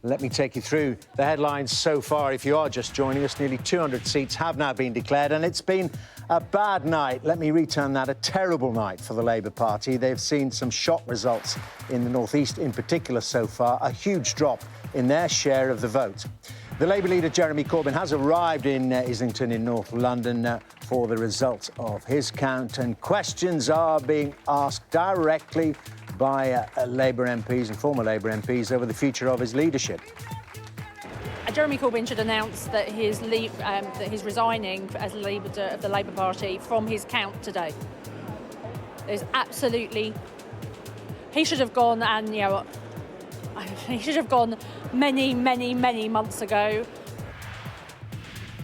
Let me take you through the headlines so far. If you are just joining us, nearly 200 seats have now been declared, and it's been a bad night. Let me return that, a terrible night for the Labour Party. They've seen some shock results in the North East in particular so far, a huge drop in their share of the vote. The Labour leader, Jeremy Corbyn, has arrived in Islington in North London for the results of his count, and questions are being asked directly by Labour MPs and former Labour MPs over the future of his leadership. Jeremy Corbyn should announce that he's resigning as leader of the Labour Party from his count today. There's absolutely... He should have gone, and, you know, he should have gone many, many, many months ago.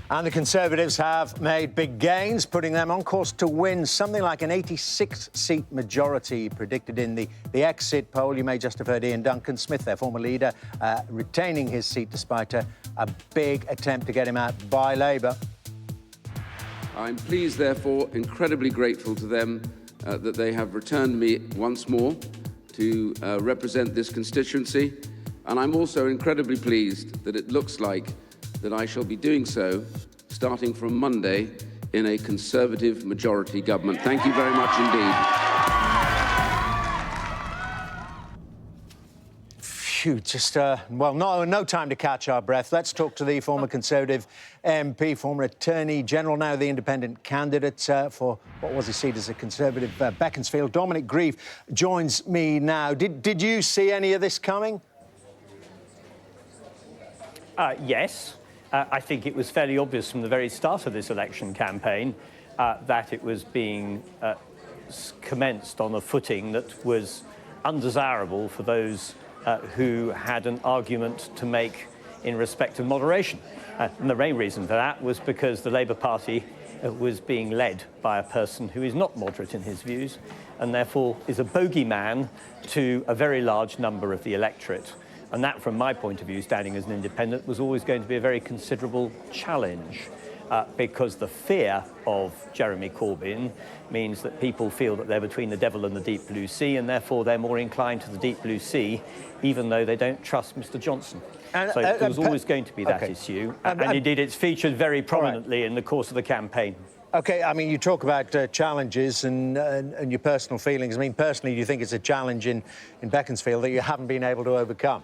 And the Conservatives have made big gains, putting them on course to win something like an 86-seat majority predicted in the exit poll. You may just have heard Ian Duncan Smith, their former leader, retaining his seat despite a big attempt to get him out by Labour. I'm pleased, therefore, incredibly grateful to them that they have returned me once more to represent this constituency. And I'm also incredibly pleased that it looks like that I shall be doing so starting from Monday in a Conservative majority government. Thank you very much indeed. Phew, just, well, no time to catch our breath. Let's talk to the former Conservative MP, former Attorney General, now the independent candidate for what was his seat as a Conservative, Beaconsfield. Dominic Grieve joins me now. Did you see any of this coming? Yes. I think it was fairly obvious from the very start of this election campaign that it was being commenced on a footing that was undesirable for those who had an argument to make in respect of moderation. And the main reason for that was because the Labour Party was being led by a person who is not moderate in his views and therefore is a bogeyman to a very large number of the electorate. And that, from my point of view, standing as an independent, was always going to be a very considerable challenge because the fear of Jeremy Corbyn means that people feel that they're between the devil and the deep blue sea, and therefore they're more inclined to the deep blue sea, even though they don't trust Mr Johnson. So there was always going to be that issue, and indeed it's featured very prominently in the course of the campaign. OK, I mean, you talk about challenges and your personal feelings. I mean, personally, do you think it's a challenge in Beaconsfield that you haven't been able to overcome?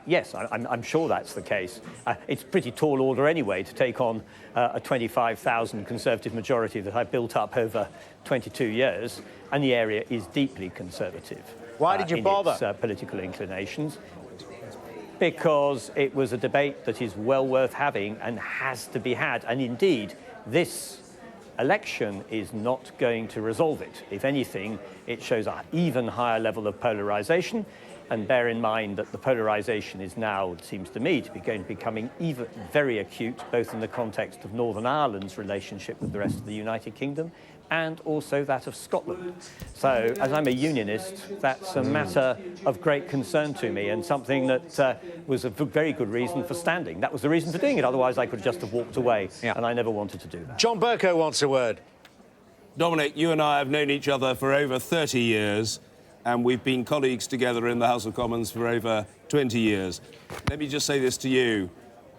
Yes, I'm sure that's the case. It's a pretty tall order anyway to take on a 25,000 Conservative majority that I built up over 22 years, and the area is deeply Conservative. Why did you bother? In its political inclinations. Because it was a debate that is well worth having and has to be had, and indeed, this election is not going to resolve it. If anything, it shows an even higher level of polarisation. And bear in mind that the polarisation is now, it seems to me, to be becoming even very acute, both in the context of Northern Ireland's relationship with the rest of the United Kingdom and also that of Scotland. So, as I'm a unionist, that's a matter of great concern to me and something that was a very good reason for standing. That was the reason for doing it. Otherwise, I could just have walked away, and I never wanted to do that. John Bercow wants a word. Dominic, you and I have known each other for over 30 years. And we've been colleagues together in the House of Commons for over 20 years. Let me just say this to you.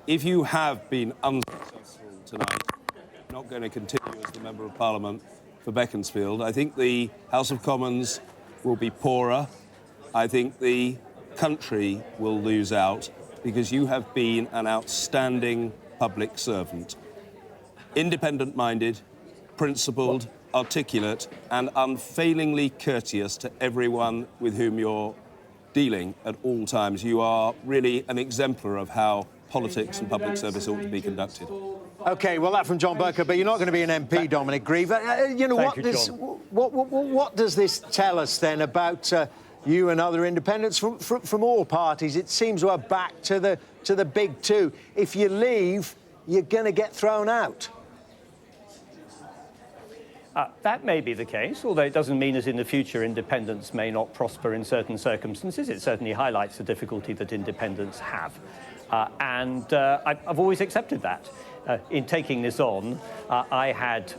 If you have been unsuccessful tonight, not going to continue as the Member of Parliament for Beaconsfield, I think the House of Commons will be poorer. I think the country will lose out because you have been an outstanding public servant. Independent-minded, principled, articulate and unfailingly courteous to everyone with whom you're dealing at all times. You are really an exemplar of how politics and public service ought to be conducted. OK, well, that from John Bercow, but you're not going to be an MP, Dominic Grieve. You know, what does this tell us, then, about you and other independents from all parties? It seems we're back to the big two. If you leave, you're going to get thrown out. That may be the case, although it doesn't mean that in the future independents may not prosper in certain circumstances. It certainly highlights the difficulty that independents have. I've always accepted that. In taking this on, I had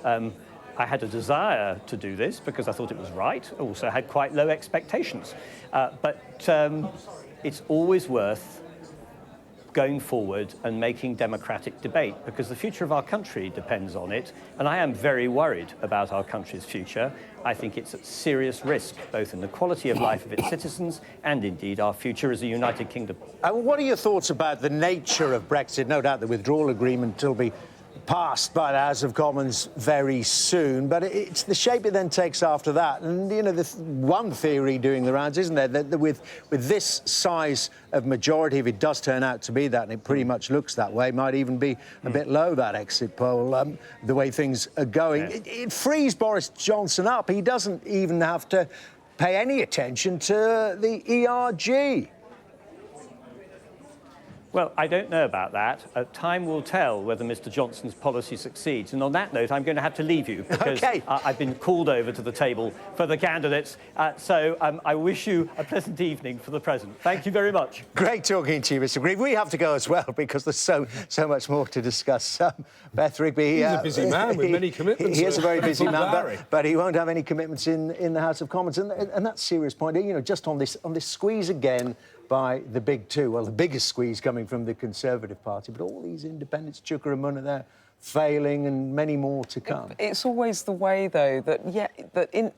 I had a desire to do this because I thought it was right. I also had quite low expectations. But it's always worth going forward and making democratic debate, because the future of our country depends on it, and I am very worried about our country's future. I think it's at serious risk, both in the quality of life of its citizens and indeed our future as a United Kingdom. What are your thoughts about the nature of Brexit? No doubt the withdrawal agreement will be passed by the House of Commons very soon, but it's the shape it then takes after that. And, you know, the one theory doing the rounds, isn't there, that with this size of majority, if it does turn out to be that, and it pretty much looks that way, might even be a bit low, that exit poll, the way things are going. Yeah. It frees Boris Johnson up. He doesn't even have to pay any attention to the ERG. Well, I don't know about that. Time will tell whether Mr. Johnson's policy succeeds. And on that note, I'm going to have to leave you because I've been called over to the table for the candidates. So I wish you a pleasant evening for the present. Thank you very much. Great talking to you, Mr. Grieve. We have to go as well because there's so much more to discuss. Beth Rigby... He's a busy man with many commitments. He is a very busy man, but he won't have any commitments in the House of Commons. And that's a serious point. You know, just on this squeeze again by the big two. Well, the biggest squeeze coming from the Conservative Party, but all these independents, Chuka and Munna, they're failing, and many more to come. It's always the way, though,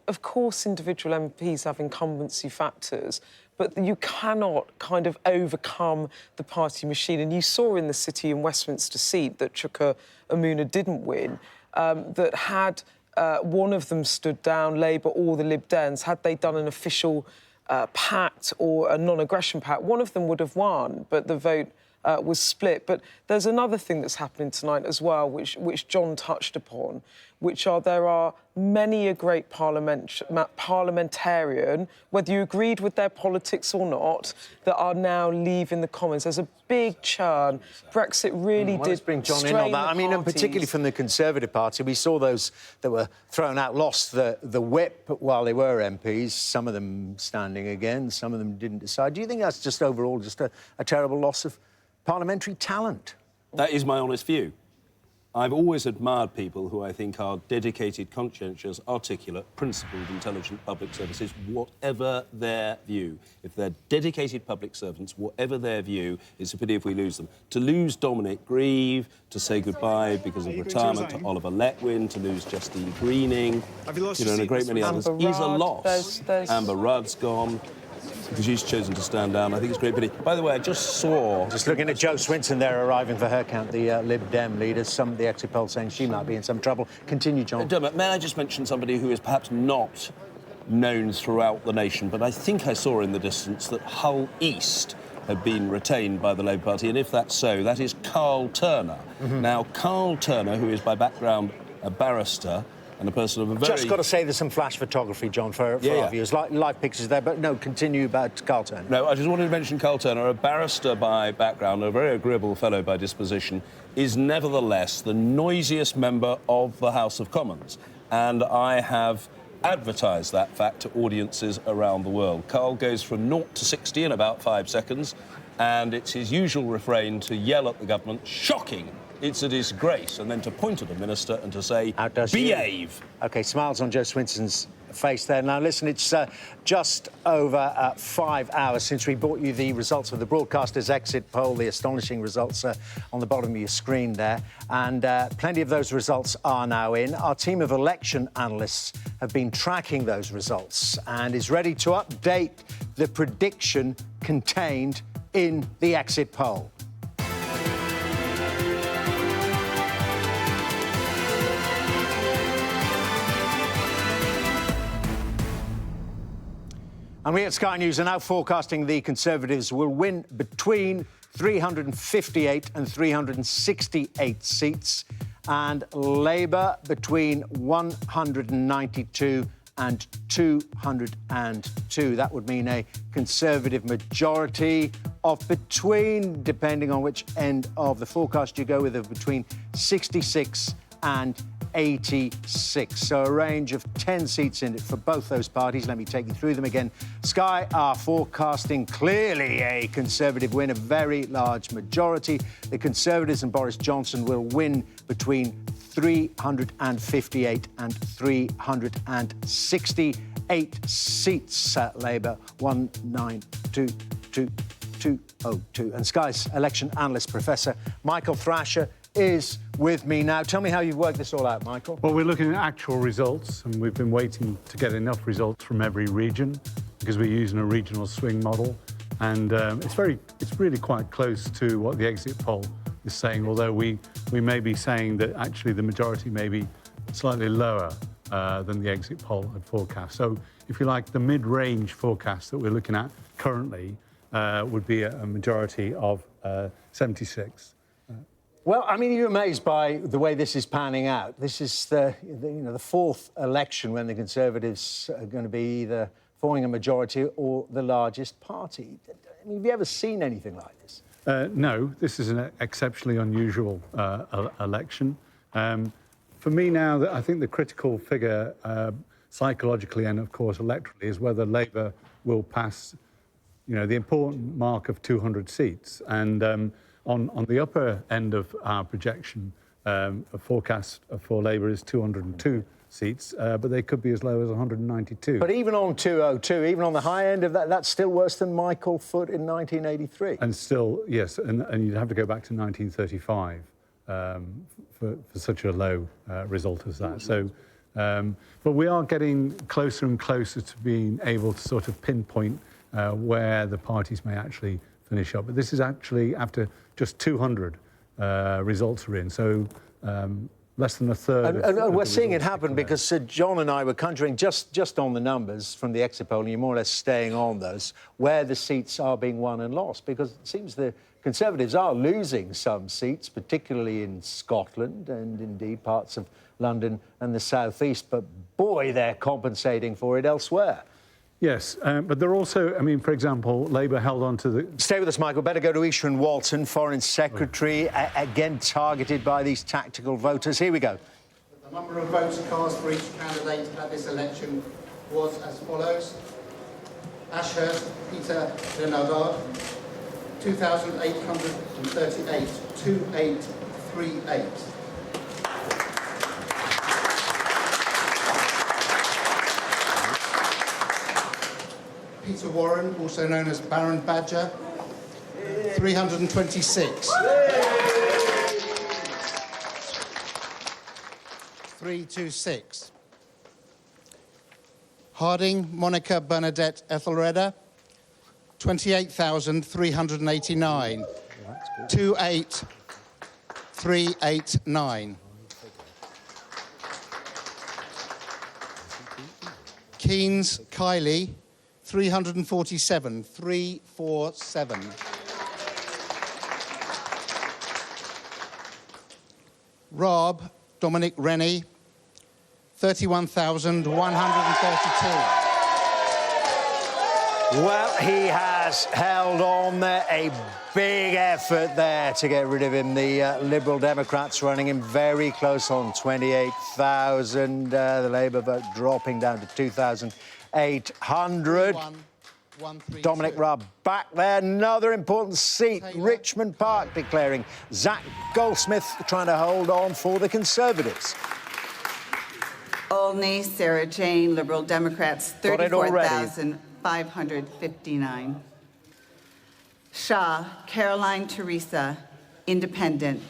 of course, individual MPs have incumbency factors, but you cannot kind of overcome the party machine. And you saw in the City and Westminster seat that Chuka and Munna didn't win, that had one of them stood down, Labour or the Lib Dems, had they done an official pact or a non-aggression pact, one of them would have won, but the vote was split. But there's another thing that's happening tonight as well, which John touched upon, there are many a great parliamentarian, whether you agreed with their politics or not, that are now leaving the Commons. There's a big churn. Brexit really did let's bring John in on that. I mean, and particularly from the Conservative Party, we saw those that were thrown out lost the whip while they were MPs, some of them standing again, some of them didn't decide. Do you think that's just overall just a terrible loss of parliamentary talent? That is my honest view. I've always admired people who I think are dedicated, conscientious, articulate, principled, intelligent public services, whatever their view. If they're dedicated public servants, whatever their view, it's a pity if we lose them. To lose Dominic Grieve, to say goodbye because of retirement to Oliver Letwin, to lose Justine Greening, and a great many others, is a loss. Amber Rudd's gone, because she's chosen to stand down. I think it's a great pity. By the way, I just saw... Just looking at Jo Swinson there arriving for her count, the Lib Dem leader. Some of the exit polls saying she might be in some trouble. Continue, John. Dermot, may I just mention somebody who is perhaps not known throughout the nation, but I think I saw in the distance that Hull East had been retained by the Labour Party, and if that's so, that is Carl Turner. Now, Carl Turner, who is by background a barrister, and a person of a very... Just got to say there's some flash photography, John, for our viewers. Live pictures there, but no, continue about Carl Turner. No, I just wanted to mention Carl Turner, a barrister by background, a very agreeable fellow by disposition, is nevertheless the noisiest member of the House of Commons. And I have advertised that fact to audiences around the world. Carl goes from 0 to 60 in about 5 seconds, and it's his usual refrain to yell at the government, "Shocking! It's a disgrace," and then to point at the minister and to say, "Behave." OK, smiles on Jo Swinson's face there. Now, listen, it's just over 5 hours since we brought you the results of the Broadcasters' exit poll, the astonishing results on the bottom of your screen there. And plenty of those results are now in. Our team of election analysts have been tracking those results and is ready to update the prediction contained in the exit poll. And we at Sky News are now forecasting the Conservatives will win between 358 and 368 seats, and Labour between 192 and 202. That would mean a Conservative majority of between, depending on which end of the forecast you go with, of between 66 and 86. So a range of 10 seats in it for both those parties. Let me take you through them again. Sky are forecasting clearly a Conservative win, a very large majority. The Conservatives and Boris Johnson will win between 358 and 368 seats. Labour 1922202. And Sky's election analyst, Professor Michael Thrasher, is with me now. Tell me how you've worked this all out, Michael. Well, we're looking at actual results, and we've been waiting to get enough results from every region because we're using a regional swing model, and it's really quite close to what the exit poll is saying. Although we may be saying that actually the majority may be slightly lower than the exit poll had forecast. So, if you like, the mid-range forecast that we're looking at currently would be a majority of 76. Well, I mean, you're amazed by the way this is panning out. This is the fourth election when the Conservatives are going to be either forming a majority or the largest party. I mean, have you ever seen anything like this? No, this is an exceptionally unusual election. For me now, I think the critical figure psychologically and, of course, electorally is whether Labour will pass, the important mark of 200 seats. And on the upper end of our projection, a forecast for Labour is 202 seats, but they could be as low as 192. But even on 202, even on the high end of that, that's still worse than Michael Foot in 1983. And still, yes, and you'd have to go back to 1935 for such a low result as that. So, but we are getting closer and closer to being able to sort of pinpoint where the parties may actually finish up. But this is actually after just 200 results are in, so less than a third. And we're seeing it happen because Sir John and I were conjuring just on the numbers from the exit poll, and you're more or less staying on those, where the seats are being won and lost, because it seems the Conservatives are losing some seats, particularly in Scotland and indeed parts of London and the South East, but boy, they're compensating for it elsewhere. Yes, but they're also, I mean, for example, Labour held on to the... Stay with us, Michael. Better go to Ishan Walton, Foreign Secretary, again targeted by these tactical voters. Here we go. The number of votes cast for each candidate at this election was as follows. Ashurst Peter Renardard, 2,838, 2838. Peter Warren, also known as Baron Badger, 326. 326. Harding Monica Bernadette Ethelreda, 28,389. 28389. Keynes Kylie, 347, 347. Rob Dominic Rennie, 31,132. Well, he has held on there, a big effort there to get rid of him. The Liberal Democrats running him very close on 28,000. The Labour vote dropping down to 2,800. Dominic Raab back there. Another important seat. Taylor. Richmond Park declaring. Zach Goldsmith trying to hold on for the Conservatives. Olney, Sarah Jane, Liberal Democrats, 34,559. Shaw, Caroline Teresa, Independent,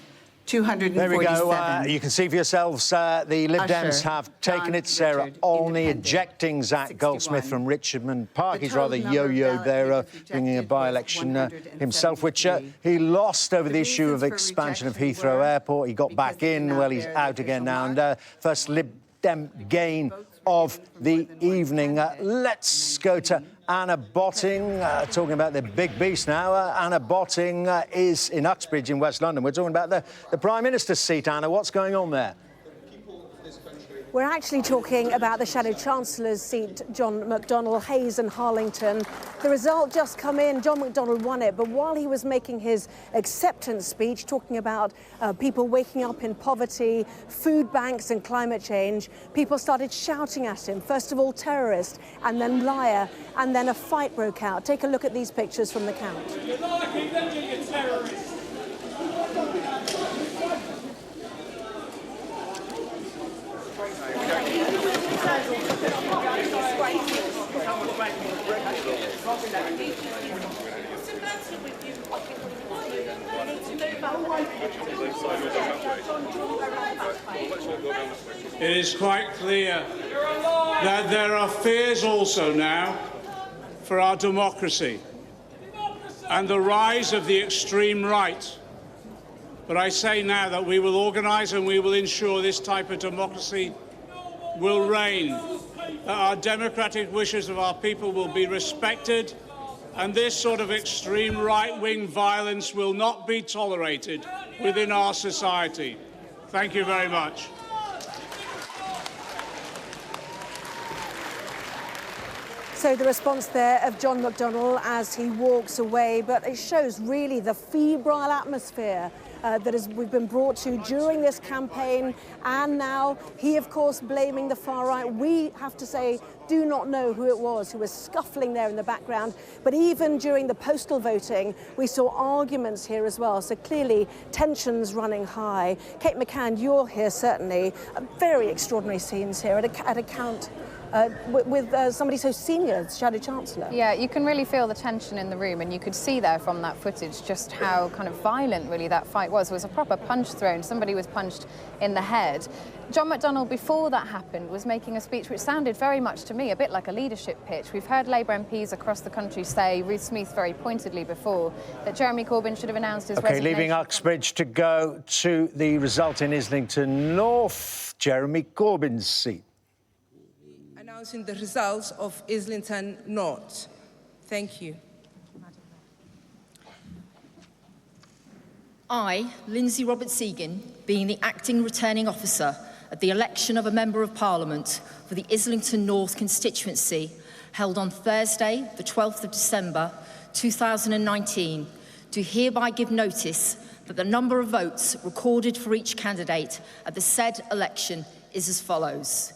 247. There we go. You can see for yourselves the Lib Dems have taken it. Sarah Olney ejecting Zach 61. Goldsmith from Richmond Park. He's rather yo-yoed there, bringing a by-election himself, which he lost over the issue of expansion of Heathrow Airport. He got back in. Well, he's out again now. And first Lib Dem gain of the evening. Let's go to Anna Botting, talking about the big beast now. Anna Botting is in Uxbridge in West London. We're talking about the Prime Minister's seat, Anna. What's going on there? The people of this country We're actually talking about the Shadow Chancellor's seat, John McDonnell, Hayes and Harlington. The result just come in. John McDonnell won it, but while he was making his acceptance speech, talking about people waking up in poverty, food banks and climate change, people started shouting at him. First of all, terrorist, and then liar, and then a fight broke out. Take a look at these pictures from the count. You're lucky, then you're terrorist. It is quite clear that there are fears also now for our democracy and the rise of the extreme right. But I say now that we will organise and we will ensure this type of democracy will reign, that our democratic wishes of our people will be respected, and this sort of extreme right-wing violence will not be tolerated within our society. Thank you very much. So the response there of John McDonnell as he walks away, but it shows really the febrile atmosphere that we've been brought to during this campaign, and now he, of course, blaming the far right. We have to say, do not know who it was who was scuffling there in the background, but even during the postal voting, we saw arguments here as well, so clearly tensions running high. Kate McCann, you're here certainly. Very extraordinary scenes here at a count with somebody so senior, Shadow Chancellor. Yeah, you can really feel the tension in the room, and you could see there from that footage just how kind of violent really that fight was. There was a proper punch thrown. Somebody was punched in the head. John McDonnell, before that happened, was making a speech which sounded very much to me a bit like a leadership pitch. We've heard Labour MPs across the country say, Ruth Smeeth very pointedly before, that Jeremy Corbyn should have announced his resignation. Leaving Uxbridge to go to the result in Islington North, Jeremy Corbyn's seat. Announcing the results of Islington North. Thank you. I, Lindsay Roberts-Egan, being the acting returning officer at the election of a Member of Parliament for the Islington North constituency, held on Thursday, the 12th of December 2019, do hereby give notice that the number of votes recorded for each candidate at the said election is as follows.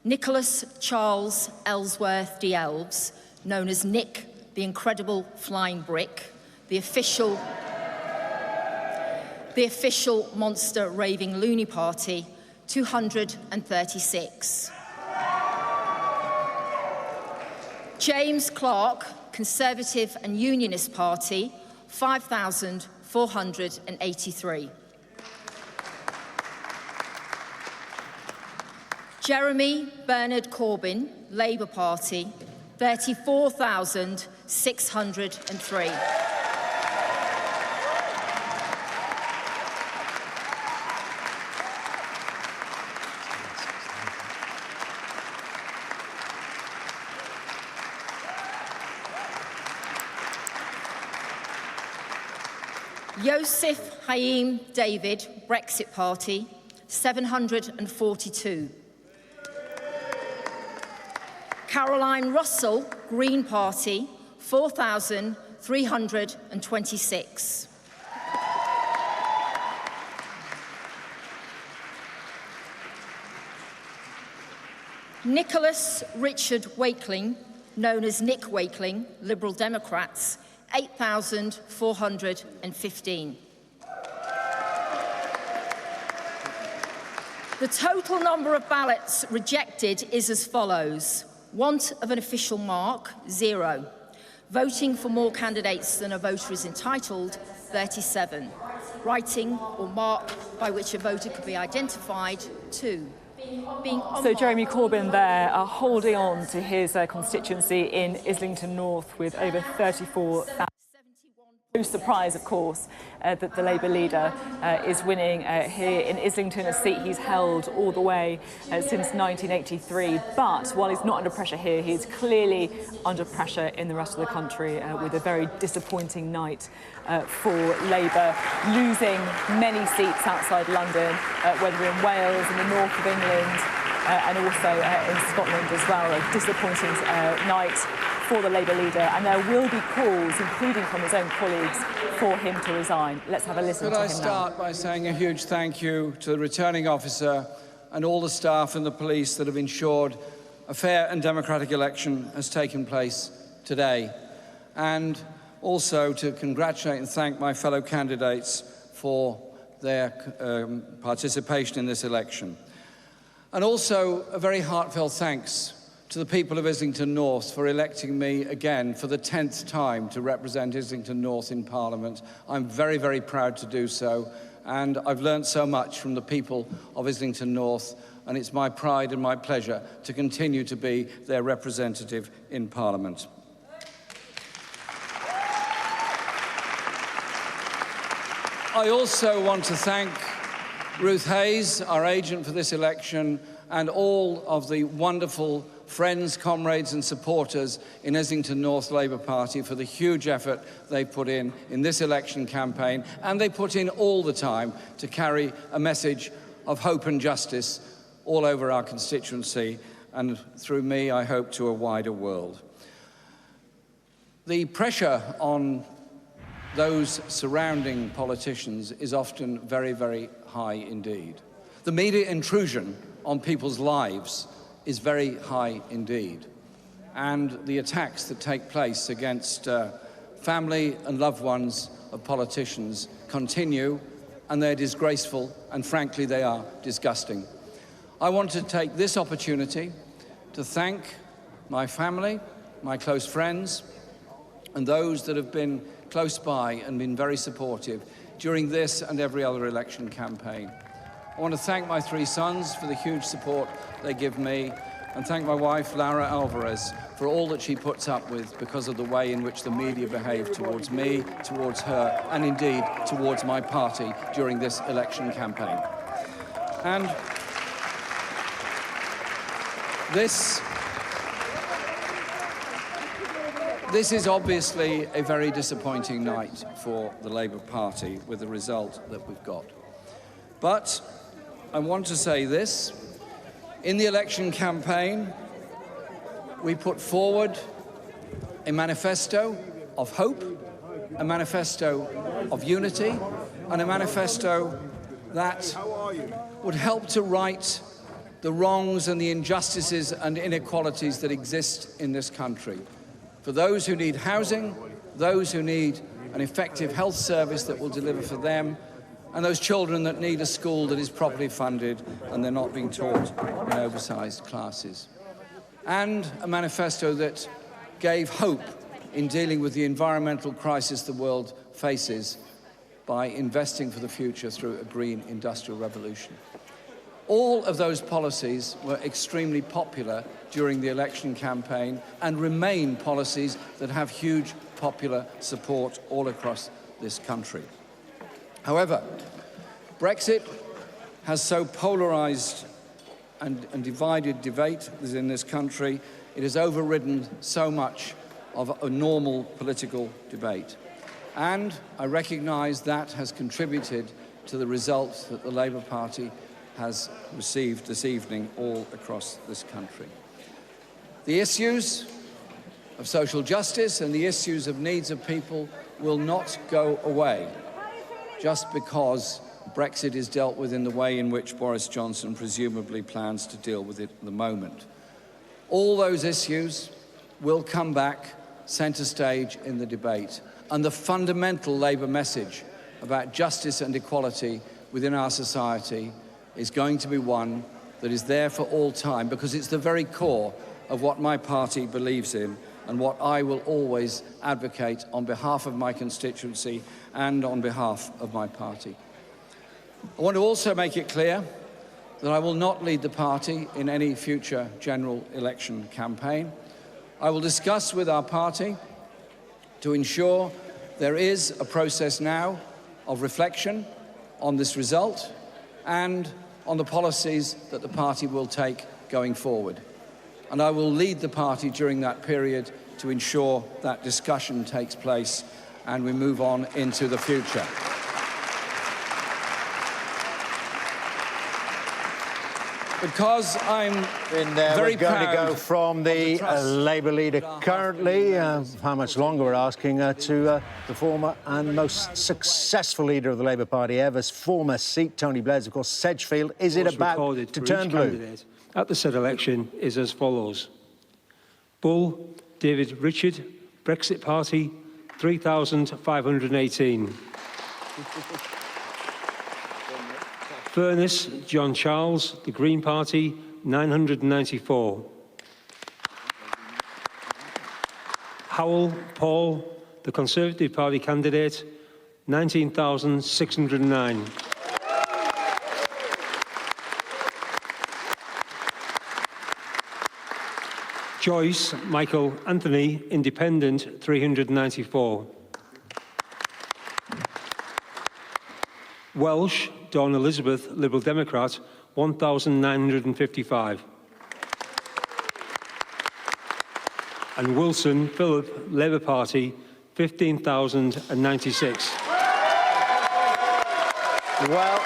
Nicholas Charles Ellsworth de Elves, known as Nick the Incredible Flying Brick, the official Monster Raving Loony Party, 236. James Clark, Conservative and Unionist Party, 5,483. Jeremy Bernard Corbyn, Labour Party, 34,603. Joseph Haim David, Brexit Party, 742. Caroline Russell, Green Party, 4,326. Nicholas Richard Wakeling, known as Nick Wakeling, Liberal Democrats, 8,415. The total number of ballots rejected is as follows. Want of an official mark, 0. Voting for more candidates than a voter is entitled, 37. Writing or mark by which a voter could be identified, 2. So Jeremy Corbyn there holding on to his constituency in Islington North with over 34,000. No surprise, of course, that the Labour leader is winning here in Islington, a seat he's held all the way since 1983. But while he's not under pressure here, he's clearly under pressure in the rest of the country with a very disappointing night for Labour, losing many seats outside London, whether in Wales, in the north of England, and also in Scotland as well. A disappointing night for the Labour leader, and there will be calls, including from his own colleagues, for him to resign. Let's have a listen to him now. Could I start by saying a huge thank you to the returning officer and all the staff and the police that have ensured a fair and democratic election has taken place today, and also to congratulate and thank my fellow candidates for their participation in this election. And also a very heartfelt thanks to the people of Islington North for electing me again for the 10th time to represent Islington North in Parliament. I'm very, very proud to do so, and I've learned so much from the people of Islington North, and it's my pride and my pleasure to continue to be their representative in Parliament. I also want to thank Ruth Hayes, our agent for this election, and all of the wonderful friends, comrades and supporters in Islington North Labour Party for the huge effort they put in this election campaign, and they put in all the time to carry a message of hope and justice all over our constituency, and through me, I hope, to a wider world. The pressure on those surrounding politicians is often very, very high indeed. The media intrusion on people's lives is very high indeed. And the attacks that take place against family and loved ones of politicians continue, and they're disgraceful, and frankly, they are disgusting. I want to take this opportunity to thank my family, my close friends, and those that have been close by and been very supportive during this and every other election campaign. I want to thank my 3 sons for the huge support they give me, and thank my wife, Lara Alvarez, for all that she puts up with because of the way in which the media behave towards me, towards her, and indeed towards my party during this election campaign. And this is obviously a very disappointing night for the Labour Party with the result that we've got. But I want to say this. In the election campaign, we put forward a manifesto of hope, a manifesto of unity, and a manifesto that would help to right the wrongs and the injustices and inequalities that exist in this country. For those who need housing, those who need an effective health service that will deliver for them, and those children that need a school that is properly funded and they're not being taught in oversized classes. And a manifesto that gave hope in dealing with the environmental crisis the world faces by investing for the future through a green industrial revolution. All of those policies were extremely popular during the election campaign and remain policies that have huge popular support all across this country. However, Brexit has so polarised and divided debate in this country. It has overridden so much of a normal political debate. And I recognise that has contributed to the results that the Labour Party has received this evening all across this country. The issues of social justice and the issues of needs of people will not go away just because Brexit is dealt with in the way in which Boris Johnson presumably plans to deal with it at the moment. All those issues will come back centre stage in the debate, and the fundamental Labour message about justice and equality within our society is going to be one that is there for all time, because it's the very core of what my party believes in and what I will always advocate on behalf of my constituency and on behalf of my party. I want to also make it clear that I will not lead the party in any future general election campaign. I will discuss with our party to ensure there is a process now of reflection on this result and on the policies that the party will take going forward. And I will lead the party during that period to ensure that discussion takes place and we move on into the future. because I'm we're very going to proud go from the Labour leader currently, how much longer we're asking, to the former and most successful leader of the Labour Party ever, former seat, Tony Blair's, of course, Sedgefield. Is it about to turn blue? At the said election is as follows. Bull, David Richard, Brexit Party, 3,518. Furness, John Charles, the Green Party, 994. Howell, Paul, the Conservative Party candidate, 19,609. Joyce, Michael Anthony, Independent, 394. Welsh, Dawn Elizabeth, Liberal Democrat, 1,955. And Wilson, Philip, Labour Party, 15,096. Well,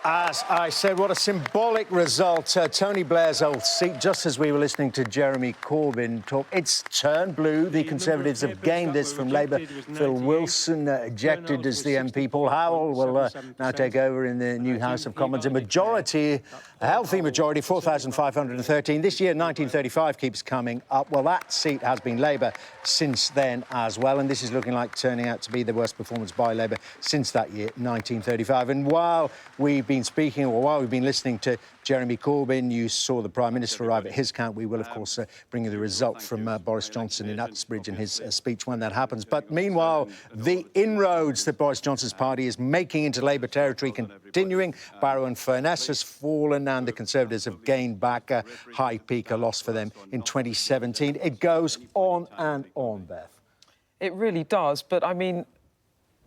as I said, what a symbolic result. Tony Blair's old seat, just as we were listening to Jeremy Corbyn talk, it's turned blue. The Conservatives have gained this from Labour. Phil Wilson ejected as the MP. Paul Howell will now take over in the new House of Commons. A majority, a healthy majority, 4,513. This year, 1935 keeps coming up. Well, that seat has been Labour since then as well, and this is looking like turning out to be the worst performance by Labour since that year, 1935. And while we've been speaking, or while we've been listening to Jeremy Corbyn, you saw the Prime Minister arrive at his count. We will, of course, bring you the result from Boris Johnson in Uxbridge in his speech when that happens. But meanwhile, the inroads that Boris Johnson's party is making into Labour territory continuing. Barrow and Furness has fallen, and the Conservatives have gained back a high peak, a loss for them in 2017. It goes on and on, Beth. It really does, but I mean,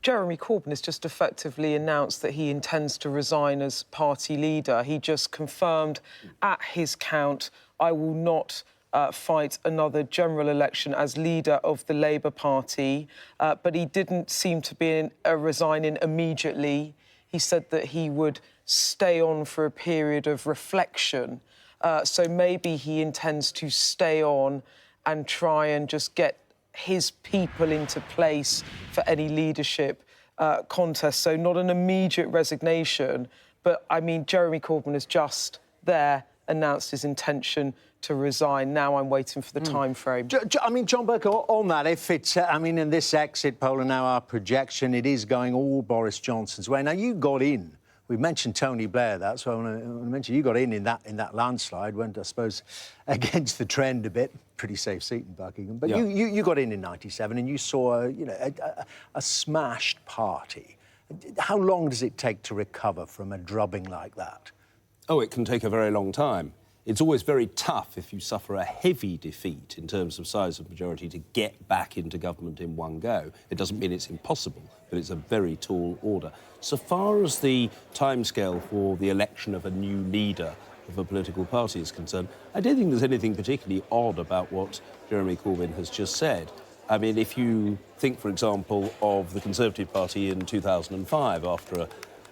Jeremy Corbyn has just effectively announced that he intends to resign as party leader. He just confirmed at his count, I will not fight another general election as leader of the Labour Party, but he didn't seem to be resigning immediately. He said that he would stay on for a period of reflection. So maybe he intends to stay on and try and just get his people into place for any leadership contest. So not an immediate resignation, but, I mean, Jeremy Corbyn has just there announced his intention to resign. Now I'm waiting for the time frame. I mean, John Burke, on that, if it's, I mean, in this exit poll and now our projection, it is going all Boris Johnson's way. Now, you got in. We mentioned Tony Blair, that's what I want to mention. You got in that landslide, went, I suppose, against the trend a bit. Pretty safe seat in Buckingham. But yeah, you got in 97 and you saw, a smashed party. How long does it take to recover from a drubbing like that? Oh, it can take a very long time. It's always very tough if you suffer a heavy defeat in terms of size of majority to get back into government in one go. It doesn't mean it's impossible, but it's a very tall order. So far as the timescale for the election of a new leader of a political party is concerned, I don't think there's anything particularly odd about what Jeremy Corbyn has just said. I mean, if you think, for example, of the Conservative Party in 2005, after a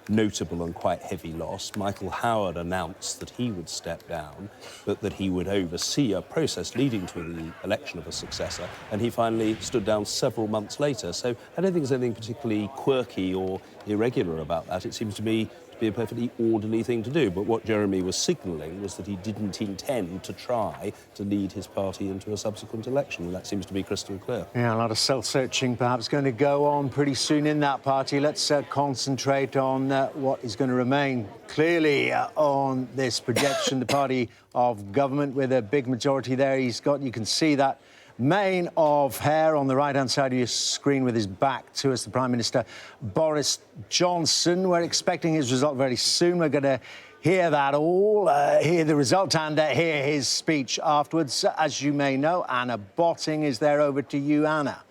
notable and quite heavy loss, Michael Howard announced that he would step down, but that he would oversee a process leading to the election of a successor, and he finally stood down several months later. So I don't think there's anything particularly quirky or irregular about that. It seems to me to be a perfectly orderly thing to do. But what Jeremy was signalling was that he didn't intend to try to lead his party into a subsequent election, and that seems to be crystal clear. Yeah, a lot of self-searching perhaps going to go on pretty soon in that party. Let's concentrate on what is going to remain clearly on this projection, the party of government with a big majority there. You can see that mane of hair on the right-hand side of your screen with his back to us, the Prime Minister, Boris Johnson. We're expecting his result very soon. We're going to hear that all, hear the result and hear his speech afterwards. As you may know, Anna Botting is there. Over to you, Anna.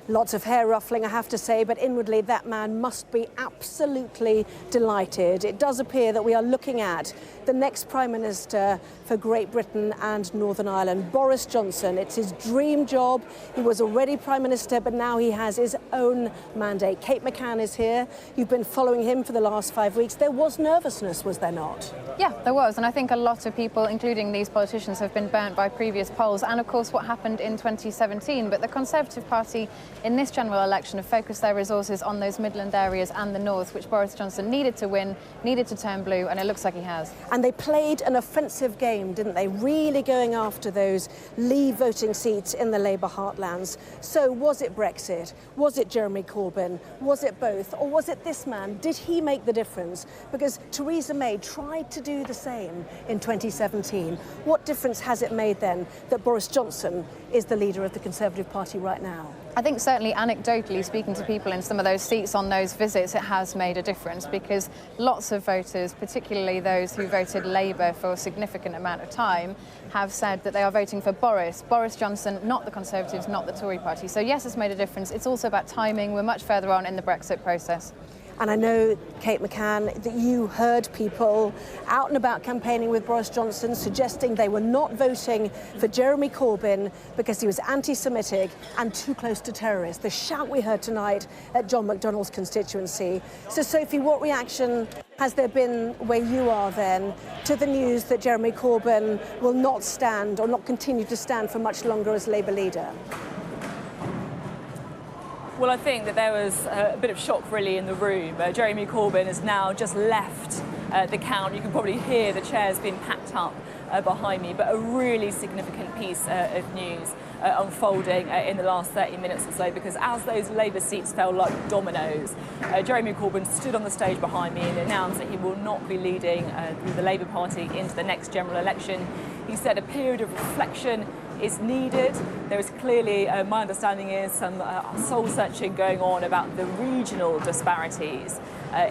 Lots of hair ruffling, I have to say, but inwardly that man must be absolutely delighted. It does appear that we are looking at the next Prime Minister for Great Britain and Northern Ireland, Boris Johnson. It's his dream job. He was already Prime Minister, but now he has his own mandate. Kate McCann is here. You've been following him for the last 5 weeks. There was nervousness, was there not? Yeah, there was, and I think a lot of people, including these politicians, have been burnt by previous polls and, of course, what happened in 2017. But the Conservative Party in this general election have focused their resources on those Midland areas and the north, which Boris Johnson needed to win, needed to turn blue, and it looks like he has. And they played an offensive game, didn't they? Really going after those Leave voting seats in the Labour heartlands. So was it Brexit? Was it Jeremy Corbyn? Was it both? Or was it this man? Did he make the difference? Because Theresa May tried to do the same in 2017. What difference has it made then that Boris Johnson is the leader of the Conservative Party right now? I think certainly anecdotally, speaking to people in some of those seats on those visits, it has made a difference because lots of voters, particularly those who voted Labour for a significant amount of time, have said that they are voting for Boris Johnson, not the Conservatives, not the Tory party. So yes, it's made a difference. It's also about timing. We're much further on in the Brexit process. And I know, Kate McCann, that you heard people out and about campaigning with Boris Johnson suggesting they were not voting for Jeremy Corbyn because he was anti-Semitic and too close to terrorists. The shout we heard tonight at John McDonnell's constituency. So, Sophie, what reaction has there been where you are then to the news that Jeremy Corbyn will not stand or not continue to stand for much longer as Labour leader? Well, I think that there was a bit of shock really in the room. Jeremy Corbyn has now just left the count. You can probably hear the chairs being packed up behind me, but a really significant piece of news unfolding in the last 30 minutes or so, because as those Labour seats fell like dominoes, Jeremy Corbyn stood on the stage behind me and announced that he will not be leading the Labour Party into the next general election. He said a period of reflection is needed. There is clearly, my understanding is, some soul-searching going on about the regional disparities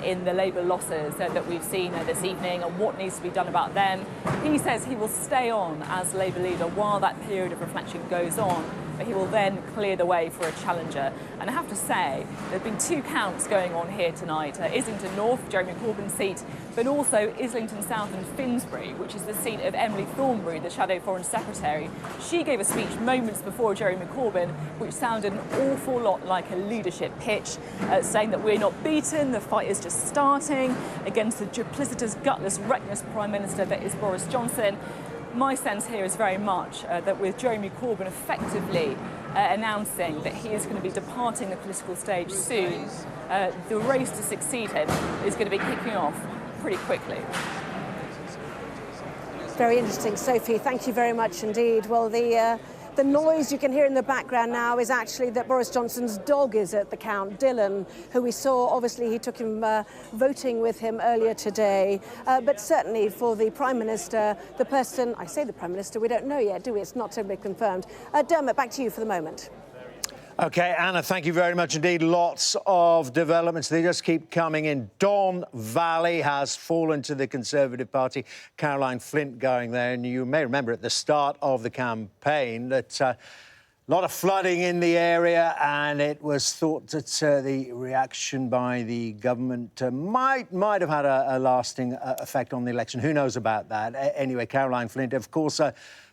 in the Labour losses that we've seen this evening and what needs to be done about them. He says he will stay on as Labour leader while that period of reflection goes on, but he will then clear the way for a challenger. And I have to say, there have been two counts going on here tonight. Islington North, Jeremy Corbyn's seat, but also Islington South and Finsbury, which is the seat of Emily Thornberry, the Shadow Foreign Secretary. She gave a speech moments before Jeremy Corbyn, which sounded an awful lot like a leadership pitch, saying that we're not beaten, the fight is just starting against the duplicitous, gutless, reckless Prime Minister that is Boris Johnson. My sense here is very much that with Jeremy Corbyn effectively announcing that he is going to be departing the political stage soon, the race to succeed him is going to be kicking off pretty quickly. Very interesting, Sophie. Thank you very much indeed. Well, the noise you can hear in the background now is actually that Boris Johnson's dog is at the count, Dylan, who we saw, obviously he took him voting with him earlier today. But certainly for the Prime Minister, the person, I say the Prime Minister, we don't know yet, do we? It's not totally confirmed. Dermot, back to you for the moment. OK, Anna, thank you very much indeed. Lots of developments. They just keep coming in. Don Valley has fallen to the Conservative Party. Caroline Flint going there. And you may remember at the start of the campaign that a lot of flooding in the area, and it was thought that the reaction by the government might have had a lasting effect on the election. Who knows about that? Anyway, Caroline Flint, of course,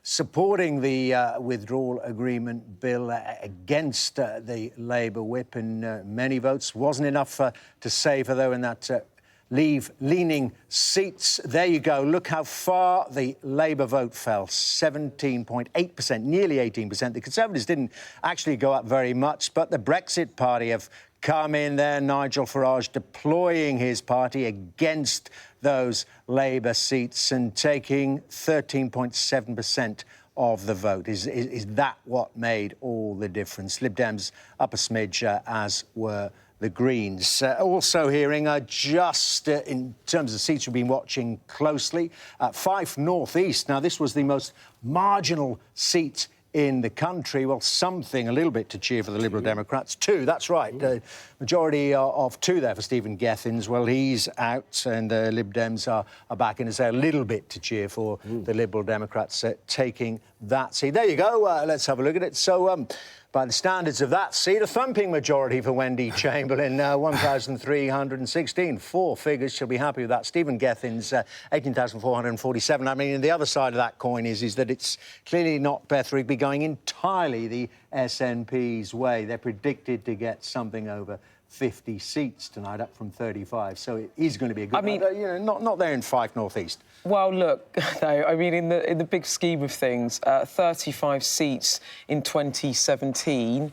supporting the withdrawal agreement bill against the Labour whip in many votes. Wasn't enough to save her, though, in that Leave-leaning seats. There you go. Look how far the Labour vote fell. 17.8%, nearly 18%. The Conservatives didn't actually go up very much, but the Brexit Party have come in there. Nigel Farage deploying his party against those Labour seats and taking 13.7% of the vote. Is that what made all the difference? Lib Dems up a smidge, as were the Greens. Also hearing, just in terms of seats we've been watching closely, Fife North East. Now, this was the most marginal seat in the country. Well, something a little bit to cheer for the Liberal Democrats. Two, that's right. Majority of two there for Stephen Gethins. Well, he's out, and the Lib Dems are back in. Is there a little bit to cheer for the Liberal Democrats taking that seat? There you go. Let's have a look at it. So, By the standards of that seat, a thumping majority for Wendy Chamberlain, 1,316. Four figures, she'll be happy with that. Stephen Gethin's 18,447. I mean, the other side of that coin is that it's clearly not Beth Rigby going entirely the SNP's way. They're predicted to get something over 50 seats tonight, up from 35. So it is going to be a good night. You know, not there in Fife North East. Well, look, though, I mean, in the big scheme of things, 35 seats in 2017.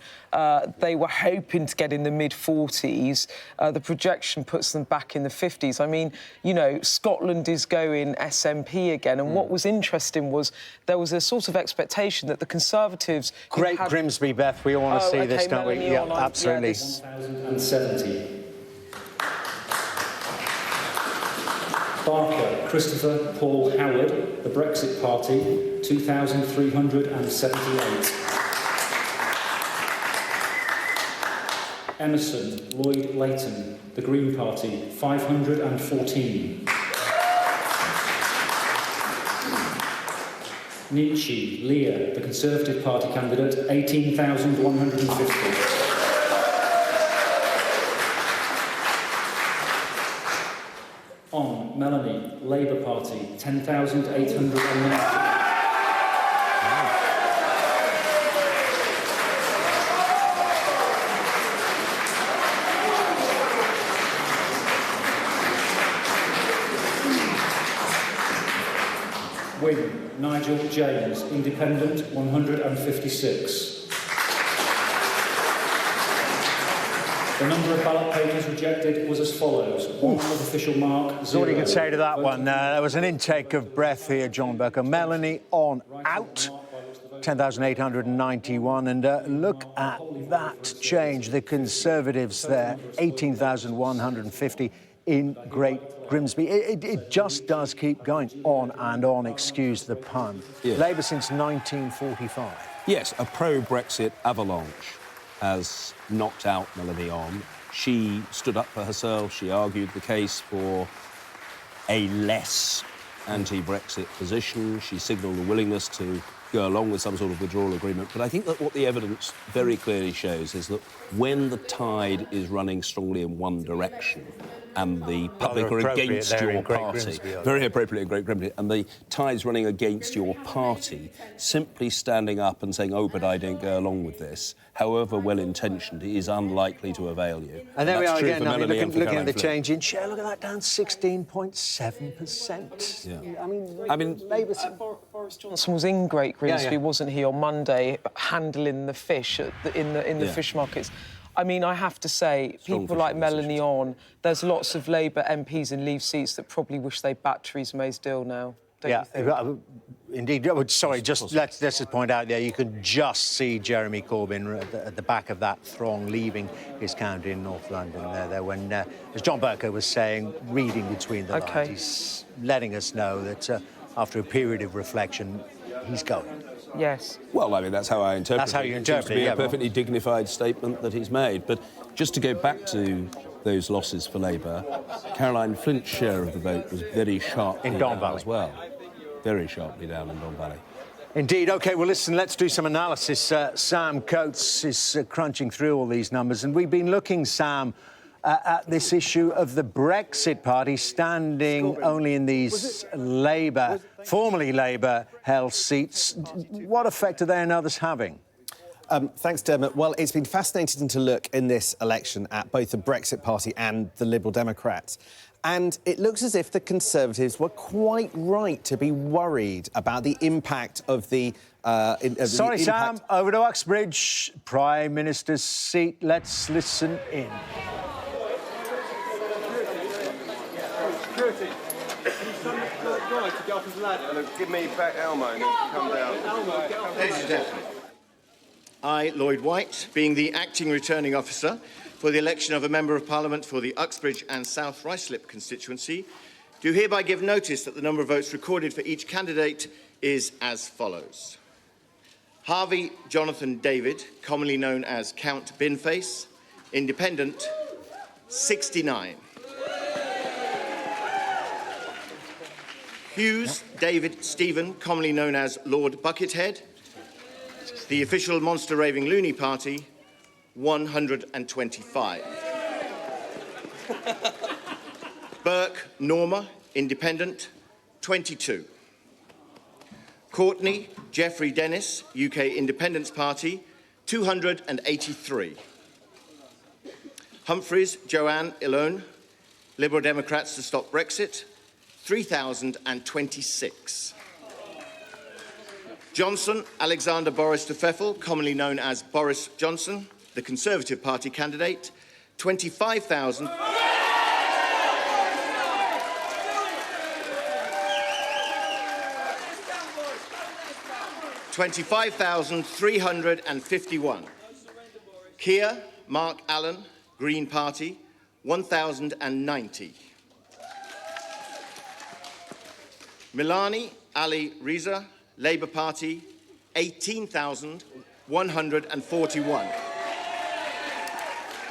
They were hoping to get in the mid-40s. The projection puts them back in the 50s. I mean, you know, Scotland is going SNP again, and what was interesting was there was a sort of expectation that the Conservatives... Great Grimsby, Beth. We all want to see this, don't we? Yeah, absolutely. 1,070. Barker, Christopher Paul Howard, the Brexit Party, 2,378. Emerson Lloyd Layton, the Green Party, 514. Nietzsche Leah, the Conservative Party candidate, 18,150. On Melanie, Labour Party, 10,890. Win, Nigel James, Independent, 156. The number of ballot papers rejected was as follows. One with official mark, That's all you can say to that one. There was an intake of breath here, John Burke. Melanie on out, 10,891. And look at that change. The Conservatives there, 18,150 in Great Grimsby. It just does keep going on and on, excuse the pun. Yeah. Labour since 1945. Yes, a pro-Brexit avalanche has knocked out Melanie on. She stood up for herself. She argued the case for a less anti-Brexit position. She signalled a willingness to go along with some sort of withdrawal agreement. But I think that what the evidence very clearly shows is that when the tide is running strongly in one direction and the public are against your party, very appropriately in Great Grimsby, and the tide's running against your party, simply standing up and saying, oh, but I don't go along with this, however well-intentioned, is unlikely to avail you. And there we are again, looking at the Flynn. change in share. Look at that, down 16.7%. Yeah. I mean Boris Johnson was in Great Grimsby, wasn't he, on Monday, handling the fish in the fish markets. I mean, I have to say, people like Melanie on, there's lots of Labour MPs in Leave seats that probably wish they backed Theresa May's deal now. Don't you think? Indeed. Sorry, let's just point out there, you can just see Jeremy Corbyn at the back of that throng leaving his county in North London there when, as John Burke was saying, reading between the lines, he's letting us know that after a period of reflection, he's going. Yes. Well, I mean, that's how I interpret it. That's how you interpret it, It seems to be a perfectly dignified statement that he's made. But just to go back to those losses for Labour, Caroline Flint's share of the vote was very sharply in Don down Valley as well. Very sharply down in Don Valley. Indeed. OK, well, listen, let's do some analysis. Sam Coates is crunching through all these numbers, and we've been looking, Sam, at this issue of the Brexit Party standing only in these formerly Labour-held seats. What effect are they and others having? Thanks, Dermot. Well, it's been fascinating to look in this election at both the Brexit Party and the Liberal Democrats. And it looks as if the Conservatives were quite right to be worried about the impact of the... Sam, over to Uxbridge, Prime Minister's seat. Let's listen in. Give me back Elmo and come down. Ladies and gentlemen, I, Lloyd White, being the acting returning officer for the election of a Member of Parliament for the Uxbridge and South RUISLIP constituency, do hereby give notice that the number of votes recorded for each candidate is as follows. Harvey Jonathan David, commonly known as Count Binface, Independent, 69. Hughes David Stephen, commonly known as Lord Buckethead, The official Monster Raving Loony Party, 125. Burke Norma, Independent, 22. Courtney Jeffrey Dennis, UK Independence Party, 283. Humphreys Joanne Ilone, Liberal Democrats to Stop Brexit, 3,026. Johnson Alexander Boris de Pfeffel, commonly known as Boris Johnson, the Conservative Party candidate, 25,000. 25,351. Keir Mark Allen, Green Party, 1,090. Milani Ali Reza, Labour Party, 18,141.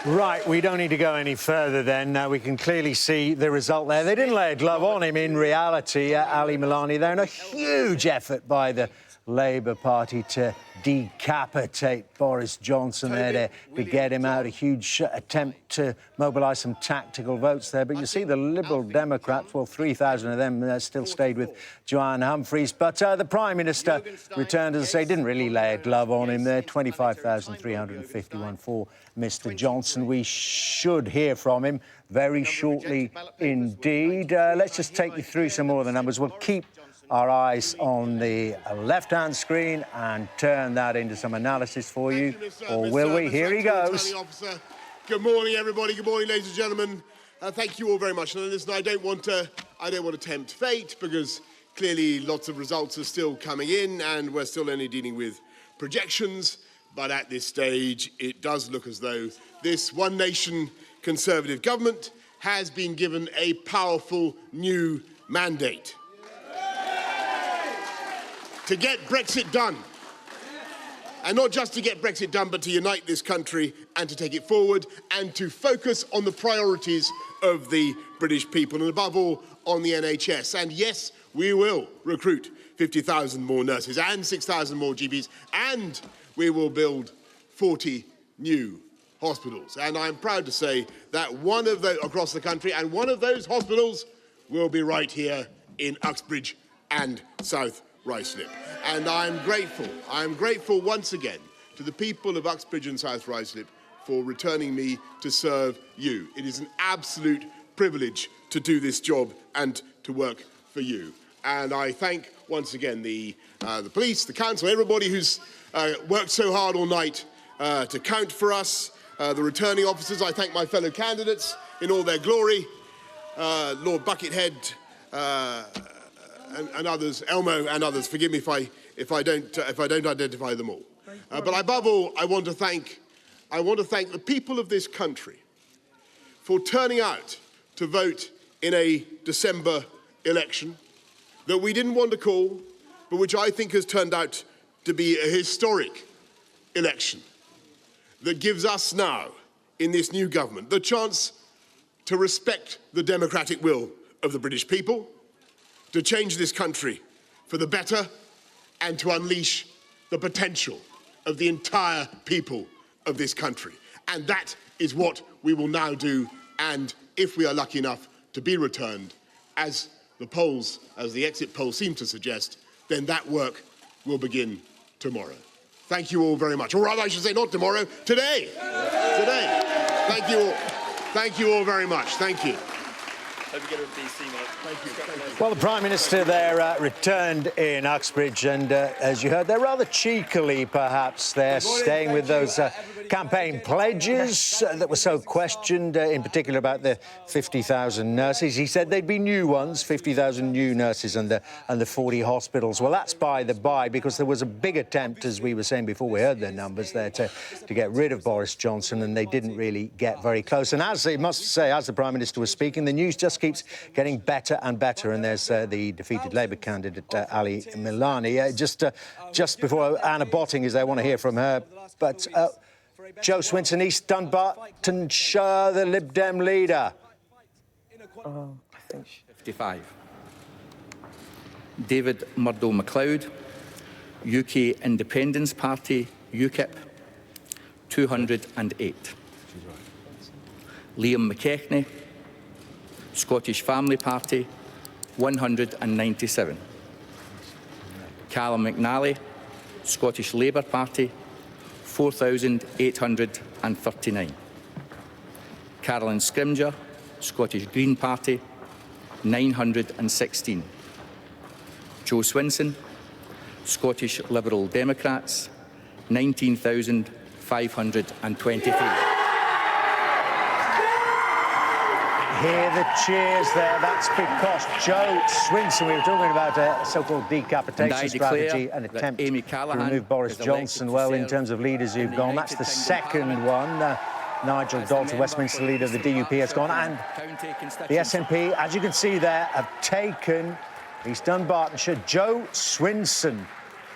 Right, we don't need to go any further then. We can clearly see the result there. They didn't lay a glove on him in reality, Ali Milani. They're in a huge effort by the Labour Party to decapitate Boris Johnson there to get him out. A huge attempt to mobilise some tactical votes there. But you see the Liberal Democrats, well, 3,000 of them still stayed with Joanne Humphreys. But the Prime Minister returned, as I say, didn't really lay a glove on him there. 25,351 for Mr Johnson. We should hear from him very shortly indeed. Let's just take you through some more of the numbers. We'll keep our eyes on the left-hand screen and turn that into some analysis for you, or will we? Here he goes. Good morning, everybody. Good morning, ladies and gentlemen. Thank you all very much. And listen, I don't want to tempt fate, because clearly lots of results are still coming in, and we're still only dealing with projections. But at this stage, it does look as though this One Nation Conservative government has been given a powerful new mandate to get Brexit done. And not just to get Brexit done, but to unite this country and to take it forward and to focus on the priorities of the British people and above all on the NHS. And yes, we will recruit 50,000 more nurses and 6,000 more GPs, and we will build 40 new hospitals. And I'm proud to say that one of those across the country, and one of those hospitals will be right here in Uxbridge and South RUISLIP. And I'm grateful once again to the people of Uxbridge and South RUISLIP for returning me to serve you. It is an absolute privilege to do this job and to work for you. And I thank once again the police, the council, everybody who's worked so hard all night to count for us, the returning officers. I thank my fellow candidates in all their glory, Lord Buckethead, and others, Elmo and others. Forgive me if I don't identify them all. But above all, I want to thank the people of this country for turning out to vote in a December election that we didn't want to call, but which I think has turned out to be a historic election that gives us now, in this new government, the chance to respect the democratic will of the British people, to change this country for the better, and to unleash the potential of the entire people of this country. And that is what we will now do, and if we are lucky enough to be returned, as the exit polls seem to suggest, then that work will begin tomorrow. Thank you all very much. Or rather, I should say not tomorrow, today. Today. Thank you all. Thank you all very much. Thank you. Thank you. Well, the Prime Minister there returned in Uxbridge, and as you heard, they're rather cheekily, perhaps, they're staying with those campaign pledges that were so questioned, in particular about the 50,000 nurses. He said they'd be new ones, 50,000 new nurses and the 40 hospitals. Well, that's by the by, because there was a big attempt, as we were saying before we heard their numbers there, to get rid of Boris Johnson, and they didn't really get very close. And as I must say, as the Prime Minister was speaking, the news just keeps getting better and better, and there's the defeated Labour candidate Ali Milani. Just before Anna Botting is there, I want to hear from her. But Joe Swinson, East Dunbartonshire, the Lib Dem leader. I think 55. David Murdo-MacLeod, UK Independence Party, UKIP, 208. Liam McKechnie, Scottish Family Party, 197. Callum McNally, Scottish Labour Party, 4,839. Carolyn Scrimger, Scottish Green Party, 916. Joe Swinson, Scottish Liberal Democrats, 19,523. Hear the cheers there. That's because Joe Swinson, we were talking about a so-called decapitation strategy, an attempt to remove Boris Johnson. Well, in terms of leaders who've gone, that's the second one. Nigel Dalton, Westminster leader of the DUP, has gone. And the SNP, as you can see there, have taken East Dunbartonshire. Joe Swinson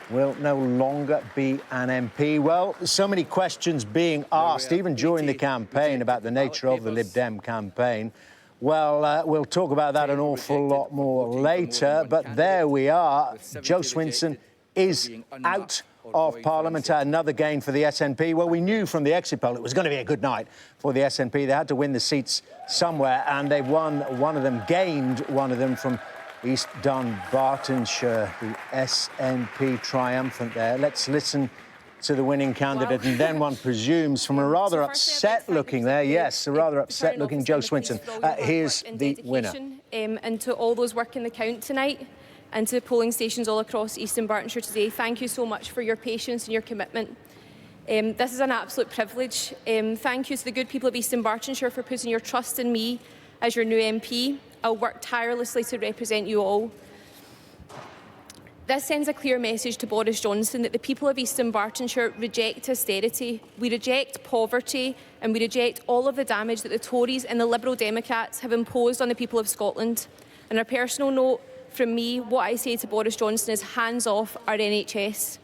will no longer be an MP. Well, so many questions being asked, even during the campaign, about the nature of the Lib Dem campaign. Well, we'll talk about that an awful lot more later, but there we are. Joe Swinson is out of Parliament. Another gain for the SNP. Well, we knew from the exit poll it was going to be a good night for the SNP. They had to win the seats somewhere, and they've won one of them, gained one of them from East Dunbartonshire. The SNP triumphant there. Let's listen to the winning candidate, and then one presumes from a rather upset-looking there, yes, a rather upset-looking Joe Swinson. Here's the winner. And to all those working the count tonight, and to the polling stations all across East Dunbartonshire today, thank you so much for your patience and your commitment. This is an absolute privilege. Thank you to the good people of East Dunbartonshire for putting your trust in me as your new MP. I'll work tirelessly to represent you all. This sends a clear message to Boris Johnson that the people of East Dunbartonshire reject austerity, we reject poverty, and we reject all of the damage that the Tories and the Liberal Democrats have imposed on the people of Scotland. On a personal note, from me, what I say to Boris Johnson is hands off our NHS.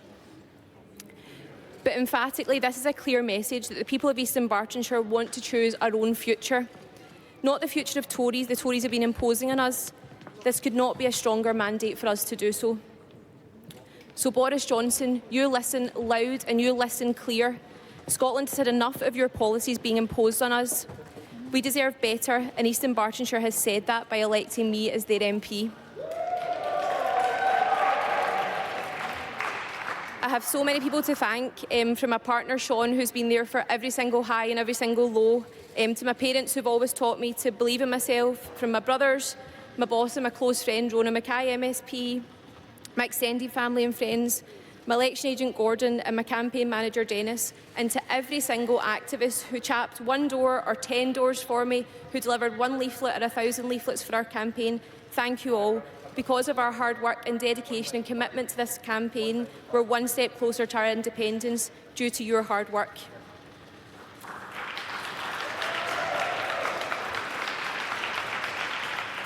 But emphatically, this is a clear message that the people of East Dunbartonshire want to choose our own future. Not the future of Tories. The Tories have been imposing on us. This could not be a stronger mandate for us to do so. So Boris Johnson, you listen loud and you listen clear. Scotland has had enough of your policies being imposed on us. We deserve better, and East Dunbartonshire has said that by electing me as their MP. I have so many people to thank, from my partner Sean, who's been there for every single high and every single low, to my parents who've always taught me to believe in myself, from my brothers, my boss and my close friend Rona Mackay MSP, my extended family and friends, my election agent Gordon and my campaign manager Dennis, and to every single activist who chapped one door or 10 doors for me, who delivered one leaflet or 1,000 leaflets for our campaign. Thank you all. Because of our hard work and dedication and commitment to this campaign, we're one step closer to our independence due to your hard work.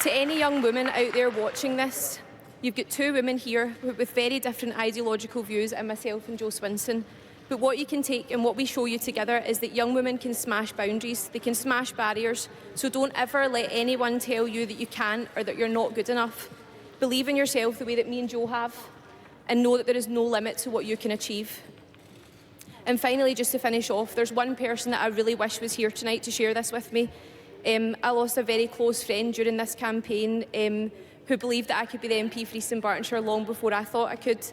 To any young woman out there watching this, you've got two women here with very different ideological views, and myself and Joe Swinson. But what you can take and what we show you together is that young women can smash boundaries, they can smash barriers. So don't ever let anyone tell you that you can't or that you're not good enough. Believe in yourself the way that me and Joe have, and know that there is no limit to what you can achieve. And finally, just to finish off, there's one person that I really wish was here tonight to share this with me. I lost a very close friend during this campaign who believed that I could be the MP for East Dunbartonshire long before I thought I could.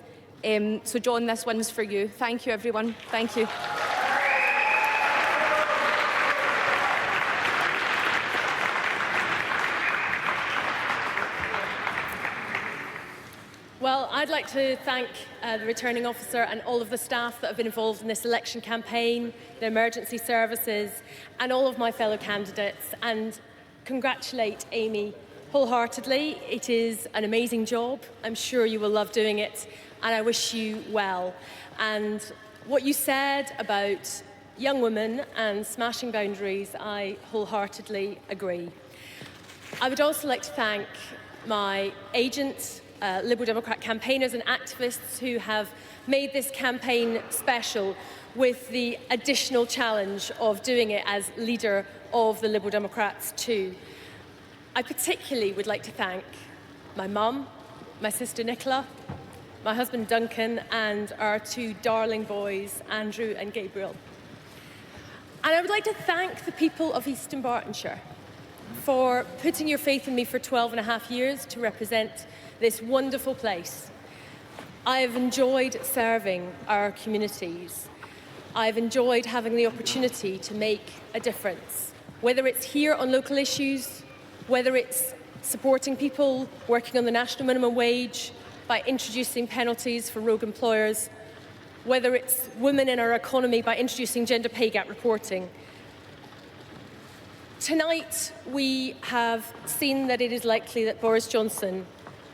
So John, this one's for you. Thank you, everyone. Thank you. Well, I'd like to thank the returning officer and all of the staff that have been involved in this election campaign, the emergency services, and all of my fellow candidates, and congratulate Amy wholeheartedly. It is an amazing job. I'm sure you will love doing it, and I wish you well. And what you said about young women and smashing boundaries, I wholeheartedly agree. I would also like to thank my agents, Liberal Democrat campaigners and activists who have made this campaign special with the additional challenge of doing it as leader of the Liberal Democrats too. I particularly would like to thank my mum, my sister Nicola, my husband Duncan, and our two darling boys, Andrew and Gabriel. And I would like to thank the people of Eastern Bartonshire for putting your faith in me for 12.5 years to represent this wonderful place. I have enjoyed serving our communities. I've enjoyed having the opportunity to make a difference, whether it's here on local issues, whether it's supporting people working on the national minimum wage by introducing penalties for rogue employers, whether it's women in our economy by introducing gender pay gap reporting. Tonight, we have seen that it is likely that Boris Johnson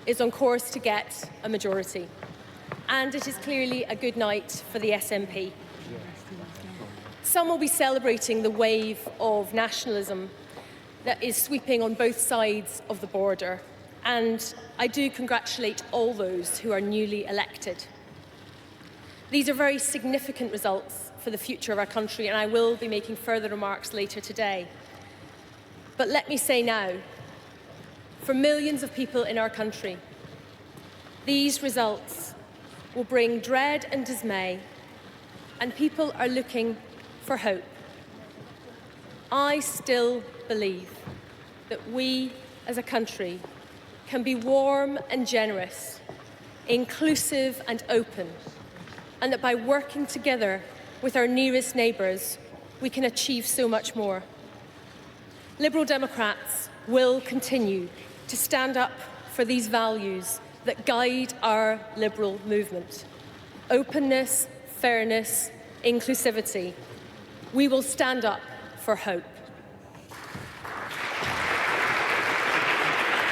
is on course to get a majority. And it is clearly a good night for the SNP. Some will be celebrating the wave of nationalism that is sweeping on both sides of the border. And I do congratulate all those who are newly elected. These are very significant results for the future of our country, and I will be making further remarks later today. But let me say now, for millions of people in our country, these results will bring dread and dismay, and people are looking for hope. I still believe that we, as a country, can be warm and generous, inclusive and open, and that by working together with our nearest neighbours, we can achieve so much more. Liberal Democrats will continue to stand up for these values that guide our liberal movement: openness, fairness, inclusivity. We will stand up for hope.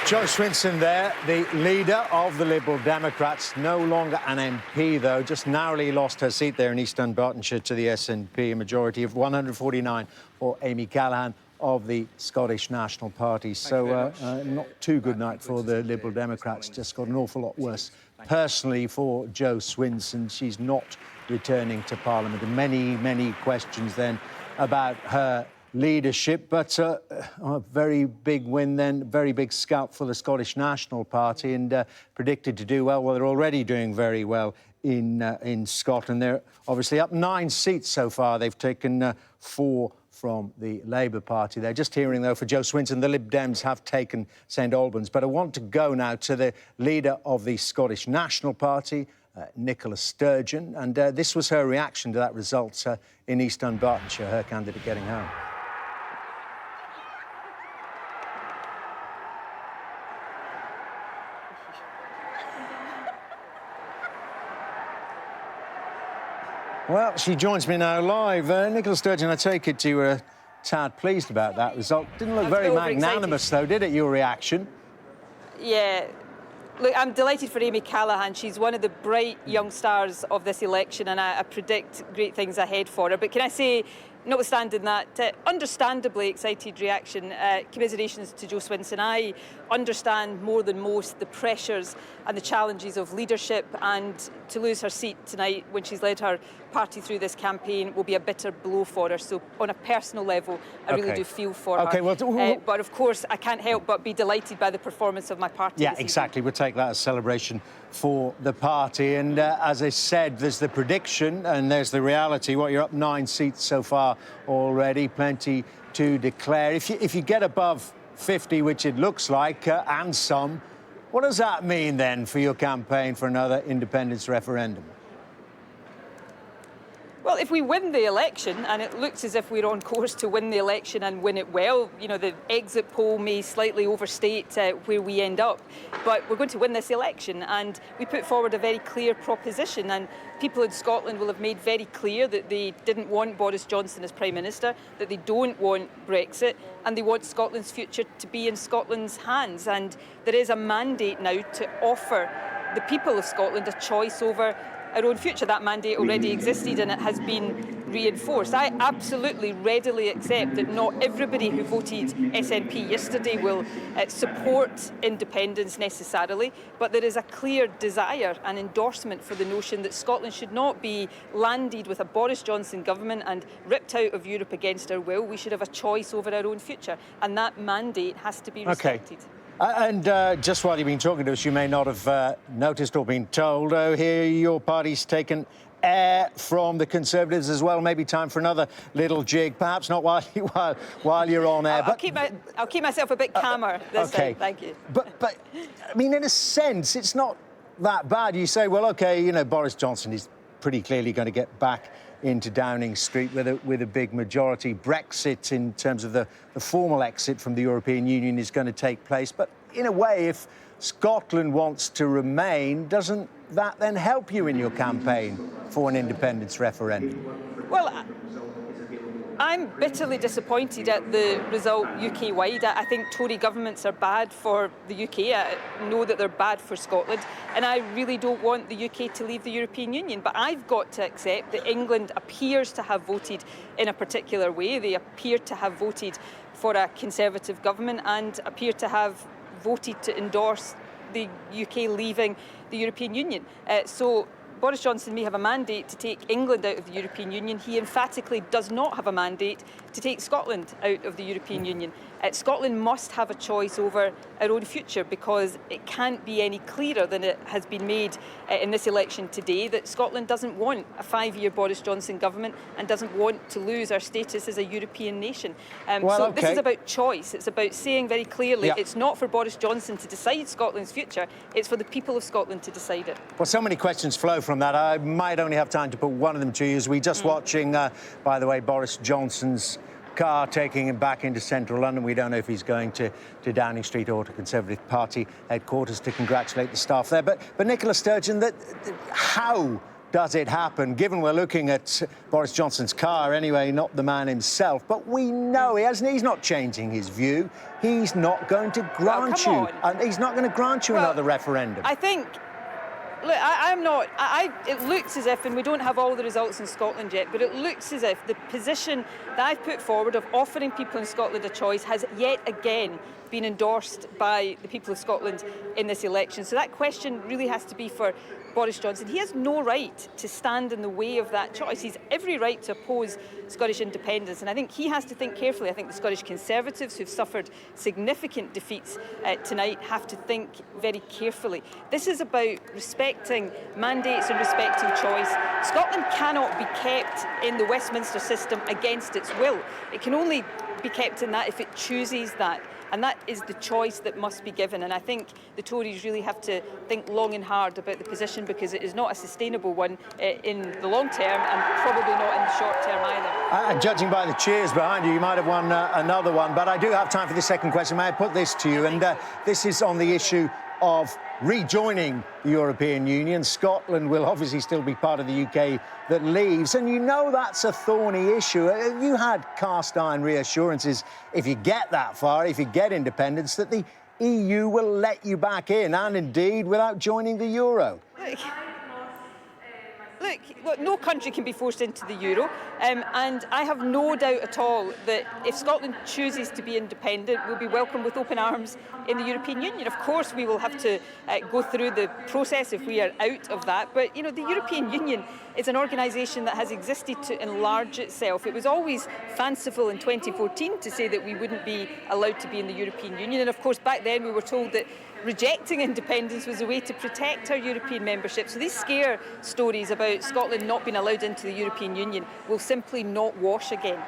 Jo Swinson there, the leader of the Liberal Democrats, no longer an MP, though, just narrowly lost her seat there in East Dunbartonshire to the SNP, a majority of 149 for Amy Callaghan of the Scottish National Party. So not too good night for the Liberal Democrats, just got an awful lot worse. Personally, for Jo Swinson, she's not returning to Parliament. And many questions then about her leadership, but a very big win then, very big scalp for the Scottish National Party, and predicted to do well. Well, they're already doing very well in Scotland. They're obviously up 9 seats so far. They've taken 4 from the Labour Party. They're just hearing, though, for Jo Swinson, the Lib Dems have taken St Albans. But I want to go now to the leader of the Scottish National Party, Nicola Sturgeon, and this was her reaction to that result in East Dunbartonshire, her candidate getting home. Well, she joins me now live. Nicola Sturgeon, I take it you were a tad pleased about that result. Didn't look very magnanimous, though, did it, your reaction? Yeah. Look, I'm delighted for Amy Callaghan. She's one of the bright young stars of this election, and I predict great things ahead for her. But can I say, notwithstanding that understandably excited reaction, commiserations to Jo Swinson. I understand more than most the pressures and the challenges of leadership, and to lose her seat tonight when she's led her party through this campaign will be a bitter blow for her. So on a personal level, I really do feel for her. Well, but of course, I can't help but be delighted by the performance of my party. Yeah, exactly. We'll take that as a celebration for the party. And as I said, there's the prediction and there's the reality. What, you're up 9 seats so far already, plenty to declare. If you get above 50, which it looks like, and some, what does that mean then for your campaign for another independence referendum? Well, if we win the election, and it looks as if we're on course to win the election and win it well, you know, the exit poll may slightly overstate where we end up, but we're going to win this election, and we put forward a very clear proposition, and people in Scotland will have made very clear that they didn't want Boris Johnson as Prime Minister, that they don't want Brexit, and they want Scotland's future to be in Scotland's hands. And there is a mandate now to offer the people of Scotland a choice over our own future. That mandate already existed and it has been reinforced. I absolutely readily accept that not everybody who voted SNP yesterday will support independence necessarily, but there is a clear desire and endorsement for the notion that Scotland should not be landed with a Boris Johnson government and ripped out of Europe against our will. We should have a choice over our own future, and that mandate has to be respected. Just while you've been talking to us, you may not have noticed or been told, here your party's taken air from the Conservatives as well. Maybe time for another little jig, perhaps not while you're on air. I'll keep myself a bit calmer this time. Thank you. But I mean, in a sense, it's not that bad. You say, well, OK, you know, Boris Johnson is pretty clearly going to get back into Downing Street with a big majority. Brexit, in terms of the formal exit from the European Union, is going to take place. But in a way, if Scotland wants to remain, doesn't that then help you in your campaign for an independence referendum? Well, I'm bitterly disappointed at the result UK-wide. I think Tory governments are bad for the UK. I know that they're bad for Scotland, and I really don't want the UK to leave the European Union. But I've got to accept that England appears to have voted in a particular way. They appear to have voted for a Conservative government and appear to have voted to endorse the UK leaving the European Union. So Boris Johnson may have a mandate to take England out of the European Union. He emphatically does not have a mandate to take Scotland out of the European Union. Scotland must have a choice over our own future, because it can't be any clearer than it has been made in this election today that Scotland doesn't want a 5-year Boris Johnson government and doesn't want to lose our status as a European nation. This is about choice. It's about saying very clearly it's not for Boris Johnson to decide Scotland's future, it's for the people of Scotland to decide it. Well, so many questions flow from that. I might only have time to put one of them to you. As we're just watching, by the way, Boris Johnson's car taking him back into central London. We don't know if he's going to Downing Street or to Conservative Party headquarters to congratulate the staff there. But Nicola Sturgeon, how does it happen, given we're looking at Boris Johnson's car anyway, not the man himself? But we know he's not changing his view. He's not going to grant you. He's not going to grant you another referendum. I think. Look, I'm not. It looks as if, and we don't have all the results in Scotland yet, but it looks as if the position that I've put forward of offering people in Scotland a choice has yet again been endorsed by the people of Scotland in this election. So that question really has to be for Boris Johnson. He has no right to stand in the way of that choice. He's every right to oppose Scottish independence, and I think he has to think carefully. I think the Scottish Conservatives, who've suffered significant defeats tonight, have to think very carefully. This is about respecting mandates and respecting choice. Scotland cannot be kept in the Westminster system against its will. It can only be kept in that if it chooses that. And that is the choice that must be given. And I think the Tories really have to think long and hard about the position, because it is not a sustainable one in the long term, and probably not in the short term either. And judging by the cheers behind you, you might have won another one. But I do have time for the second question. May I put this to you? And this is on the issue of rejoining the European Union. Scotland will obviously still be part of the UK that leaves, and you know that's a thorny issue. You had cast iron reassurances, if you get that far, if you get independence, that the EU will let you back in, and indeed without joining the euro. Look, no country can be forced into the euro, and I have no doubt at all that if Scotland chooses to be independent, we'll be welcomed with open arms in the European Union. Of course, we will have to go through the process if we are out of that. But, you know, the European Union is an organisation that has existed to enlarge itself. It was always fanciful in 2014 to say that we wouldn't be allowed to be in the European Union. And, of course, back then we were told that rejecting independence was a way to protect our European membership. So these scare stories about Scotland not being allowed into the European Union will simply not wash again.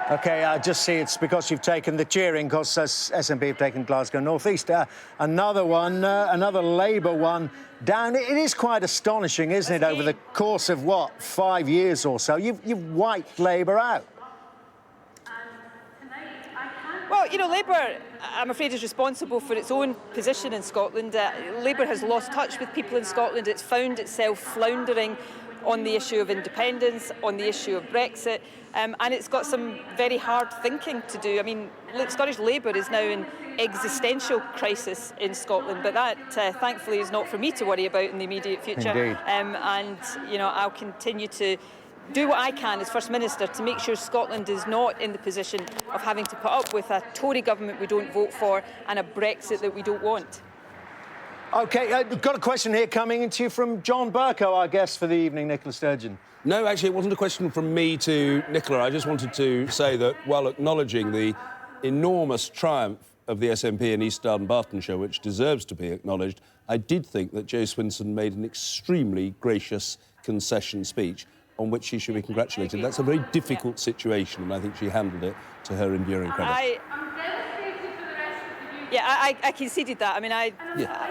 OK, I just see it's because you've taken the cheering, because SNP have taken Glasgow North East. Another one, another Labour one down. It is quite astonishing, isn't it, over the course of, 5 years or so? You've wiped Labour out. Well, you know, Labour, I'm afraid, is responsible for its own position in Scotland. Labour has lost touch with people in Scotland. It's found itself floundering on the issue of independence, on the issue of Brexit, and it's got some very hard thinking to do. I mean, look, Scottish Labour is now in existential crisis in Scotland, but that, thankfully, is not for me to worry about in the immediate future. Indeed. And, you know, I'll continue to do what I can as First Minister to make sure Scotland is not in the position of having to put up with a Tory government we don't vote for and a Brexit that we don't want. OK, we've got a question here coming into you from John Burko, our guest for the evening, Nicola Sturgeon. No, actually, it wasn't a question from me to Nicola. I just wanted to say that while acknowledging the enormous triumph of the SNP in East Dunbartonshire, which deserves to be acknowledged, I did think that Jo Swinson made an extremely gracious concession speech on which she should be congratulated. That's a very difficult situation, and I think she handled it to her enduring credit. I conceded that. I mean,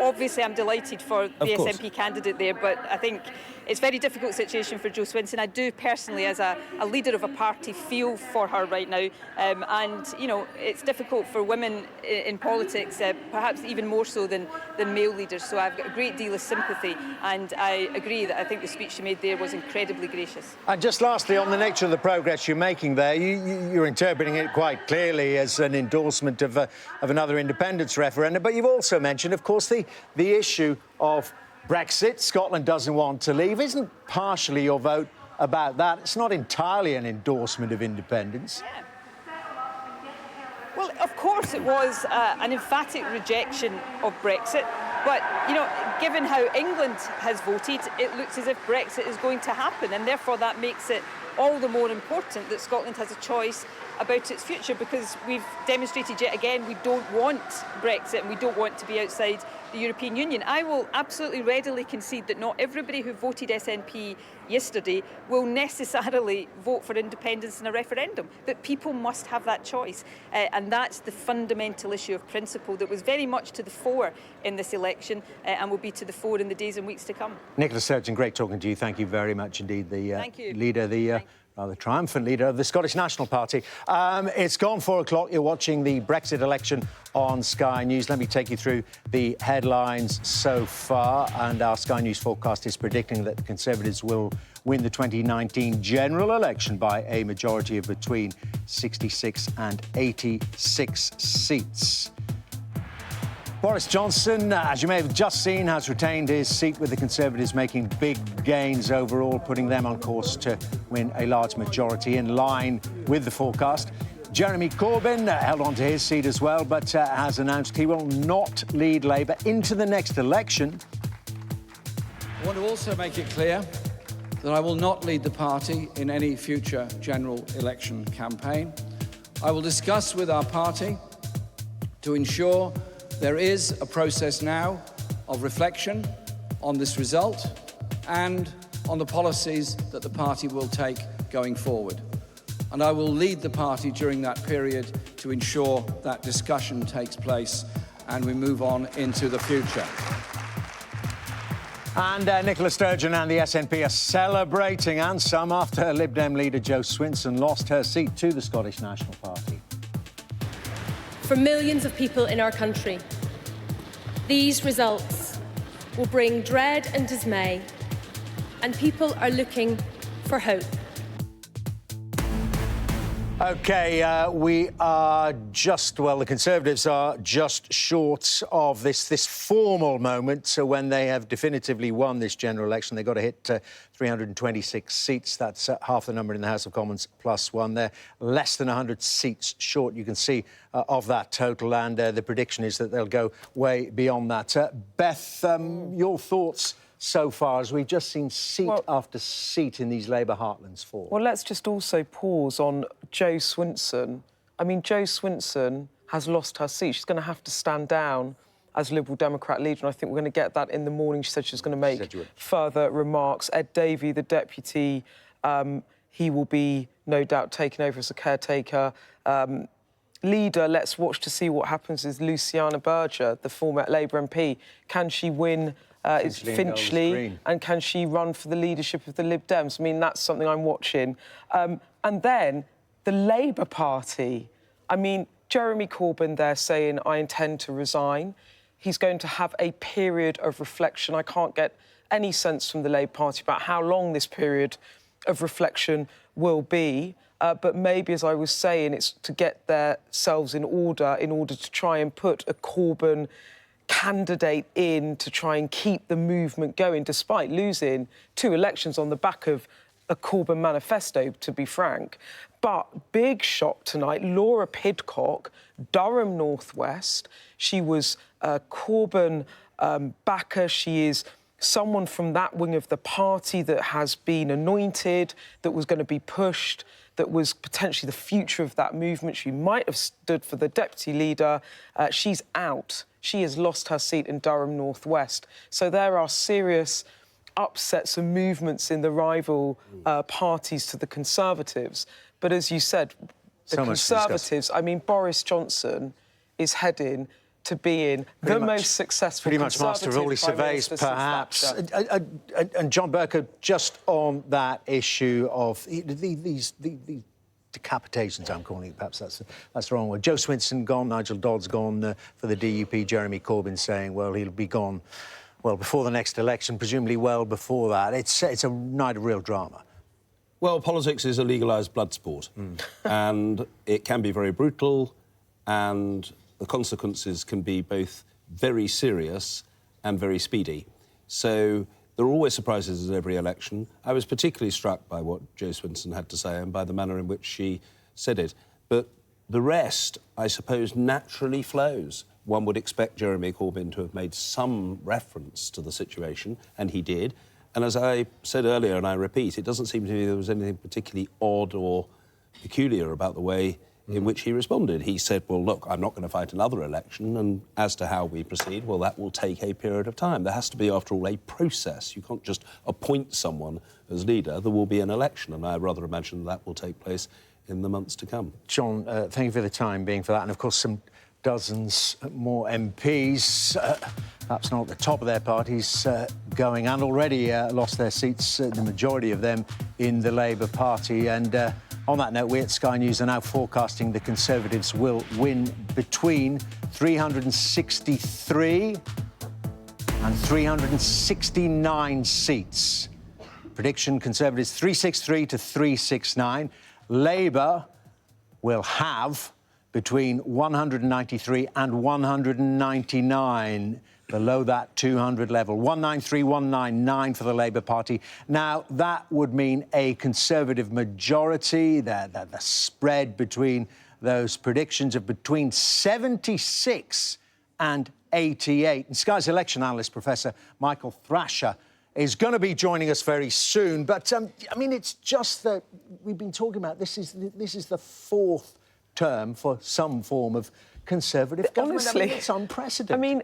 obviously I'm delighted for the SNP candidate there, but I think it's a very difficult situation for Jo Swinson. I do personally, as a leader of a party, feel for her right now. And, you know, it's difficult for women in politics, perhaps even more so than male leaders. So I've got a great deal of sympathy, and I agree that I think the speech she made there was incredibly gracious. And just lastly, on the nature of the progress you're making there, you're interpreting it quite clearly as an endorsement of another independence referendum, but you've also mentioned, of course, the issue of Brexit. Scotland doesn't want to leave. Isn't partially your vote about that? It's not entirely an endorsement of independence. Yeah. Well, of course it was an emphatic rejection of Brexit, but, you know, given how England has voted, it looks as if Brexit is going to happen, and therefore that makes it all the more important that Scotland has a choice about its future, because we've demonstrated yet again we don't want Brexit and we don't want to be outside the European Union. I will absolutely readily concede that not everybody who voted SNP yesterday will necessarily vote for independence in a referendum, but people must have that choice, and that's the fundamental issue of principle that was very much to the fore in this election and will be to the fore in the days and weeks to come. Nicola Sturgeon, great talking to you. Thank you very much indeed. Thank you. Leader, the rather triumphant leader of the Scottish National Party. It's gone 4 o'clock. You're watching the Brexit election on Sky News. Let me take you through the headlines so far. And our Sky News forecast is predicting that the Conservatives will win the 2019 general election by a majority of between 66 and 86 seats. Boris Johnson, as you may have just seen, has retained his seat, with the Conservatives making big gains overall, putting them on course to win a large majority in line with the forecast. Jeremy Corbyn held on to his seat as well, but has announced he will not lead Labour into the next election. I want to also make it clear that I will not lead the party in any future general election campaign. I will discuss with our party to ensure there is a process now of reflection on this result and on the policies that the party will take going forward. And I will lead the party during that period to ensure that discussion takes place and we move on into the future. And Nicola Sturgeon and the SNP are celebrating, and some, after Lib Dem leader Jo Swinson lost her seat to the Scottish National Party. For millions of people in our country, these results will bring dread and dismay, and people are looking for hope. OK, we are the Conservatives are just short of this formal moment. So when they have definitively won this general election, they've got to hit 326 seats. That's half the number in the House of Commons plus one. They're less than 100 seats short, you can see, of that total. And the prediction is that they'll go way beyond that. Beth, your thoughts so far, as we've just seen seat after seat in these Labour heartlands fall? Well, let's just also pause on Jo Swinson. I mean, Jo Swinson has lost her seat. She's going to have to stand down as Liberal Democrat leader, and I think we're going to get that in the morning. She said she was going to make further remarks. Ed Davey, the deputy, he will be, no doubt, taking over as a caretaker. Leader, let's watch to see what happens, is Luciana Berger, the former Labour MP. Can she win Finchley, and can she run for the leadership of the Lib Dems? I mean, that's something I'm watching. And then the Labour Party. I mean, Jeremy Corbyn there saying, I intend to resign. He's going to have a period of reflection. I can't get any sense from the Labour Party about how long this period of reflection will be. But maybe, as I was saying, it's to get themselves in order to try and put a Corbyn candidate in to try and keep the movement going, despite losing 2 elections on the back of a Corbyn manifesto, to be frank. But big shock tonight, Laura Pidcock, Durham North West. She was a Corbyn backer. She is someone from that wing of the party that has been anointed, that was going to be pushed. that was potentially the future of that movement. She might have stood for the deputy leader. She's out. She has lost her seat in Durham North West. So there are serious upsets and movements in the rival parties to the Conservatives. But as you said, the Conservatives, I mean, Boris Johnson is heading to being the most successful pretty much master of all his surveys, perhaps. And John Burker, just on that issue of these decapitations, I'm calling it, perhaps that's the wrong word. Joe Swinson gone, Nigel Dodd's gone for the DUP, Jeremy Corbyn saying, well, he'll be gone, well, before the next election, presumably well before that. It's a night of real drama. Well, politics is a legalised blood sport, and it can be very brutal, and the consequences can be both very serious and very speedy. So there are always surprises at every election. I was particularly struck by what Jo Swinson had to say and by the manner in which she said it. But the rest, I suppose, naturally flows. One would expect Jeremy Corbyn to have made some reference to the situation, and he did. And as I said earlier, and I repeat, it doesn't seem to me there was anything particularly odd or peculiar about the way in which he responded. He said, well, look, I'm not going to fight another election, and as to how we proceed, well, that will take a period of time. There has to be, after all, a process. You can't just appoint someone as leader. There will be an election, and I rather imagine that will take place in the months to come. John, thank you for the time being for that, and of course some dozens more MPs, perhaps not at the top of their parties, going and already lost their seats, the majority of them in the Labour Party. And on that note, we at Sky News are now forecasting the Conservatives will win between 363 and 369 seats. Prediction, Conservatives 363 to 369. Labour will have between 193 and 199, below that 200 level. 193, 199 for the Labour Party. Now, that would mean a Conservative majority. The spread between those predictions of between 76 and 88. And Sky's election analyst, Professor Michael Thrasher, is going to be joining us very soon. But, I mean, it's just that we've been talking about this is the fourth term for some form of Conservative government. Honestly, I mean, it's unprecedented.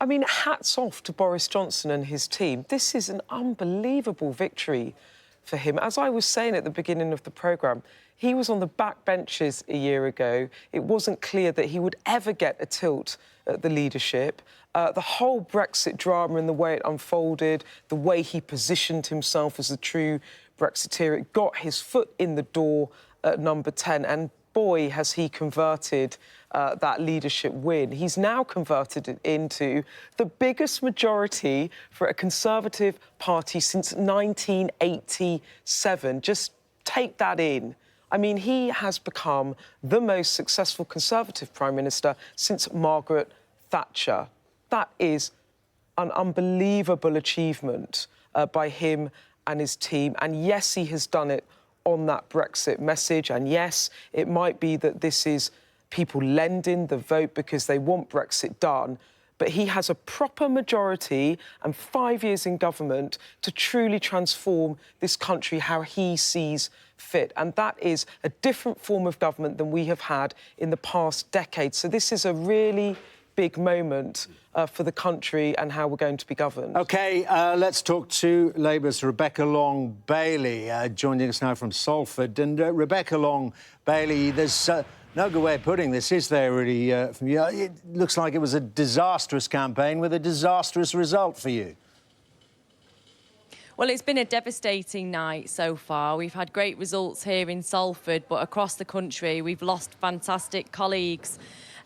I mean, hats off to Boris Johnson and his team. This is an unbelievable victory for him. As I was saying at the beginning of the programme, he was on the back benches a year ago. It wasn't clear that he would ever get a tilt at the leadership. The whole Brexit drama and the way it unfolded, the way he positioned himself as a true Brexiteer, it got his foot in the door at number 10. And boy, has he converted that leadership win. He's now converted it into the biggest majority for a Conservative party since 1987. Just take that in. I mean, he has become the most successful Conservative Prime Minister since Margaret Thatcher. That is an unbelievable achievement by him and his team. And yes, he has done it on that Brexit message. And yes, it might be that this is people lending the vote because they want Brexit done. But he has a proper majority and 5 years in government to truly transform this country how he sees fit. And that is a different form of government than we have had in the past decade. So this is a really big moment for the country and how we're going to be governed. OK, let's talk to Labour's Rebecca Long-Bailey, joining us now from Salford. And Rebecca Long-Bailey, there's no good way of putting this, is there, really, from you? It looks like it was a disastrous campaign with a disastrous result for you. Well, it's been a devastating night so far. We've had great results here in Salford, but across the country we've lost fantastic colleagues.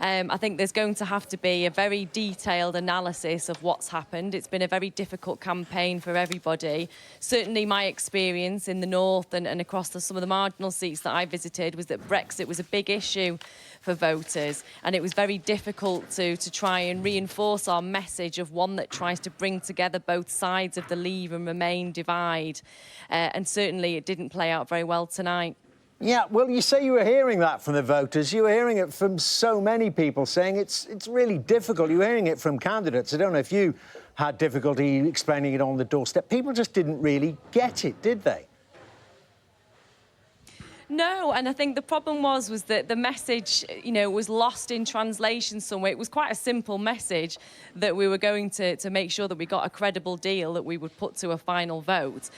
I think there's going to have to be a very detailed analysis of what's happened. It's been a very difficult campaign for everybody. Certainly my experience in the north and across some of the marginal seats that I visited was that Brexit was a big issue for voters, and it was very difficult to try and reinforce our message of one that tries to bring together both sides of the Leave and Remain divide. And certainly it didn't play out very well tonight. Yeah, well, you say you were hearing that from the voters. You were hearing it from so many people saying it's really difficult. You were hearing it from candidates. I don't know if you had difficulty explaining it on the doorstep. People just didn't really get it, did they? No, and I think the problem was that the message, you know, was lost in translation somewhere. It was quite a simple message that we were going to make sure that we got a credible deal that we would put to a final vote.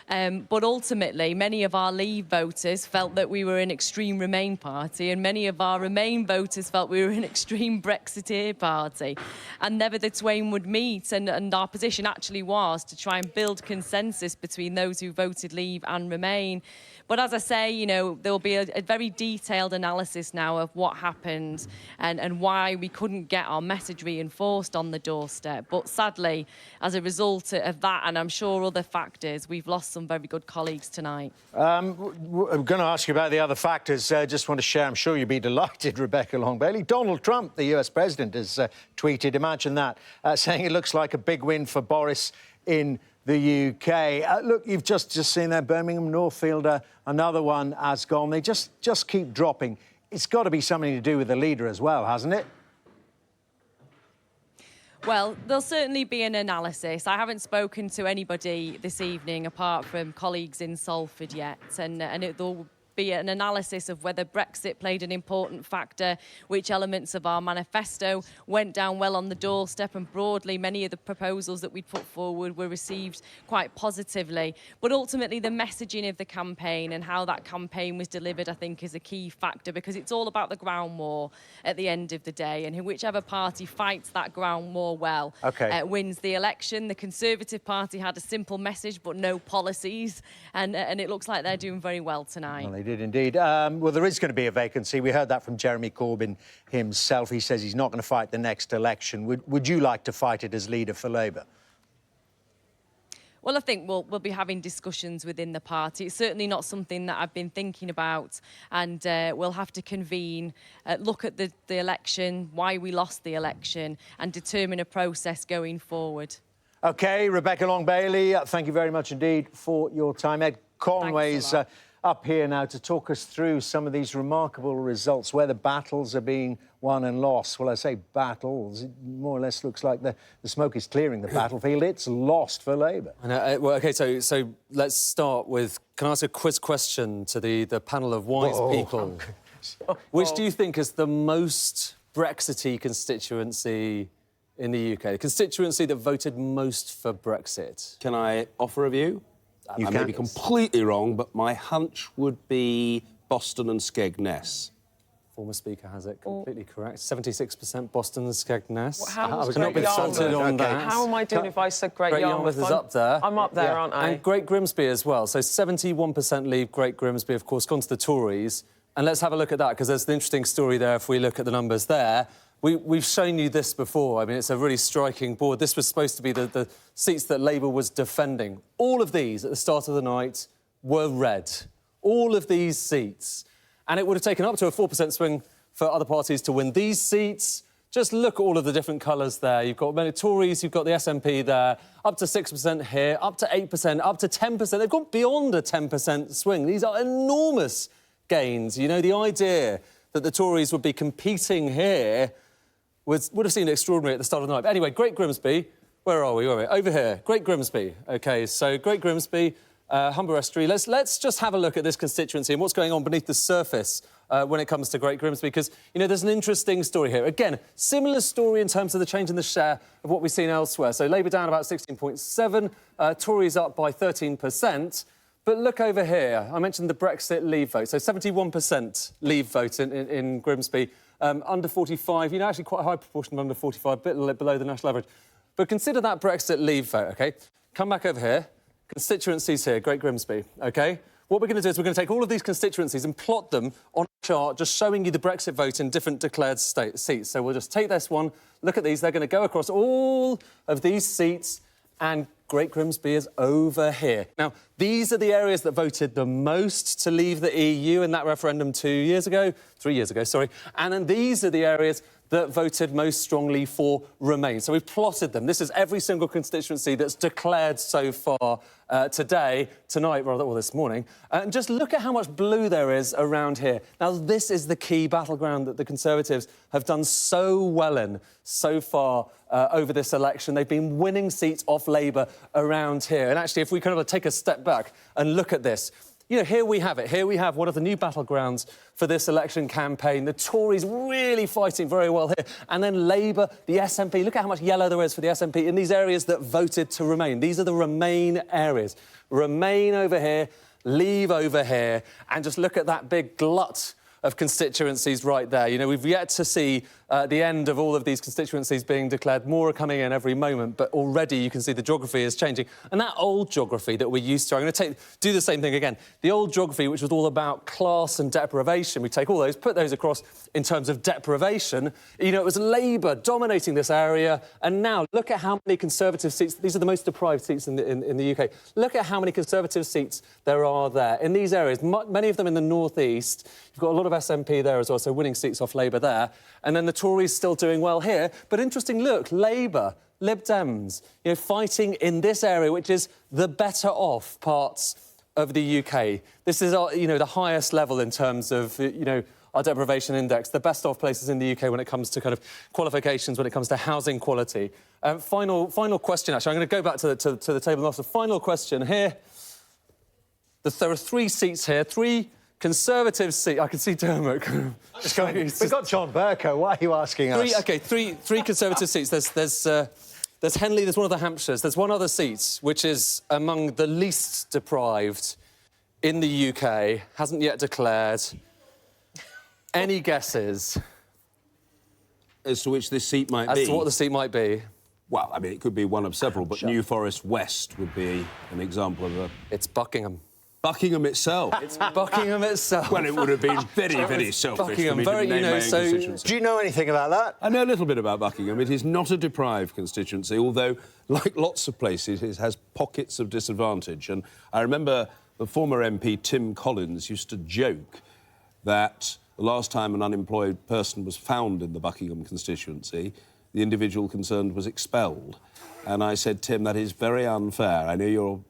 But ultimately, many of our Leave voters felt that we were an extreme Remain party, and many of our Remain voters felt we were an extreme Brexiteer party. And never the twain would meet, and our position actually was to try and build consensus between those who voted Leave and Remain. But as I say, you know, there will be a very detailed analysis now of what happened and why we couldn't get our message reinforced on the doorstep. But sadly, as a result of that, and I'm sure other factors, we've lost some very good colleagues tonight. I'm going to ask you about the other factors. Just want to share, I'm sure you'd be delighted, Rebecca Long-Bailey. Donald Trump, the US president, has tweeted, imagine that, saying it looks like a big win for Boris in the UK. Look, you've just seen there, Birmingham, Northfield, another one has gone. They just keep dropping. It's got to be something to do with the leader as well, hasn't it? Well, there'll certainly be an analysis. I haven't spoken to anybody this evening apart from colleagues in Salford yet, and there'll be an analysis of whether Brexit played an important factor, which elements of our manifesto went down well on the doorstep, and broadly many of the proposals that we'd put forward were received quite positively. But ultimately the messaging of the campaign and how that campaign was delivered, I think, is a key factor, because it's all about the ground war at the end of the day, and whichever party fights that ground war well wins the election. The Conservative Party had a simple message but no policies, and it looks like they're doing very well tonight. Well, they did indeed. Well, there is going to be a vacancy. We heard that from Jeremy Corbyn himself. He says he's not going to fight the next election. Would you like to fight it as leader for Labour? Well, I think we'll be having discussions within the party. It's certainly not something that I've been thinking about, and we'll have to convene, look at the election, why we lost the election, and determine a process going forward. OK, Rebecca Long-Bailey, thank you very much indeed for your time. Ed Conway's up here now to talk us through some of these remarkable results, where the battles are being won and lost. Well, I say battles, it more or less looks like the smoke is clearing the battlefield. It's lost for Labour. I know, well, OK, so let's start with, can I ask a quiz question to the panel of wise people? Which do you think is the most Brexity constituency in the UK? The constituency that voted most for Brexit? Can I offer a view? I may be completely wrong, but my hunch would be Boston and Skegness. Former Speaker has it completely correct. 76% Boston and Skegness. How I was not consulted on that. How am I doing if I said Great Yarmouth? Is up there. I'm up there, aren't I? And Great Grimsby as well. So 71% leave Great Grimsby, of course, gone to the Tories. And let's have a look at that, because there's an interesting story there if we look at the numbers there. We've shown you this before. I mean, it's a really striking board. This was supposed to be the seats that Labour was defending. All of these, at the start of the night, were red. All of these seats. And it would have taken up to a 4% swing for other parties to win these seats. Just look at all of the different colours there. You've got many Tories, you've got the SNP there, up to 6% here, up to 8%, up to 10%. They've gone beyond a 10% swing. These are enormous gains. You know, the idea that the Tories would be competing here would have seemed extraordinary at the start of the night. But anyway, Great Grimsby, where are we? Over here, Great Grimsby. OK, so Great Grimsby, Humber Estuary. Let's just have a look at this constituency and what's going on beneath the surface when it comes to Great Grimsby, because, you know, there's an interesting story here. Again, similar story in terms of the change in the share of what we've seen elsewhere. So Labour down about 16.7, Tories up by 13%. But look over here. I mentioned the Brexit Leave vote. So 71% Leave vote in Grimsby. Under 45, you know, actually quite a high proportion of under 45, a bit below the national average. But consider that Brexit Leave vote, OK? Come back over here. Constituencies here, Great Grimsby, OK? What we're going to do is we're going to take all of these constituencies and plot them on a chart, just showing you the Brexit vote in different declared seats. So we'll just take this one, look at these. They're going to go across all of these seats, and Great Grimsby is over here. Now, these are the areas that voted the most to leave the EU in that referendum 3 years ago, sorry. And then these are the areas that voted most strongly for Remain. So we've plotted them. This is every single constituency that's declared so far tonight, or this morning. And just look at how much blue there is around here. Now, this is the key battleground that the Conservatives have done so well in so far over this election. They've been winning seats off Labour around here. And actually, if we kind of take a step back and look at this, you know, here we have it. Here we have one of the new battlegrounds for this election campaign. The Tories really fighting very well here. And then Labour, the SNP. Look at how much yellow there is for the SNP in these areas that voted to Remain. These are the Remain areas. Remain over here, Leave over here, and just look at that big glut of constituencies right there. You know, we've yet to see the end of all of these constituencies being declared. More are coming in every moment, but already you can see the geography is changing. And that old geography that we're used to, I'm going to do the same thing again. The old geography, which was all about class and deprivation, we take all those, put those across in terms of deprivation. You know, it was Labour dominating this area, and now look at how many Conservative seats, these are the most deprived seats in the UK. Look at how many Conservative seats there are there in these areas, many of them in the northeast. You've got a lot of SNP there as well, so winning seats off Labour there. And then the Tories still doing well here. But interesting, look, Labour, Lib Dems, you know, fighting in this area, which is the better off parts of the UK. This is, you know, the highest level in terms of, you know, our deprivation index, the best off places in the UK when it comes to kind of qualifications, when it comes to housing quality. Final question, actually. I'm going to go back to the table now. So final question here. There are 3 seats here, 3 Conservative seats. I can see Dermot. We've got John Bercow. Why are you asking us? Three Conservative seats. There's Henley, there's one of the Hampshires. There's one other seat, which is among the least deprived in the UK, hasn't yet declared. Any guesses? As to which this seat might be? As to what the seat might be? Well, I mean, it could be one of several, but New Forest West would be an example of a... It's Buckingham. Buckingham itself? It's Buckingham itself. Well, it would have been very, very selfish Buckingham, for me to name my own constituency. Do you know anything about that? I know a little bit about Buckingham. It is not a deprived constituency, although, like lots of places, it has pockets of disadvantage. And I remember the former MP, Tim Collins, used to joke that the last time an unemployed person was found in the Buckingham constituency, the individual concerned was expelled. And I said, Tim, that is very unfair. I know you're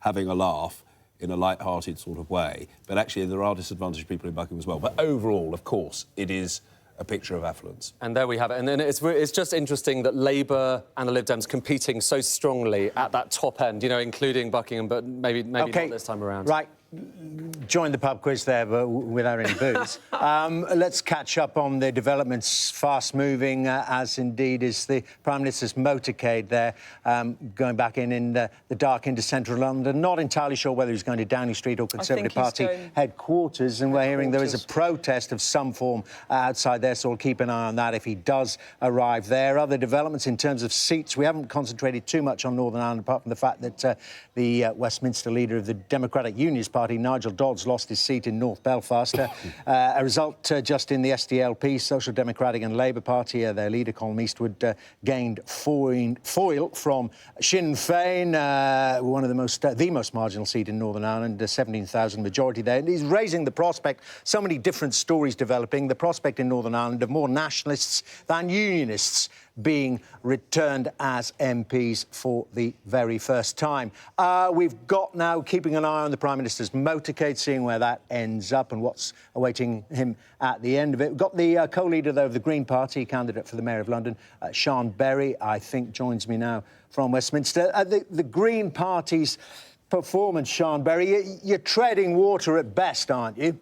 having a laugh in a light-hearted sort of way, but actually there are disadvantaged people in Buckingham as well. But overall, of course, it is a picture of affluence. And there we have it. And then it's just interesting that Labour and the Lib Dems competing so strongly at that top end, you know, including Buckingham, but maybe not this time around. Right. Join the pub quiz there, but without any booze. Let's catch up on the developments, fast-moving, as indeed is the Prime Minister's motorcade there, going back in the dark into central London. Not entirely sure whether he's going to Downing Street or Conservative Party headquarters, and we're hearing there is a protest of some form outside there, so we'll keep an eye on that if he does arrive there. Other developments in terms of seats, we haven't concentrated too much on Northern Ireland, apart from the fact that the Westminster leader of the Democratic Unionist Party, Nigel Dodds, lost his seat in North Belfast. A result just in the SDLP, Social Democratic and Labour Party. Their leader, Colm Eastwood, gained foil from Sinn Féin, one of the most marginal seat in Northern Ireland, 17,000 majority there. And he's raising the prospect, so many different stories developing, the prospect in Northern Ireland of more nationalists than unionists being returned as MPs for the very first time. We've got now keeping an eye on the Prime Minister's motorcade, seeing where that ends up and what's awaiting him at the end of it. We've got the co-leader, though, of the Green Party, candidate for the Mayor of London, Sean Berry, I think, joins me now from Westminster. The Green Party's performance, Sean Berry, you're treading water at best, aren't you?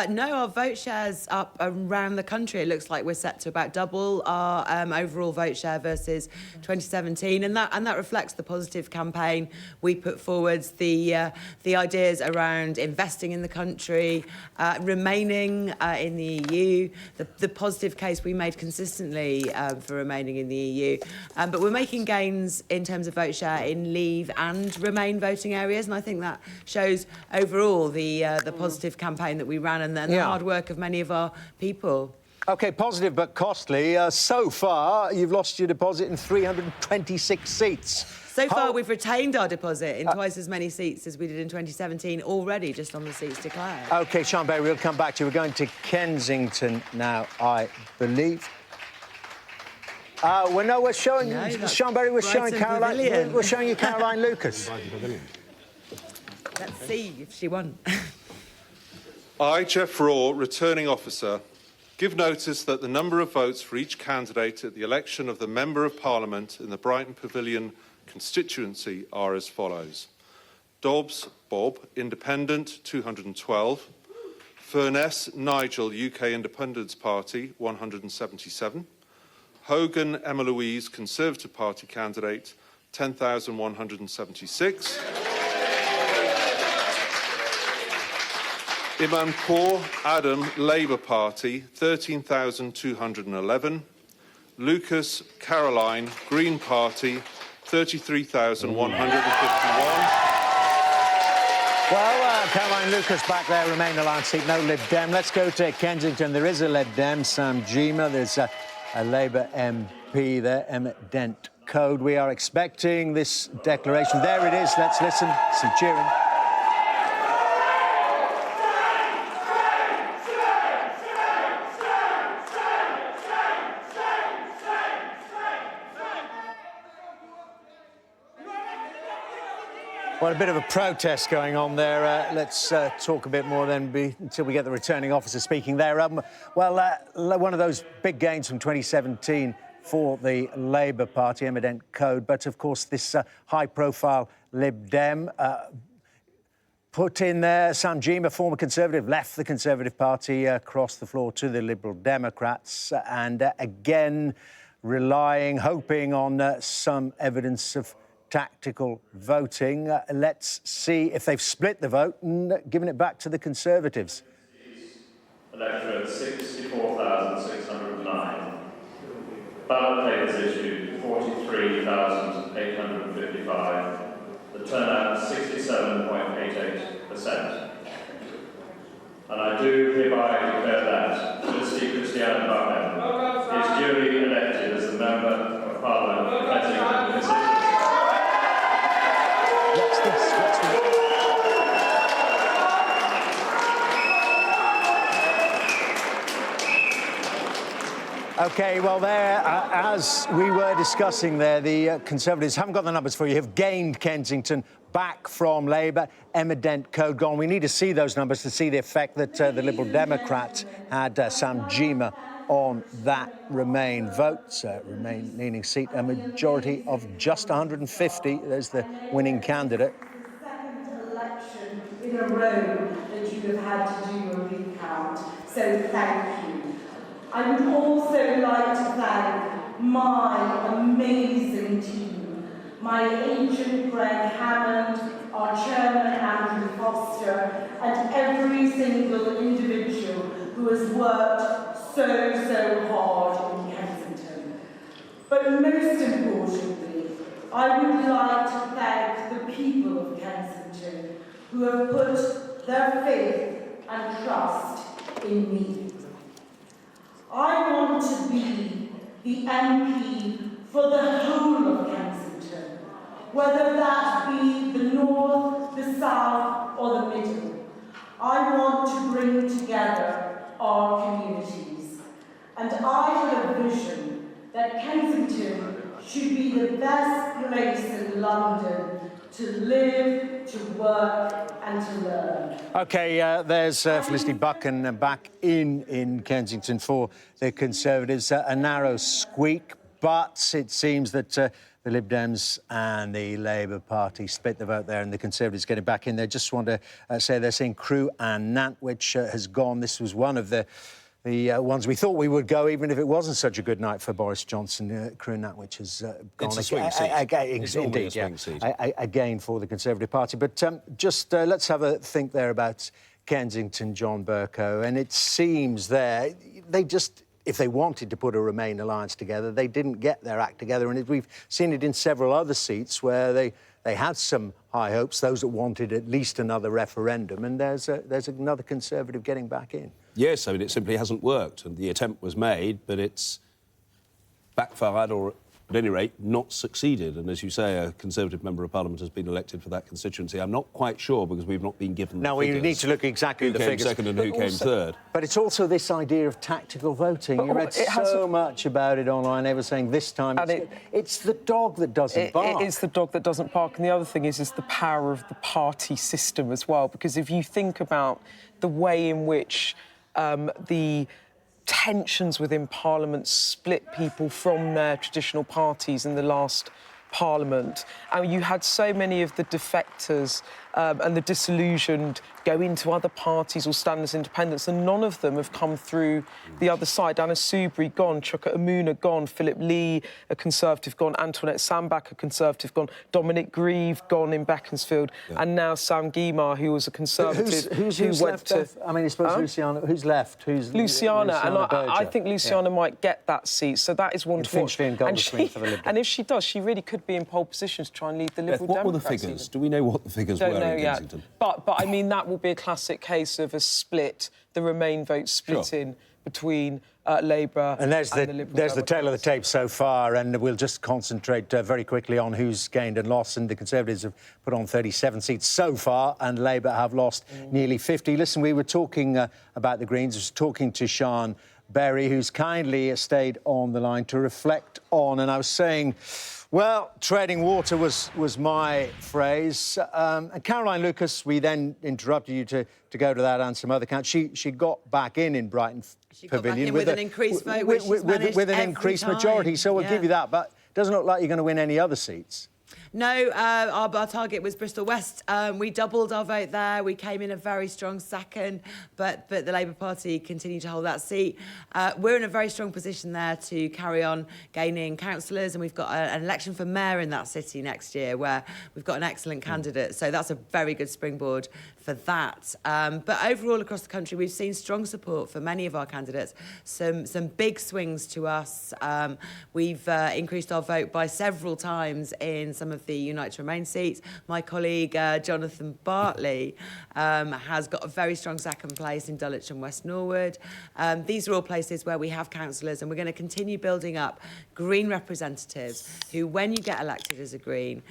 No, our vote share's up around the country. It looks like we're set to about double our overall vote share versus 2017, and that reflects the positive campaign we put forwards, the ideas around investing in the country, remaining in the EU, the positive case we made consistently for remaining in the EU. But we're making gains in terms of vote share in Leave and Remain voting areas, and I think that shows overall the positive campaign that we ran and then the hard work of many of our people. OK, positive but costly. So far, you've lost your deposit in 326 seats. So far, we've retained our deposit in twice as many seats as we did in 2017 already, just on the seats declared. OK, Sean Berry, we'll come back to you. We're going to Kensington now, I believe. We're showing... Sean Berry, we're showing Caroline... We're showing you Caroline Lucas. Let's see if she won. I, Jeff Raw, Returning Officer, give notice that the number of votes for each candidate at the election of the Member of Parliament in the Brighton Pavilion constituency are as follows. Dobbs Bob, Independent, 212. Furness Nigel, UK Independence Party, 177. Hogan Emma Louise, Conservative Party candidate, 10,176. Imanpour Adam, Labour Party, 13,211. Lucas Caroline, Green Party, 33,151. Well, Caroline Lucas back there, Remain Alliance seat, no Lib Dem. Let's go to Kensington. There is a Lib Dem, Sam Gyimah. There's a Labour MP there, Emmett Dent Code. We are expecting this declaration. There it is. Let's listen. Some cheering. Well, a bit of a protest going on there. Let's talk a bit more then until we get the returning officer speaking there. One of those big gains from 2017 for the Labour Party, Emmett Dent Code. But, of course, this high-profile Lib Dem put in there. Sam Gyimah, former Conservative, left the Conservative Party, across the floor to the Liberal Democrats. And again, hoping on some evidence of tactical voting. Let's see if they've split the vote and given it back to the Conservatives. Electorate 64,609. Ballot papers issued 43,855. The turnout 67.88%. And I do hereby declare that Felicity Christiane Barnett is duly elected as the Member of Parliament for Kensington constituency. What's this? OK, well, there, as we were discussing there, the Conservatives haven't got the numbers for you, have gained Kensington back from Labour. Emmett Dent Code gone. We need to see those numbers to see the effect that the Liberal Democrats had Sam Gyimah on that Remain vote, Remain-leaning seat, a majority of just 150. There's the winning candidate. Second election in a row that you have had to do a recount, so thank you. I would also like to thank my amazing team, my agent Greg Hammond, our chairman Andrew Foster, and every single individual who has worked so hard in Kensington. But most importantly, I would like to thank the people of Kensington who have put their faith and trust in me. I want to be the MP for the whole of Kensington, whether that be the north, the south, or the middle. I want to bring together our communities. And I have a vision that Kensington should be the best place in London to live, to work and to learn. OK, there's Felicity Buchan back in Kensington for the Conservatives. A narrow squeak, but it seems that the Lib Dems and the Labour Party split the vote there and the Conservatives getting back in there. Just want to say they're seeing Crewe and Nantwich has gone. This was one of the ones we thought we would go, even if it wasn't such a good night for Boris Johnson. Crewe and Nantwich has gone. It's a swing seat. Indeed, yeah. Again for the Conservative Party. But just let's have a think there about Kensington, John Bercow. And it seems there, they just, if they wanted to put a Remain alliance together, they didn't get their act together. And we've seen it in several other seats where they had some high hopes, those that wanted at least another referendum. And there's another Conservative getting back in. Yes, I mean, it simply hasn't worked. And the attempt was made, but it's backfired or, at any rate, not succeeded. And as you say, a Conservative Member of Parliament has been elected for that constituency. I'm not quite sure, because we've not been given the figures. We need to look exactly at the figures. Who came second and who came third. But it's also this idea of tactical voting. You read so much about it online. They were saying this time it's the dog that doesn't bark. It is the dog that doesn't bark. And the other thing is the power of the party system as well. Because if you think about the way in which the tensions within Parliament split people from their traditional parties in the last Parliament. And you had so many of the defectors and the disillusioned go into other parties or stand as independents, and none of them have come through the other side. Anna Soubry gone, Chuka Umunna gone, Philip Lee, a Conservative, gone, Antoinette Sambach, a Conservative, gone, Dominic Grieve gone in Beaconsfield, and now Sam Gyimah, who was a Conservative. Who's who went left? to... I mean, I suppose Luciana. Who's left? Who's Luciana, and I Berger. think Luciana might get that seat, so that is one to watch. And if she does, she really could be in pole position to try and lead the Liberal Democrats. What were the figures? Do we know what the figures were in Kensington? But I mean, that will be a classic case of a split, the Remain vote splitting between Labour and there's the Liberal Democrats. The tail of the tape so far, and we'll just concentrate very quickly on who's gained and lost. And the Conservatives have put on 37 seats so far, and Labour have lost nearly 50. Listen, we were talking about the Greens. I was talking to Sian Berry, who's kindly stayed on the line to reflect on, and I was saying, well, treading water was my phrase. And Caroline Lucas, we then interrupted you to go to that and some other counts. She got back in Brighton Pavilion with an increased vote, with an increased majority. So we'll give you that, but it doesn't look like you're going to win any other seats. No, our target was Bristol West. We doubled our vote there. We came in a very strong second, but the Labour Party continued to hold that seat. We're in a very strong position there to carry on gaining councillors, and we've got an election for mayor in that city next year where we've got an excellent candidate. So that's a very good springboard for that. But overall across the country, we've seen strong support for many of our candidates, some big swings to us. We've increased our vote by several times in some of the Unite to Remain seats. My colleague Jonathan Bartley has got a very strong second place in Dulwich and West Norwood. These are all places where we have councillors, and we're going to continue building up Green representatives who, when you get elected as a Green,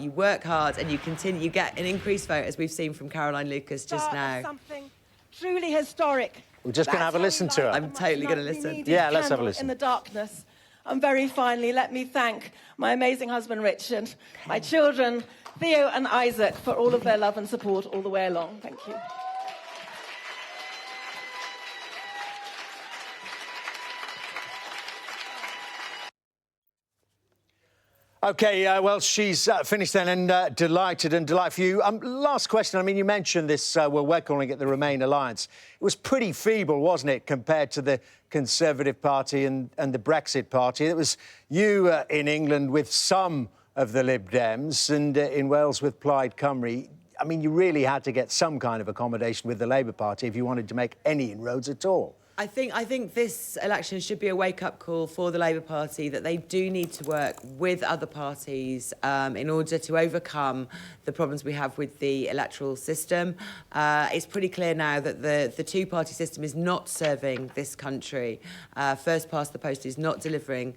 you work hard and you get an increased vote, as we've seen from Caroline Lucas just now. Something truly historic. We're just going to have a listen to her. I'm totally going to listen. Yeah, let's have a listen. In the darkness. And very finally, let me thank my amazing husband, Richard, my children, Theo and Isaac, for all of their love and support all the way along. Thank you. OK, well, she's finished then, and delighted and delightful. You. Last question. I mean, you mentioned this, we're calling it the Remain Alliance. It was pretty feeble, wasn't it, compared to the Conservative Party and the Brexit Party? It was you in England with some of the Lib Dems, and in Wales with Plaid Cymru. I mean, you really had to get some kind of accommodation with the Labour Party if you wanted to make any inroads at all. I think this election should be a wake-up call for the Labour Party that they do need to work with other parties in order to overcome the problems we have with the electoral system. It's pretty clear now that the two-party system is not serving this country. First past the post is not delivering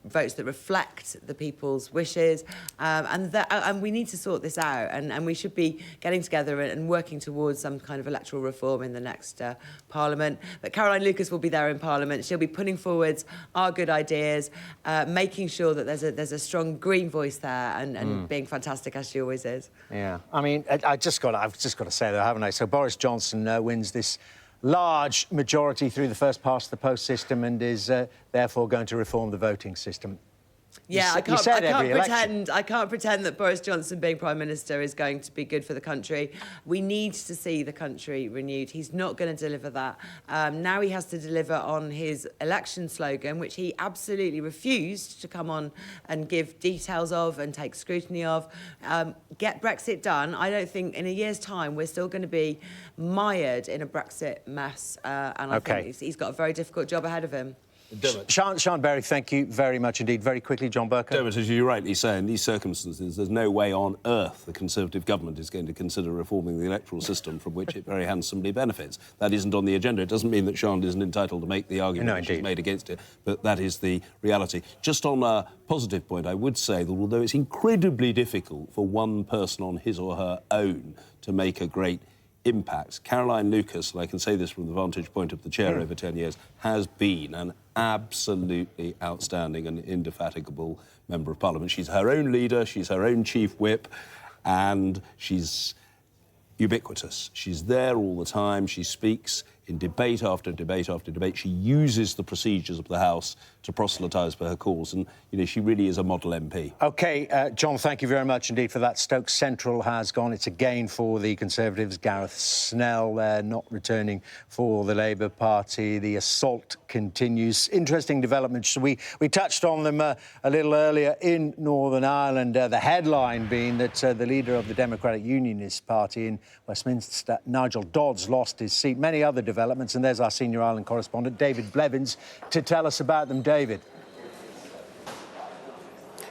votes that reflect the people's wishes, and we need to sort this out, and we should be getting together and working towards some kind of electoral reform in the next Parliament. But Caroline Lucas will be there in Parliament. She'll be putting forward our good ideas, making sure that there's a strong Green voice there, and being fantastic as she always is. Yeah, I mean, I've just got to say that, haven't I? So Boris Johnson wins this large majority through the first past the post system and is therefore going to reform the voting system. Yeah, I can't pretend that Boris Johnson being Prime Minister is going to be good for the country. We need to see the country renewed. He's not going to deliver that. Now he has to deliver on his election slogan, which he absolutely refused to come on and give details of and take scrutiny of. Get Brexit done. I don't think in a year's time we're still going to be mired in a Brexit mess. And I think he's got a very difficult job ahead of him. Sian Berry, thank you very much indeed. Very quickly, John Burke. Dermot, as you rightly say, in these circumstances, there's no way on earth the Conservative government is going to consider reforming the electoral system from which it very handsomely benefits. That isn't on the agenda. It doesn't mean that Sian isn't entitled to make the argument she's made against it, but that is the reality. Just on a positive point, I would say that although it's incredibly difficult for one person on his or her own to make a great impact, Caroline Lucas, and I can say this from the vantage point of the chair over 10 years, has been an absolutely outstanding and indefatigable Member of Parliament. She's her own leader, she's her own chief whip, and she's ubiquitous. She's there all the time, she speaks in debate after debate after debate. She uses the procedures of the House to proselytise for her cause, and she really is a model MP. OK, John, thank you very much indeed for that. Stoke Central has gone. It's a gain for the Conservatives. Gareth Snell not returning for the Labour Party. The assault continues. Interesting developments. We touched on them a little earlier in Northern Ireland. The headline being that the leader of the Democratic Unionist Party in Westminster, Nigel Dodds, lost his seat. Many other developments, and there's our senior Ireland correspondent, David Blevins, to tell us about them. David.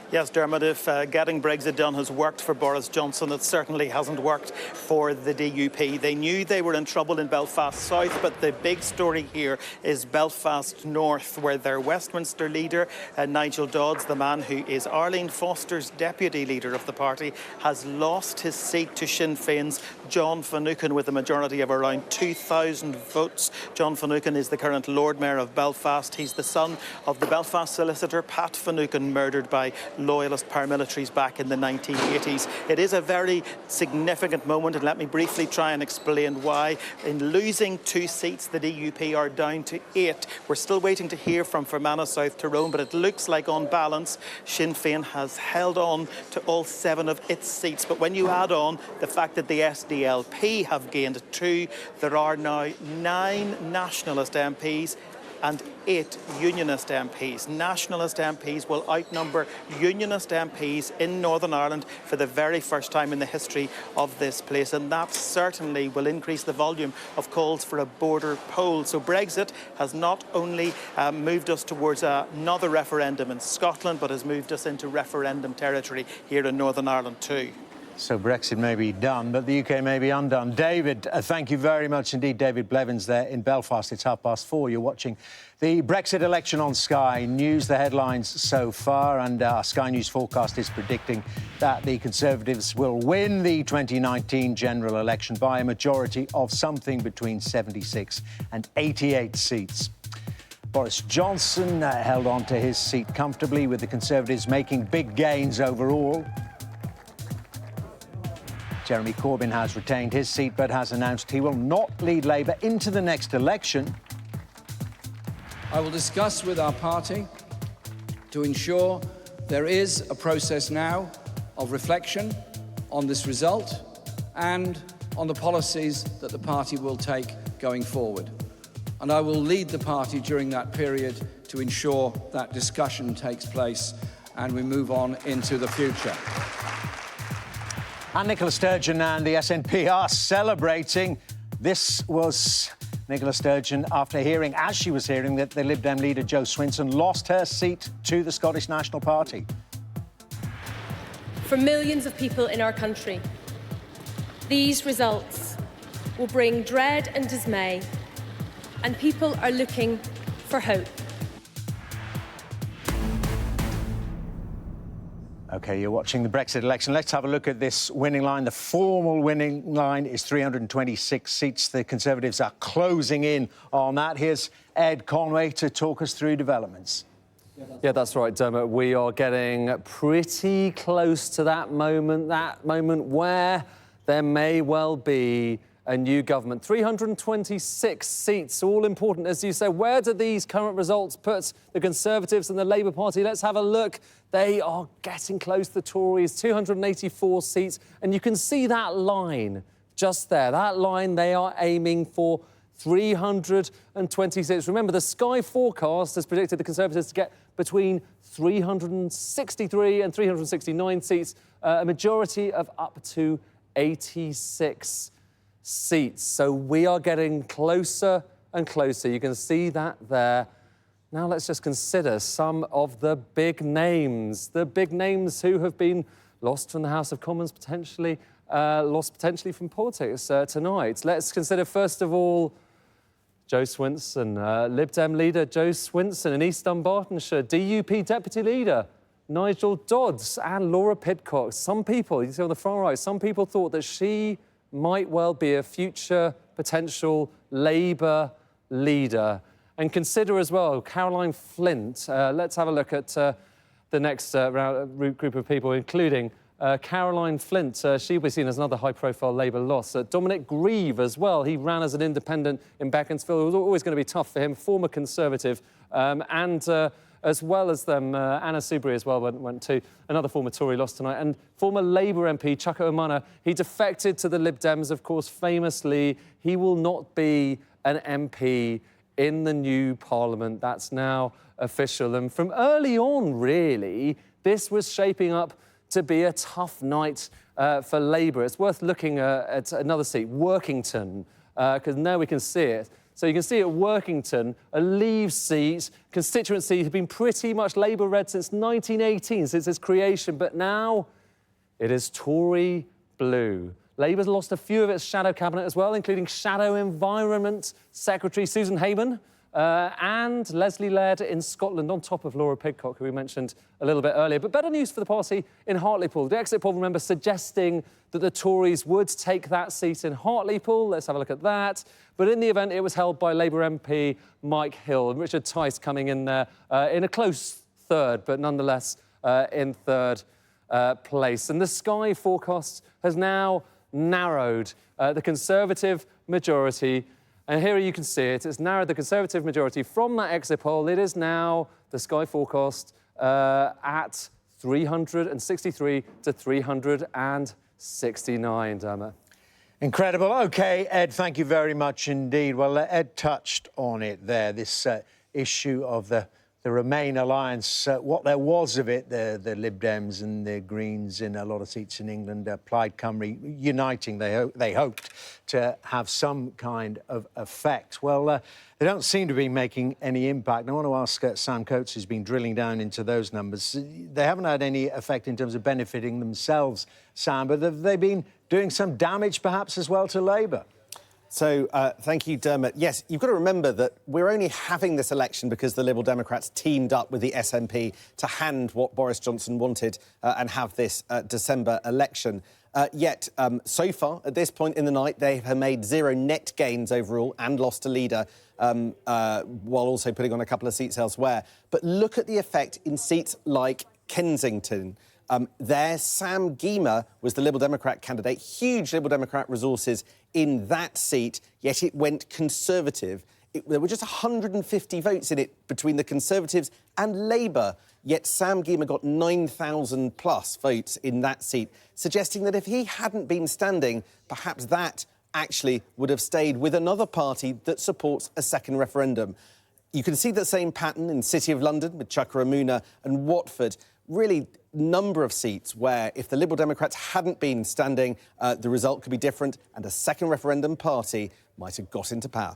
Yes, Dermot, if getting Brexit done has worked for Boris Johnson, it certainly hasn't worked for the DUP. They knew they were in trouble in Belfast South, but the big story here is Belfast North, where their Westminster leader, Nigel Dodds, the man who is Arlene Foster's deputy leader of the party, has lost his seat to Sinn Féin's John Finucane with a majority of around 2,000 votes. John Finucane is the current Lord Mayor of Belfast. He's the son of the Belfast solicitor Pat Finucane, murdered by Loyalist paramilitaries back in the 1980s. It is a very significant moment, and let me briefly try and explain why. In losing 2 seats, the DUP are down to 8. We're still waiting to hear from Fermanagh South Tyrone, but it looks like, on balance, Sinn Féin has held on to all 7 of its seats. But when you add on the fact that the SDLP have gained 2, there are now 9 nationalist MPs and 8 unionist MPs. Nationalist MPs will outnumber unionist MPs in Northern Ireland for the very first time in the history of this place, and that certainly will increase the volume of calls for a border poll. So Brexit has not only moved us towards another referendum in Scotland, but has moved us into referendum territory here in Northern Ireland too. So Brexit may be done, but the UK may be undone. David, thank you very much indeed. David Blevins there in Belfast. It's 4:30. You're watching the Brexit election on Sky News. The headlines so far, and our Sky News forecast is predicting that the Conservatives will win the 2019 general election by a majority of something between 76 and 88 seats. Boris Johnson held on to his seat comfortably, with the Conservatives making big gains overall. Jeremy Corbyn has retained his seat but has announced he will not lead Labour into the next election. I will discuss with our party to ensure there is a process now of reflection on this result and on the policies that the party will take going forward. And I will lead the party during that period to ensure that discussion takes place and we move on into the future. And Nicola Sturgeon and the SNP are celebrating. This was Nicola Sturgeon after hearing, as she was hearing, that the Lib Dem leader Jo Swinson lost her seat to the Scottish National Party. For millions of people in our country, these results will bring dread and dismay, and people are looking for hope. OK, you're watching the Brexit election. Let's have a look at this winning line. The formal winning line is 326 seats. The Conservatives are closing in on that. Here's Ed Conway to talk us through developments. Yeah, that's right, Dermot. We are getting pretty close to that moment where there may well be a new government. 326 seats, all important, as you say. Where do these current results put the Conservatives and the Labour Party? Let's have a look. They are getting close, the Tories, 284 seats. And you can see that line just there. That line, they are aiming for 326. Remember, the Sky forecast has predicted the Conservatives to get between 363 and 369 seats, a majority of up to 86 seats. So we are getting closer and closer. You can see that there. Now let's just consider some of the big names who have been lost from the House of Commons, lost potentially from politics tonight. Let's consider, first of all, Jo Swinson, Lib Dem leader Jo Swinson in East Dunbartonshire, DUP deputy leader Nigel Dodds and Laura Pidcock. Some people, you see on the far right, some people thought that she might well be a future potential Labour leader. And consider as well Caroline Flint. Let's have a look at the next group of people, including Caroline Flint, she'll be seen as another high-profile Labour loss. Dominic Grieve as well. He ran as an independent in Beaconsfield. It was always going to be tough for him. Former Conservative. As well as them, Anna Soubry as well went to another former Tory loss tonight. And former Labour MP, Chuka Umunna, he defected to the Lib Dems, of course, famously. He will not be an MP in the new Parliament. That's now official. And from early on, really, this was shaping up to be a tough night for Labour. It's worth looking at another seat, Workington, because now we can see it. So you can see at Workington, a Leave seat, constituency has been pretty much Labour-led since 1918, since its creation, but now it is Tory blue. Labour's lost a few of its shadow cabinet as well, including Shadow Environment Secretary Susan Hayman and Leslie Laird in Scotland, on top of Laura Pidcock, who we mentioned a little bit earlier. But better news for the party in Hartlepool. The exit poll, remember, suggesting that the Tories would take that seat in Hartlepool. Let's have a look at that. But in the event, it was held by Labour MP Mike Hill, and Richard Tice coming in there in a close third, but nonetheless in third place. And the Sky forecast has now narrowed the Conservative majority. And here you can see it. It's narrowed the Conservative majority from that exit poll. It is now, the Sky forecast, at 363 to 369, Dermot. Incredible. OK, Ed, thank you very much indeed. Well, Ed touched on it there, this issue of the Remain alliance, what there was of it, the Lib Dems and the Greens in a lot of seats in England, Plaid Cymru uniting. They hoped to have some kind of effect. Well, they don't seem to be making any impact. I want to ask Sam Coates, who's been drilling down into those numbers. They haven't had any effect in terms of benefiting themselves, Sam, but have they been doing some damage, perhaps, as well to Labour? So, thank you, Dermot. Yes, you've got to remember that we're only having this election because the Liberal Democrats teamed up with the SNP to hand what Boris Johnson wanted and have this December election. Yet, so far, at this point in the night, they have made 0 net gains overall and lost a leader, while also putting on a couple of seats elsewhere. But look at the effect in seats like Kensington. There, Sam Gyimah was the Liberal Democrat candidate. Huge Liberal Democrat resources in that seat, yet it went Conservative. There were just 150 votes in it between the Conservatives and Labour, yet Sam Gyimah got 9,000 plus votes in that seat, suggesting that if he hadn't been standing, perhaps that actually would have stayed with another party that supports a second referendum. You can see the same pattern in City of London with Chuka Umunna and Watford. Really, number of seats where if the Liberal Democrats hadn't been standing, the result could be different and a second referendum party might have got into power.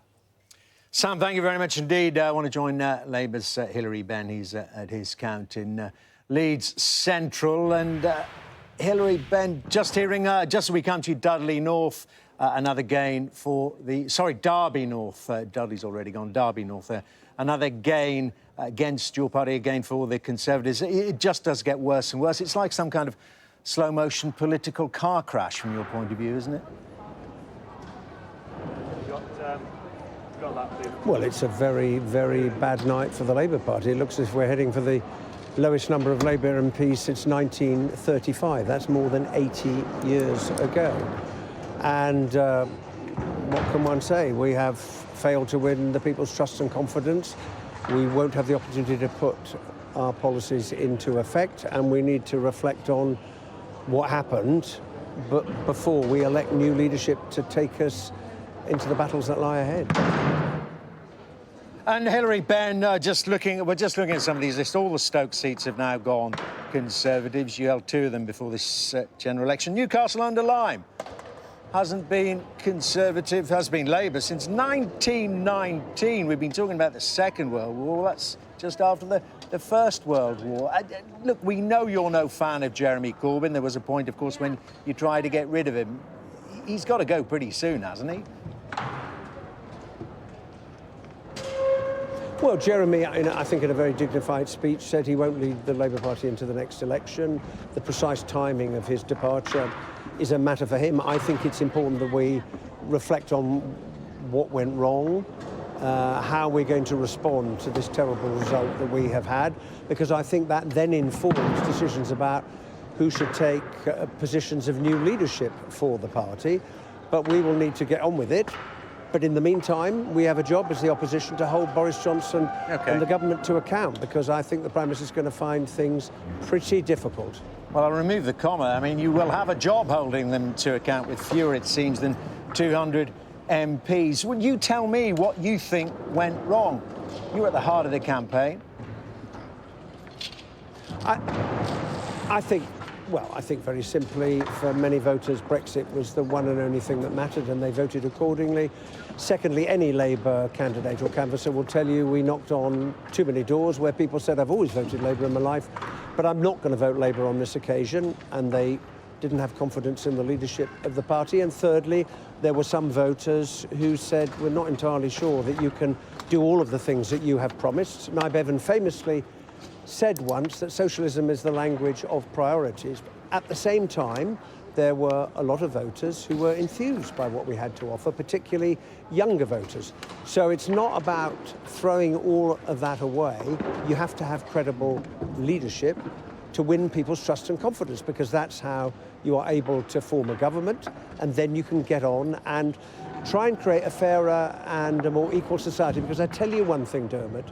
Sam, thank you very much indeed. I want to join Labour's Hilary Benn. He's at his count in Leeds Central. And Hilary Benn, just hearing, just as we come to Dudley North, another gain for the... Sorry, Derby North. Dudley's already gone. Derby North there. Another gain against your party, again for the Conservatives. It just does get worse and worse. It's like some kind of slow-motion political car crash from your point of view, isn't it? Well, it's a very, very bad night for the Labour Party. It looks as if we're heading for the lowest number of Labour MPs since 1935. That's more than 80 years ago. And what can one say? We have failed to win the people's trust and confidence. We won't have the opportunity to put our policies into effect, and we need to reflect on what happened but before we elect new leadership to take us into the battles that lie ahead. And Hilary Benn, we're just looking at some of these lists. All the Stoke seats have now gone Conservatives. You held 2 of them before this general election. Newcastle-under-Lyme hasn't been Conservative, has been Labour since 1919. We've been talking about the Second World War. That's just after the First World War. Look, we know you're no fan of Jeremy Corbyn. There was a point, of course, when you tried to get rid of him. He's got to go pretty soon, hasn't he? Well, Jeremy, I think in a very dignified speech, said he won't lead the Labour Party into the next election. The precise timing of his departure is a matter for him. I think it's important that we reflect on what went wrong, how we're going to respond to this terrible result that we have had, because I think that then informs decisions about who should take positions of new leadership for the party. But we will need to get on with it. But in the meantime, we have a job as the opposition to hold Boris Johnson and the government to account, because I think the Prime Minister is going to find things pretty difficult. Well, I'll remove the comma. I mean, you will have a job holding them to account with fewer, it seems, than 200 MPs. Would you tell me what you think went wrong? You were at the heart of the campaign. I think very simply, for many voters, Brexit was the one and only thing that mattered, and they voted accordingly. Secondly, any Labour candidate or canvasser will tell you we knocked on too many doors where people said, I've always voted Labour in my life, but I'm not going to vote Labour on this occasion, and they didn't have confidence in the leadership of the party. And thirdly, there were some voters who said, we're not entirely sure that you can do all of the things that you have promised. Nye Bevan famously said once that socialism is the language of priorities. At the same time, there were a lot of voters who were enthused by what we had to offer, particularly younger voters. So it's not about throwing all of that away. You have to have credible leadership to win people's trust and confidence, because that's how you are able to form a government, and then you can get on and try and create a fairer and a more equal society. Because I tell you one thing, Dermot,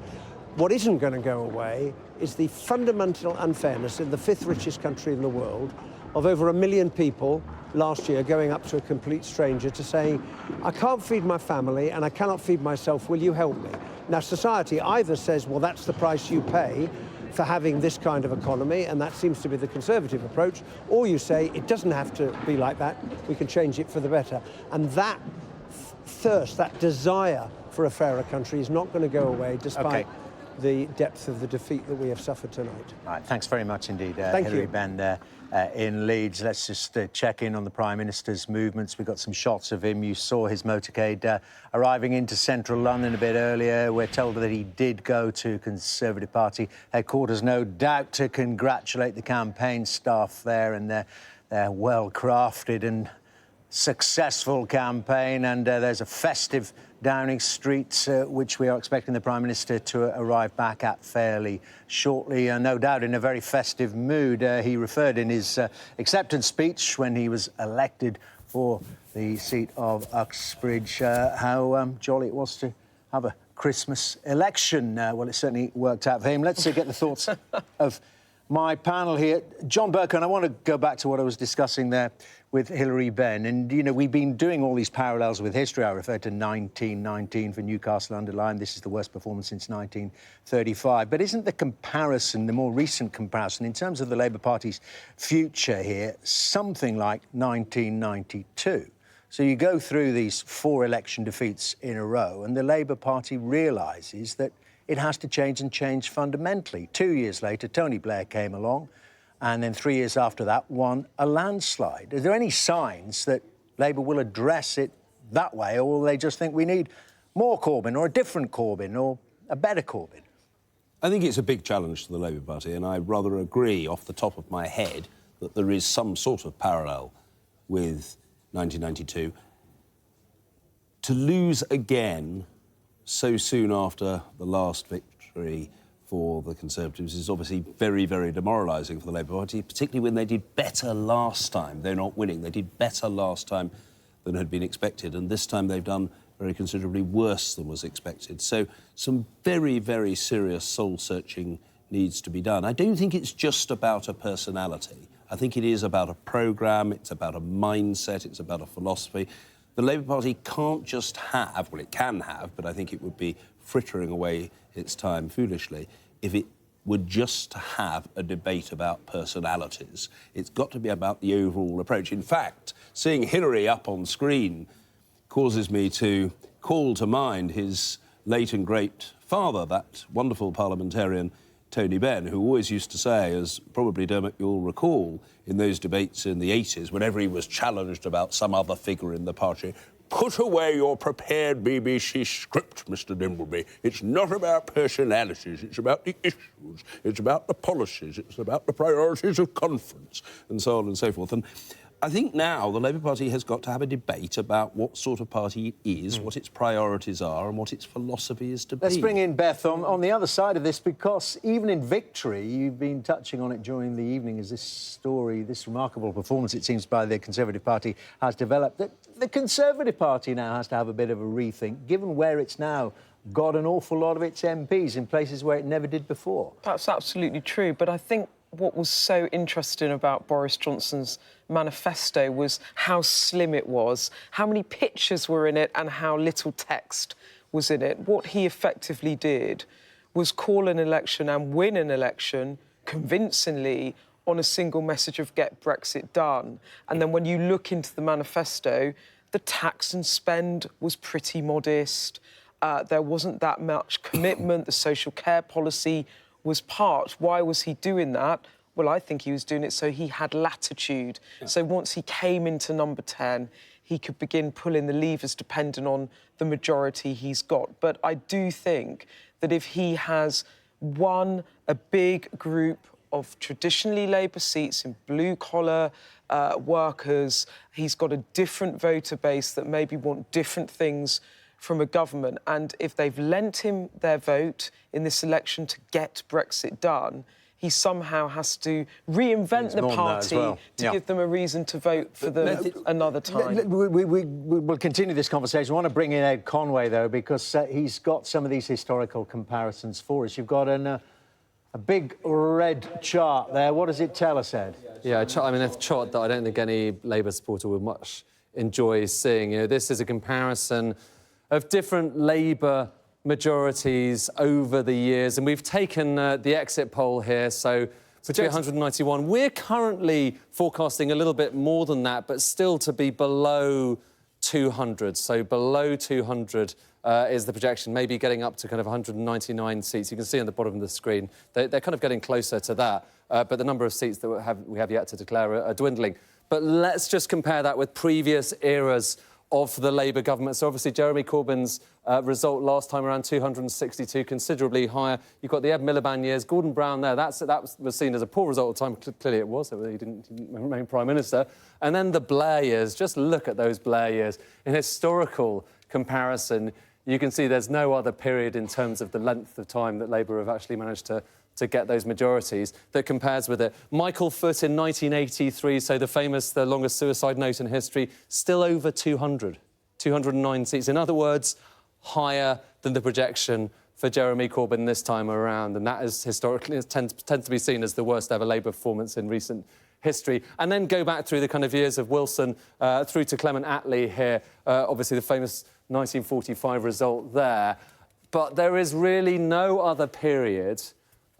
what isn't going to go away is the fundamental unfairness in the fifth richest country in the world of over 1 million people last year going up to a complete stranger to saying, I can't feed my family and I cannot feed myself, will you help me? Now, society either says, well, that's the price you pay for having this kind of economy, and that seems to be the Conservative approach, or you say, it doesn't have to be like that, we can change it for the better. And that thirst, that desire for a fairer country is not going to go away despite the depth of the defeat that we have suffered tonight. All right, thanks very much indeed, Thank Hilary you. Benn there in Leeds. Let's just check in on the Prime Minister's movements. We got some shots of him. You saw his motorcade arriving into central London a bit earlier. We're told that he did go to Conservative Party headquarters, no doubt to congratulate the campaign staff there and their well-crafted and successful campaign. And there's a festive Downing Street, which we are expecting the Prime Minister to arrive back at fairly shortly, no doubt in a very festive mood. He referred in his acceptance speech when he was elected for the seat of Uxbridge how jolly it was to have a Christmas election. Well, it certainly worked out for him. Let's get the thoughts of my panel here. John Burke, I want to go back to what I was discussing there with Hilary Benn. And, you know, we've been doing all these parallels with history. I referred to 1919 for Newcastle Under-Lyme. This is the worst performance since 1935. But isn't the comparison, the more recent comparison, in terms of the Labour Party's future here, something like 1992? So you go through these 4 election defeats in a row, and the Labour Party realises that it has to change and change fundamentally. 2 years later, Tony Blair came along, and then 3 years after that, won a landslide. Are there any signs that Labour will address it that way, or will they just think we need more Corbyn, or a different Corbyn, or a better Corbyn? I think it's a big challenge to the Labour Party, and I rather agree off the top of my head that there is some sort of parallel with 1992. To lose again so soon after the last victory for the Conservatives is obviously very, very demoralising for the Labour Party, particularly when they did better last time. They're not winning. They did better last time than had been expected, and this time they've done very considerably worse than was expected. So some very, very serious soul-searching needs to be done. I don't think it's just about a personality. I think it is about a programme, it's about a mindset, it's about a philosophy. The Labour Party can't just have, well, it can have, but I think it would be frittering away its time foolishly if it were just to have a debate about personalities. It's got to be about the overall approach. In fact, seeing Hilary up on screen causes me to call to mind his late and great father, that wonderful parliamentarian Tony Benn, who always used to say, as probably Dermot you'll recall, in those debates in the 80s, whenever he was challenged about some other figure in the party, put away your prepared BBC script, Mr Dimbleby. It's not about personalities, it's about the issues, it's about the policies, it's about the priorities of conference, and so on and so forth. And I think now the Labour Party has got to have a debate about what sort of party it is, what its priorities are and what its philosophy is to be. Let's bring in Beth on the other side of this, because even in victory, you've been touching on it during the evening as this story, this remarkable performance, it seems, by the Conservative Party has developed. The Conservative Party now has to have a bit of a rethink, given where it's now got an awful lot of its MPs in places where it never did before. That's absolutely true, but I think what was so interesting about Boris Johnson's manifesto was how slim it was, how many pictures were in it and how little text was in it. What he effectively did was call an election and win an election convincingly on a single message of get Brexit done. And then when you look into the manifesto, the tax and spend was pretty modest. There wasn't that much commitment. The social care policy was part. Why was he doing that? Well, I think he was doing it so he had latitude. Yeah. So once he came into number 10, he could begin pulling the levers depending on the majority he's got. But I do think that if he has won a big group of traditionally Labour seats in blue-collar workers, he's got a different voter base that maybe want different things from a government. And if they've lent him their vote in this election to get Brexit done, he somehow has to reinvent the party to give them a reason to vote for them another time. We'll continue this conversation. I want to bring in Ed Conway, though, because he's got some of these historical comparisons for us. You've got a big red chart there. What does it tell us, Ed? Yeah, I mean, a chart that I don't think any Labour supporter would much enjoy seeing. You know, this is a comparison of different Labour majorities over the years, and we've taken the exit poll here, so for 391. We're currently forecasting a little bit more than that, but still to be below 200. So below 200 is the projection, maybe getting up to kind of 199 seats. You can see on the bottom of the screen, they're kind of getting closer to that, but the number of seats that we have yet to declare are dwindling. But let's just compare that with previous eras of the Labour government. So obviously Jeremy Corbyn's result last time around 262, considerably higher. You've got the Ed Miliband years, Gordon Brown there. That was seen as a poor result at the time. Clearly it was. He didn't remain Prime Minister. And then the Blair years. Just look at those Blair years. In historical comparison, you can see there's no other period in terms of the length of time that Labour have actually managed to get those majorities that compares with it. Michael Foot in 1983, so the longest suicide note in history, still over 200, 209 seats. In other words, higher than the projection for Jeremy Corbyn this time around, and that is historically tends to be seen as the worst ever Labour performance in recent history. And then go back through the kind of years of Wilson through to Clement Attlee here, obviously the famous 1945 result there. But there is really no other period,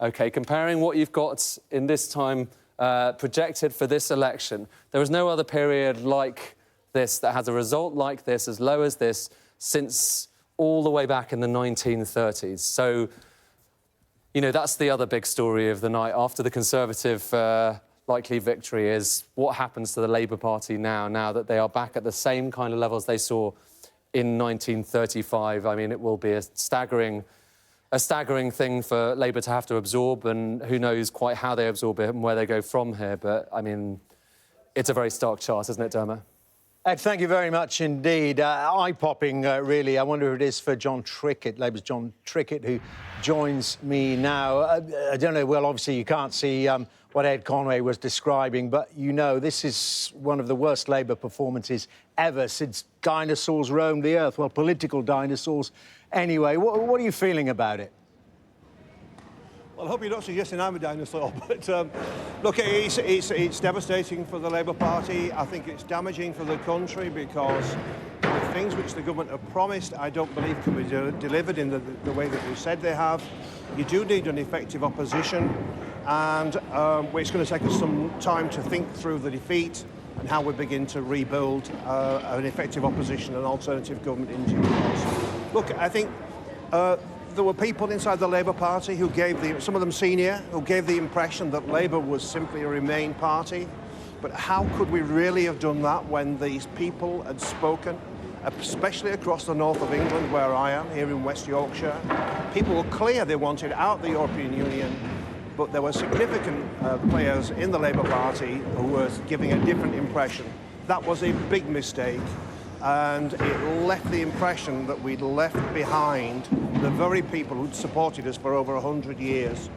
OK, comparing what you've got in this time projected for this election, there is no other period like this that has a result like this, as low as this, since all the way back in the 1930s. So, you know, that's the other big story of the night. After the Conservative likely victory is what happens to the Labour Party now that they are back at the same kind of levels they saw in 1935. I mean, it will be a staggering thing for Labour to have to absorb, and who knows quite how they absorb it and where they go from here. But, I mean, it's a very stark chart, isn't it, Dermot? Ed, thank you very much indeed. Eye-popping, really. I wonder who it is for John Trickett, Labour's John Trickett, who joins me now. I don't know, well, obviously you can't see what Ed Conway was describing, but you know this is one of the worst Labour performances ever since dinosaurs roamed the earth. Well, political dinosaurs. Anyway, what are you feeling about it? Well, I hope you're not suggesting I'm a dinosaur, but look, it's devastating for the Labour Party. I think it's damaging for the country because the things which the government have promised, I don't believe can be delivered in the way that they said they have. You do need an effective opposition, and it's going to take us some time to think through the defeat and how we begin to rebuild an effective opposition and alternative government in due course. Look, I think there were people inside the Labour Party who gave some of them senior, who gave the impression that Labour was simply a Remain party. But how could we really have done that when these people had spoken, especially across the north of England, where I am, here in West Yorkshire? People were clear they wanted out of the European Union. but there were significant players in the Labour Party who were giving a different impression. That was a big mistake, and it left the impression that we'd left behind the very people who'd supported us for over 100 years.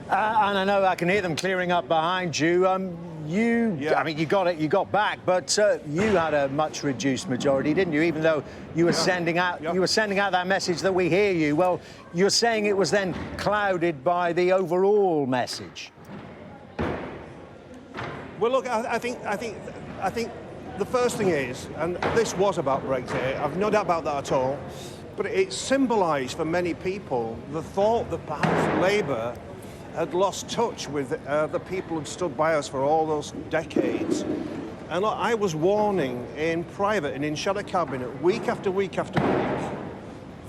And I know I can hear them clearing up behind you. I mean, you got back, but you had a much reduced majority, didn't you? Even though you were sending out that message that we hear you. Well, you're saying it was then clouded by the overall message. Well, look, I think the first thing is, and this was about Brexit, I've no doubt about that at all, but it symbolised for many people the thought that perhaps Labour had lost touch with the people who'd stood by us for all those decades. And look, I was warning in private and in shadow cabinet week after week after week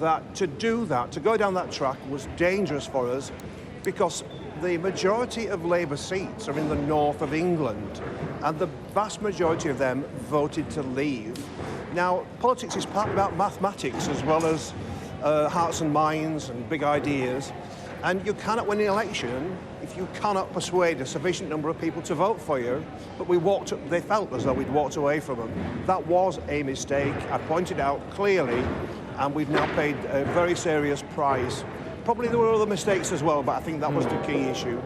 that to do that, to go down that track, was dangerous for us because the majority of Labour seats are in the north of England, and the vast majority of them voted to leave. Now, politics is partly about mathematics as well as hearts and minds and big ideas. And you cannot win an election if you cannot persuade a sufficient number of people to vote for you. But they felt as though we'd walked away from them. That was a mistake. I pointed out clearly, and we've now paid a very serious price. Probably there were other mistakes as well, but I think that was the key issue.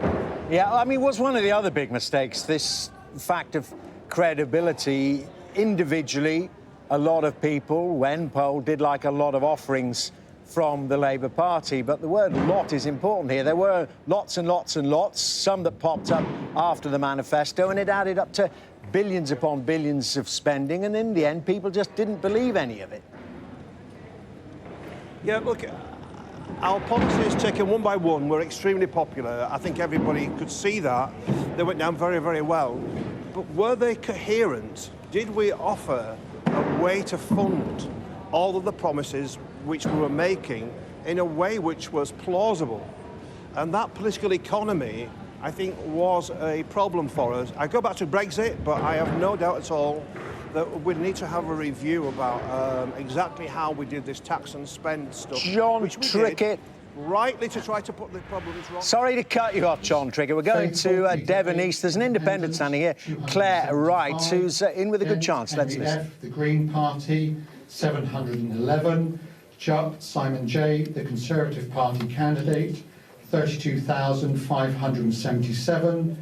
Yeah, I mean, was one of the other big mistakes this fact of credibility. Individually, a lot of people, when polled, did like a lot of offerings from the Labour Party, but the word lot is important here. There were lots and lots and lots, some that popped up after the manifesto, and it added up to billions upon billions of spending, and in the end, people just didn't believe any of it. Yeah, look, our policies taken one by one were extremely popular. I think everybody could see that. They went down very, very well. But were they coherent? Did we offer a way to fund all of the promises which we were making in a way which was plausible? And that political economy, I think, was a problem for us. I go back to Brexit, but I have no doubt at all that we need to have a review about exactly how we did this tax and spend stuff. John Trickett. Rightly to try to put the problems wrong. Sorry to cut you off, John Trickett. We're going to Devon East. There's an independent standing here, Claire Wright, who's in with a good chance. Let's listen. The Green Party, 711. Simon J, the Conservative Party candidate, 32,577.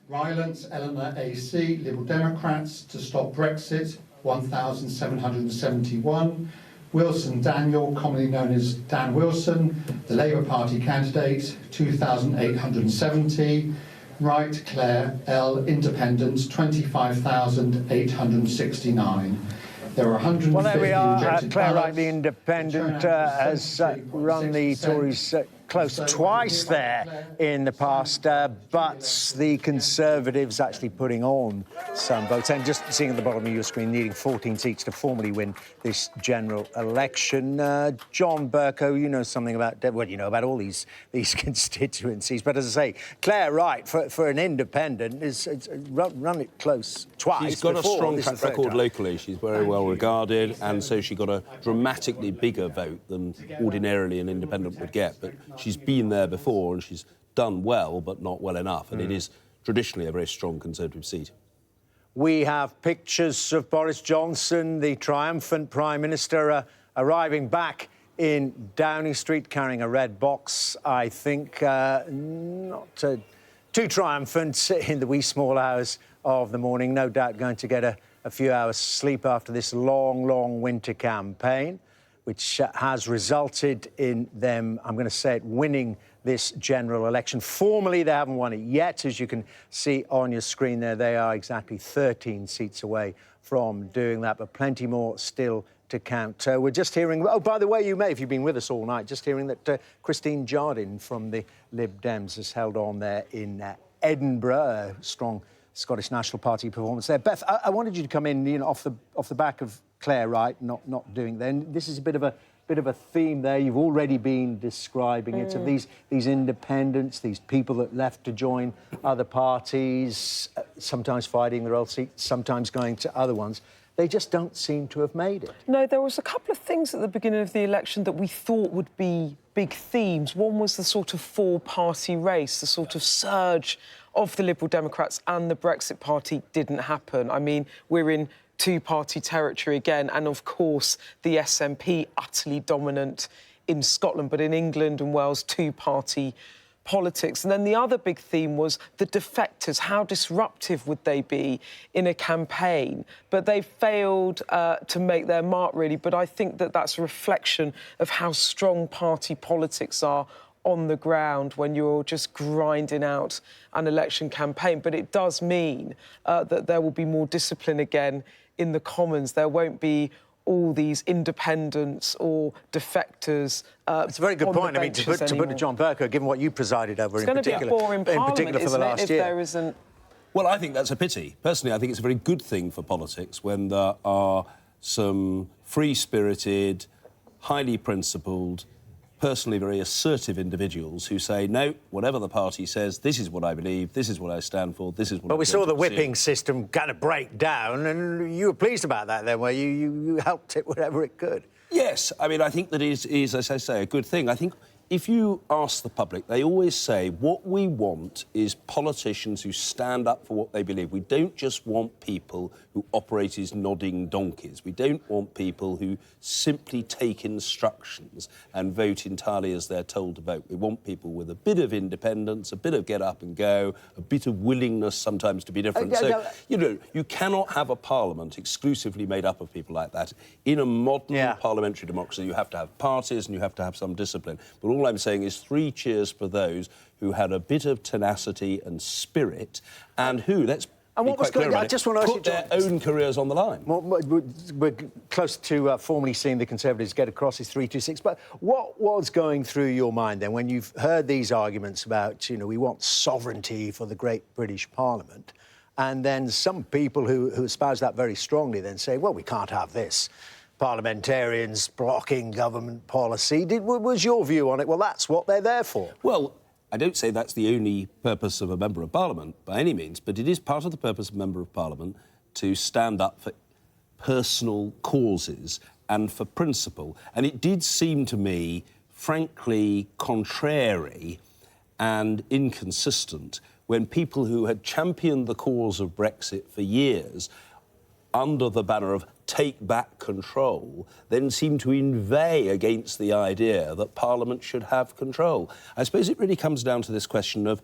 Rylance Eleanor AC, Liberal Democrats, to stop Brexit, 1,771. Wilson Daniel, commonly known as Dan Wilson, the Labour Party candidate, 2,870. Wright Claire L, Independent, 25,869. There were 150 Well, there we are. rejected Claire Wright, ballots. the Independent, has run the Tories close twice there in the past, but the Conservatives actually putting on some votes. And just seeing at the bottom of your screen, needing 14 seats to formally win this general election. John Bercow, you know something about, well, you know about all these constituencies. But as I say, Claire Wright, for an Independent, is run it close twice. She's got before. a strong This is the track third record time. locally. She's very well regarded, and so she got a dramatically bigger vote than ordinarily an Independent would get. But she's been there before, and she's done well, but not well enough. And it is traditionally a very strong Conservative seat. We have pictures of Boris Johnson, the triumphant Prime Minister, arriving back in Downing Street carrying a red box. I think not too triumphant in the wee small hours of the morning. No doubt going to get a few hours sleep after this long winter campaign, which has resulted in them, I'm going to say it, winning this general election. Formally, they haven't won it yet. As you can see on your screen there, they are exactly 13 seats away from doing that, but plenty more still to count. We're just hearing... Oh, by the way, you may, if you've been with us all night, just hearing that Christine Jardine from the Lib Dems has held on there in Edinburgh. A strong Scottish National Party performance there. Beth, I wanted you to come in, off the back of Claire Wright not doing that. And this is a bit of a theme there. You've already been describing it, of these independents, these people that left to join other parties, sometimes fighting their old seats, sometimes going to other ones. they just don't seem to have made it. No, there was a couple of things at the beginning of the election that we thought would be big themes. One was the sort of four-party race, the sort of surge of the Liberal Democrats and the Brexit Party didn't happen. I mean, we're in two-party territory again, and of course the SNP utterly dominant in Scotland, but in England and Wales, two-party politics. And then the other big theme was the defectors. How disruptive would they be in a campaign? But they failed to make their mark, really. But I think that that's a reflection of how strong party politics are on the ground when you're just grinding out an election campaign. But it does mean that there will be more discipline again in the Commons. There won't be all these independents or defectors. It's a very good point. I mean, to put to John Bercow, given what you presided over in particular for the last year. There isn't. Well, I think that's a pity. Personally, I think it's a very good thing for politics when there are some free-spirited, highly principled, personally very assertive individuals who say, no, whatever the party says, this is what I believe, this is what I stand for, this is what... But we saw the whipping system kind of break down, and you were pleased about that then, where you helped it whatever it could. Yes, I mean, I think that is, as I say, a good thing. I think if you ask the public, they always say, what we want is politicians who stand up for what they believe. We don't just want people who operate as nodding donkeys. We don't want people who simply take instructions and vote entirely as they're told to vote. We want people with a bit of independence, a bit of get up and go, a bit of willingness sometimes to be different. So, you know, you cannot have a parliament exclusively made up of people like that. In a modern parliamentary democracy, you have to have parties and you have to have some discipline. But all I'm saying is 3 cheers for those who had a bit of tenacity and spirit and who, let's and what was going on? I just want to put their own careers on the line. We're close to formally seeing the Conservatives get across this 3-2-6. But what was going through your mind then when you've heard these arguments about, you know, we want sovereignty for the great British Parliament, and then some people who espouse that very strongly then say, well, we can't have this. Parliamentarians blocking government policy. Was your view on it? Well, that's what they're there for. Well, I don't say that's the only purpose of a Member of Parliament, by any means, but it is part of the purpose of a Member of Parliament to stand up for personal causes and for principle. And it did seem to me, frankly, contrary and inconsistent when people who had championed the cause of Brexit for years under the banner of take back control, then seem to inveigh against the idea that Parliament should have control. I suppose it really comes down to this question of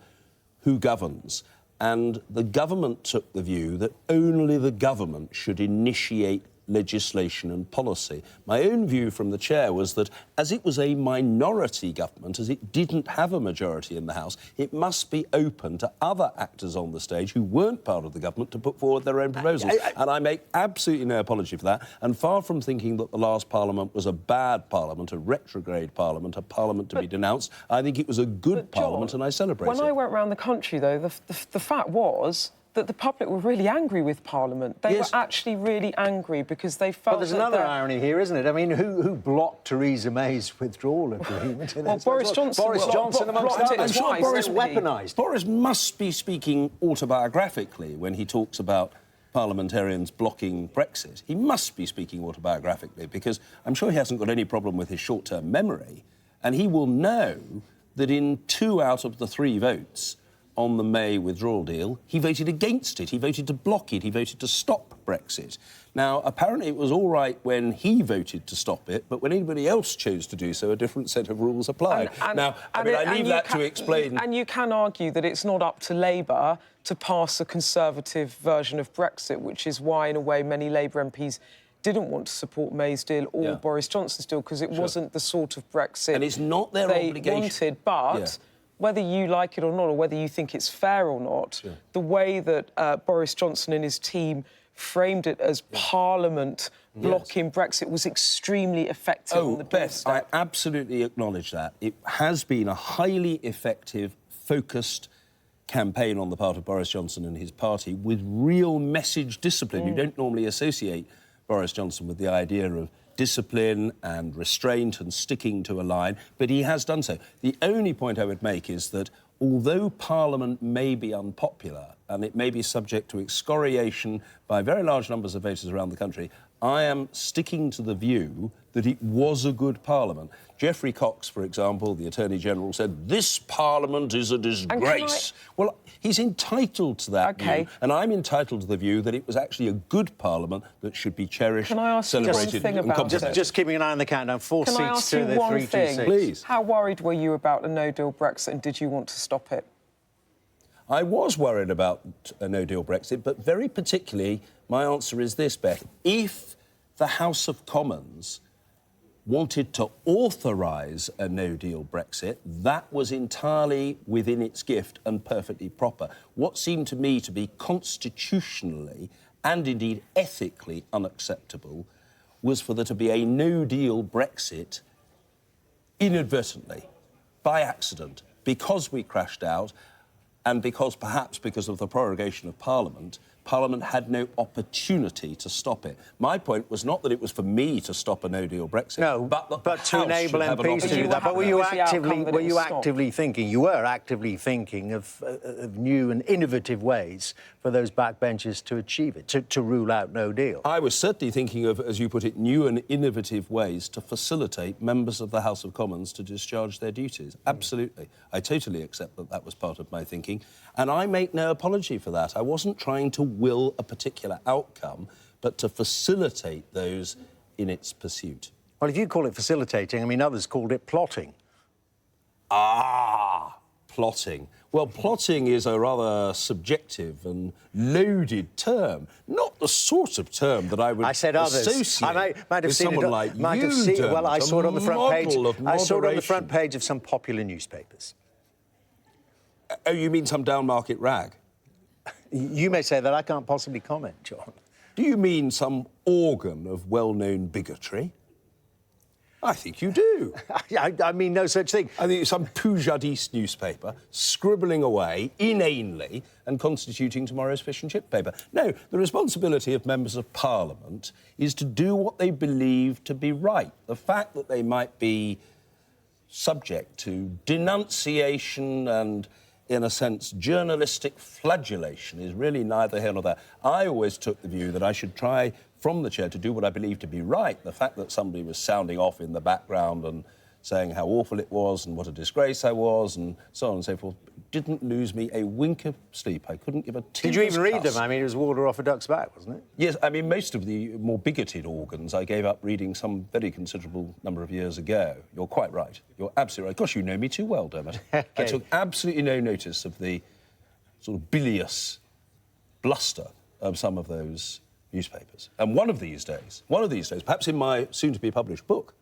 who governs. And the government took the view that only the government should initiate legislation and policy. My own view from the chair was that as it was a minority government, as it didn't have a majority in the House, it must be open to other actors on the stage who weren't part of the government to put forward their own proposals. And I make absolutely no apology for that. And far from thinking that the last Parliament was a bad Parliament, a retrograde Parliament, a Parliament to be denounced, I think it was a good Parliament, and I celebrate it. When I went round the country, though, the fact was that the public were really angry with Parliament. They were actually really angry because they felt. But there's another irony here, isn't it? I mean, who blocked Theresa May's withdrawal agreement? Well, Boris Johnson. Boris Johnson, amongst others. I'm sure Boris weaponised. Boris must be speaking autobiographically when he talks about parliamentarians blocking Brexit. He must be speaking autobiographically because I'm sure he hasn't got any problem with his short-term memory, and he will know that in 2 out of the 3 votes on the May withdrawal deal, he voted against it. He voted to block it. He voted to stop Brexit. Now, apparently it was all right when he voted to stop it, but when anybody else chose to do so, a different set of rules applied. I leave that to explain. And you can argue that it's not up to Labour to pass a Conservative version of Brexit, which is why, in a way, many Labour MPs didn't want to support May's deal or Boris Johnson's deal, because it wasn't the sort of Brexit and it's not their obligation. Wanted, but whether you like it or not, or whether you think it's fair or not, the way that Boris Johnson and his team framed it as Parliament blocking Brexit was extremely effective on the Beth, I absolutely acknowledge that. It has been a highly effective, focused campaign on the part of Boris Johnson and his party with real message discipline. You don't normally associate Boris Johnson with the idea of discipline and restraint and sticking to a line, but he has done so. The only point I would make is that although Parliament may be unpopular and it may be subject to excoriation by very large numbers of voters around the country, I am sticking to the view that it was a good Parliament. Geoffrey Cox, for example, the Attorney-General, said, this Parliament is a disgrace. Well, he's entitled to that view, and I'm entitled to the view that it was actually a good Parliament that should be cherished, Can I ask celebrated, you one thing and about complimented. Just keeping an eye on the countdown. 4 Can I seats ask to you the one 3-2-6. thing? Please. How worried were you about a no-deal Brexit, and did you want to stop it? I was worried about a no-deal Brexit, but very particularly, my answer is this, Beth. If the House of Commons wanted to authorise a no-deal Brexit, that was entirely within its gift and perfectly proper. What seemed to me to be constitutionally and indeed ethically unacceptable was for there to be a no-deal Brexit inadvertently, by accident, because we crashed out and perhaps because of the prorogation of Parliament, Parliament had no opportunity to stop it. My point was not that it was for me to stop a no-deal Brexit, no, but to enable MPs to do that. But were you actively thinking? You were actively thinking of new and innovative ways for those backbenchers to achieve it, to rule out no deal. I was certainly thinking of, as you put it, new and innovative ways to facilitate members of the House of Commons to discharge their duties. Absolutely. I totally accept that that was part of my thinking, and I make no apology for that. I wasn't trying to will a particular outcome, but to facilitate those in its pursuit. Well, if you call it facilitating, I mean, others called it plotting. Ah, plotting. Well, plotting is a rather subjective and loaded term, not the sort of term that I would associate I might have with seen someone it, like might you, have seen, Dermot, well, I saw it on the front page. I saw it on the front moderation. page of some popular newspapers. Oh, you mean some down-market rag? You may say that. I can't possibly comment, John. Do you mean some organ of well-known bigotry? I think you do. I mean no such thing. I think it's some Pujadis newspaper scribbling away inanely and constituting tomorrow's fish and chip paper. No, the responsibility of members of Parliament is to do what they believe to be right. The fact that they might be subject to denunciation and, in a sense, journalistic flagellation is really neither here nor there. I always took the view that I should try from the chair to do what I believe to be right. The fact that somebody was sounding off in the background and saying how awful it was and what a disgrace I was and so on and so forth didn't lose me a wink of sleep. I couldn't give a tinker's Did you even read cuss. them? I mean, it was water off a duck's back, wasn't it? Yes, I mean, most of the more bigoted organs I gave up reading some very considerable number of years ago. You're quite right. You're absolutely right. Gosh, you know me too well, Dermot. Okay. I took absolutely no notice of the sort of bilious bluster of some of those newspapers. And one of these days, perhaps in my soon-to-be-published book,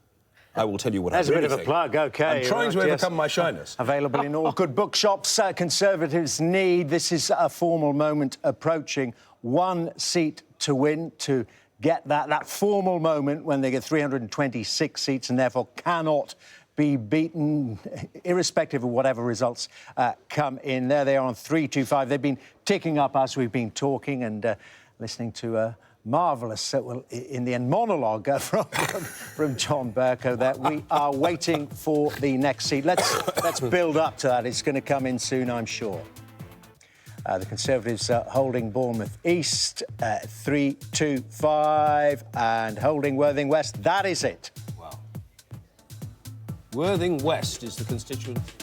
I will tell you what I really think. There's a bit of a plug, OK. I'm trying to overcome my shyness. Available in all good bookshops. Conservatives need, this is a formal moment approaching, 1 seat to win, to get that formal moment when they get 326 seats and therefore cannot be beaten, irrespective of whatever results come in. There they are on 325. They've been ticking up as we've been talking and listening to a marvellous, well, in the end, monologue from John Bercow that we are waiting for the next seat. Let's build up to that. It's going to come in soon, I'm sure. The Conservatives holding Bournemouth East, 325, and holding Worthing West. That is it. Wow. Worthing West is the constituency.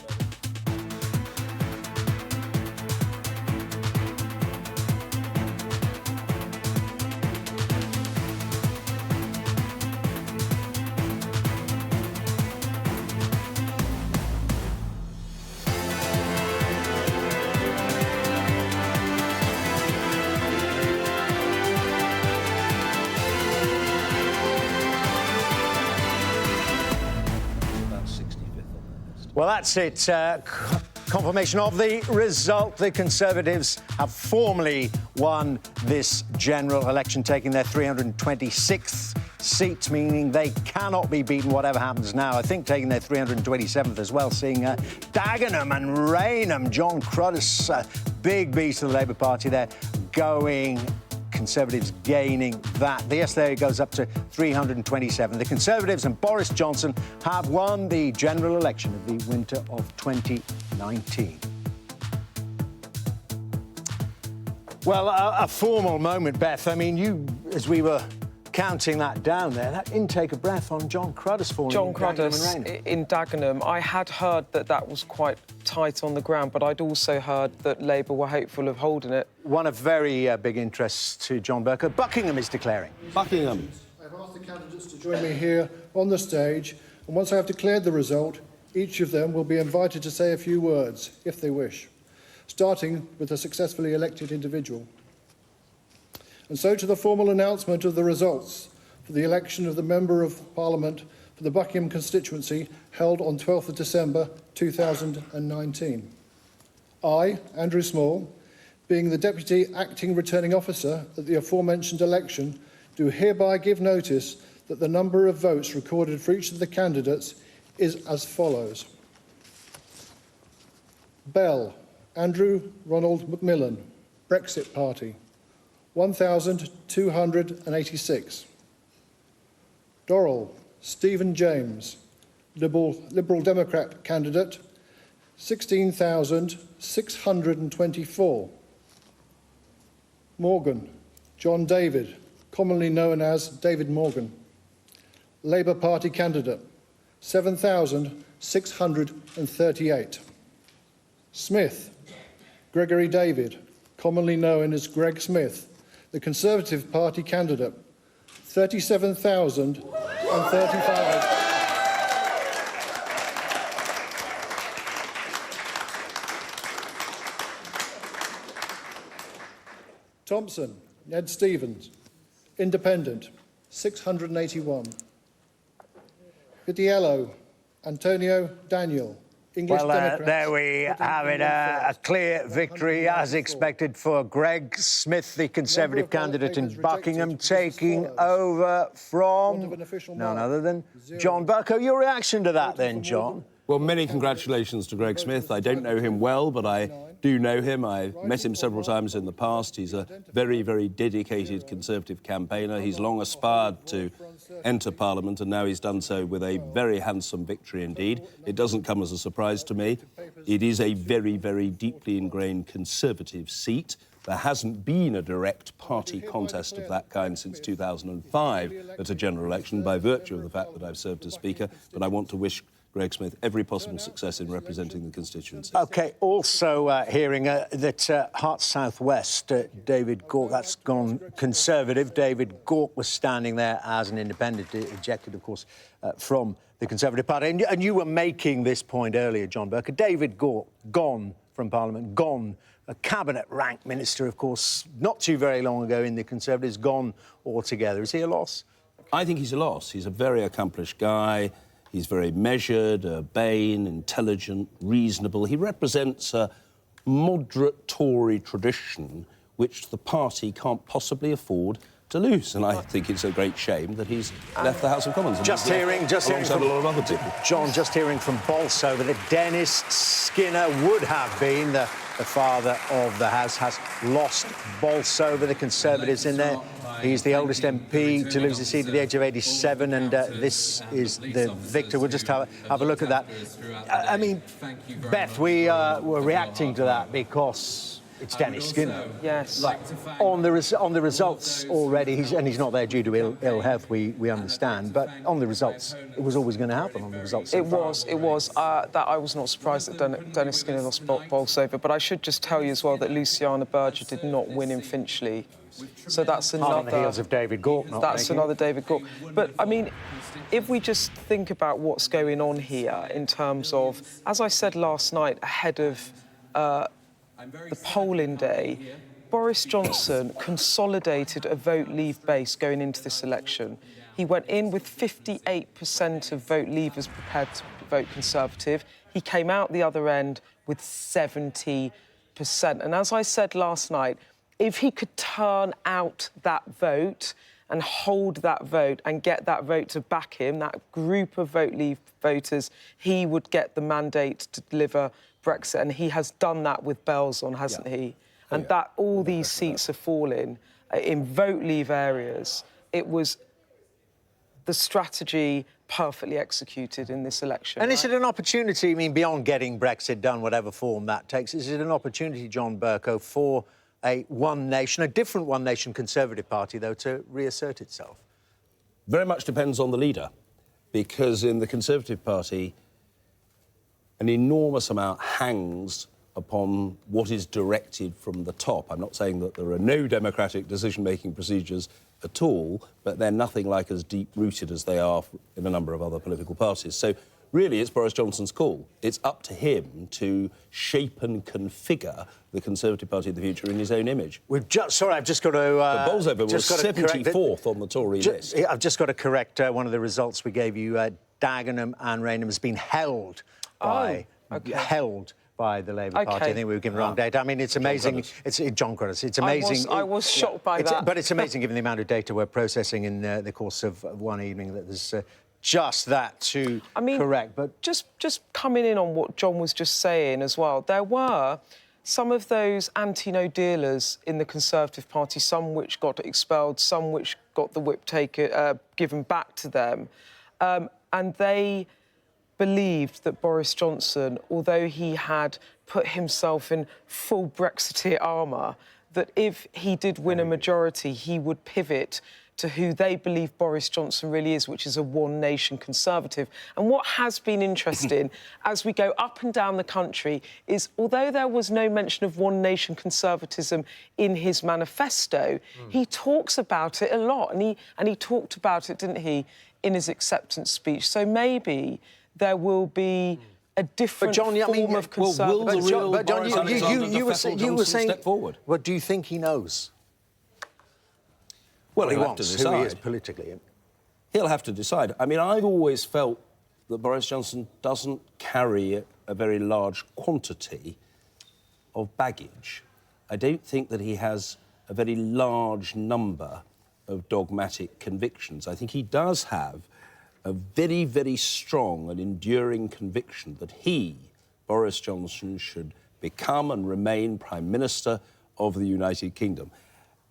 Well, that's it. Confirmation of the result. The Conservatives have formally won this general election, taking their 326th seat, meaning they cannot be beaten whatever happens now. I think taking their 327th as well, seeing Dagenham and Rainham, John Cruddas, big beast of the Labour Party there, going Conservatives gaining that. The yes there goes up to 327. The Conservatives and Boris Johnson have won the general election of the winter of 2019. Well, a formal moment, Beth. I mean, you, as we were counting that down there, that intake of breath on John Cruddas falling John Cruddas in Dagenham. I had heard that that was quite tight on the ground, but I'd also heard that Labour were hopeful of holding it. One of very big interests to John Bercow. Buckingham is declaring. Buckingham. I've asked the candidates to join me here on the stage, and once I have declared the result, each of them will be invited to say a few words, if they wish, starting with a successfully elected individual. And so to the formal announcement of the results for the election of the Member of Parliament for the Buckingham constituency held on 12th of December 2019. I, Andrew Small, being the Deputy Acting Returning Officer at the aforementioned election, do hereby give notice that the number of votes recorded for each of the candidates is as follows. Bell, Andrew Ronald Macmillan, Brexit Party, 1,286. Dorrell, Stephen James, Liberal Democrat candidate, 16,624. Morgan, John David, commonly known as David Morgan, Labour Party candidate, 7,638. Smith, Gregory David, commonly known as Greg Smith, the Conservative Party candidate, 37,035. Thompson, Ned Stevens, Independent, 681. Vitiello, Antonio Daniel, English Democrats. There we have it, a clear victory, as expected, for Greg Smith, the Conservative candidate in Buckingham, taking over from none other than John Bercow. Your reaction to that, then, John? Well, many congratulations to Greg Smith. I don't know him well, but I do know him. I met him several times in the past. He's a very, very dedicated Conservative campaigner. He's long aspired to enter Parliament, and now he's done so with a very handsome victory indeed. It doesn't come as a surprise to me. It is a very, very deeply ingrained Conservative seat. There hasn't been a direct party contest of that kind since 2005 at a general election, by virtue of the fact that I've served as Speaker, but I want to wish Greg Smith every possible success in representing the constituency. OK, also hearing that Hearts South West, David Gauke, that's gone Conservative. David Gauke was standing there as an independent, ejected, of course, from the Conservative Party. And you were making this point earlier, John Bercow. David Gauke, gone from Parliament, gone. A cabinet-rank minister, of course, not too very long ago in the Conservatives, gone altogether. Is he a loss? I think he's a loss. He's a very accomplished guy. He's very measured, urbane, intelligent, reasonable. He represents a moderate Tory tradition which the party can't possibly afford to lose. And I think it's a great shame that he's left the House of Commons. Just hearing from a lot of other people. John, just hearing from Bolsover that Dennis Skinner would have been the father of the House, has lost Bolsover, the Conservatives in there. He's the oldest MP to lose the seat at the age of 87, and this is the victor. We'll just have a look at that. I mean, Beth, we were reacting to that because it's Dennis Skinner. Yes. Like, on the results already, he's not there due to ill health, we understand, but on the results, it was always going to happen on the results. It was. That I was not surprised that Dennis Skinner lost Bolsover, but I should just tell you as well that Luciana Berger did not win in Finchley. So that's another... on the heels of David Gauke. That's another David Gauke. But, I mean, if we just think about what's going on here in terms of, as I said last night, ahead of the polling day, Boris Johnson consolidated a vote leave base going into this election. He went in with 58% of vote leavers prepared to vote Conservative. He came out the other end with 70%. And as I said last night, if he could turn out that vote and hold that vote and get that vote to back him, that group of vote leave voters, he would get the mandate to deliver Brexit. And he has done that with bells on, hasn't he? And that all these seats are falling. in vote leave areas. It was the strategy perfectly executed in this election. And is it an opportunity, I mean, beyond getting Brexit done, whatever form that takes, is it an opportunity, John Bercow, for a one nation, a different one nation Conservative Party, though, to reassert itself? Very much depends on the leader, because in the Conservative Party, an enormous amount hangs upon what is directed from the top. I'm not saying that there are no democratic decision-making procedures at all, but they're nothing like as deep-rooted as they are in a number of other political parties. So, really, it's Boris Johnson's call. It's up to him to shape and configure the Conservative Party of the future in his own image. I've just got to... the Bolsover was 74th on the Tory list. I've just got to correct one of the results we gave you. Dagenham and Raynham has been held by... held by the Labour Party. I think we were given the wrong data. I mean, it's amazing. It's John Crudders. It's amazing. I was shocked by that. But it's amazing, given the amount of data we're processing in the course of one evening, that there's just that to correct. But just coming in on what John was just saying as well, there were some of those anti-no dealers in the Conservative Party, some which got expelled, some which got the whip given back to them, and they believed that Boris Johnson, although he had put himself in full Brexiteer armour, that if he did win a majority, he would pivot to who they believe Boris Johnson really is, which is a one-nation Conservative. And what has been interesting as we go up and down the country is, although there was no mention of one-nation conservatism in his manifesto, he talks about it a lot, and he talked about it, didn't he, in his acceptance speech. So maybe there will be a different form of conservatism. But John, you were saying... step forward. What do you think he knows? Well, he he'll wants, have to decide. who he is politically. He'll have to decide. I mean, I've always felt that Boris Johnson doesn't carry a very large quantity of baggage. I don't think that he has a very large number of dogmatic convictions. I think he does have a very, very strong and enduring conviction that he, Boris Johnson, should become and remain Prime Minister of the United Kingdom.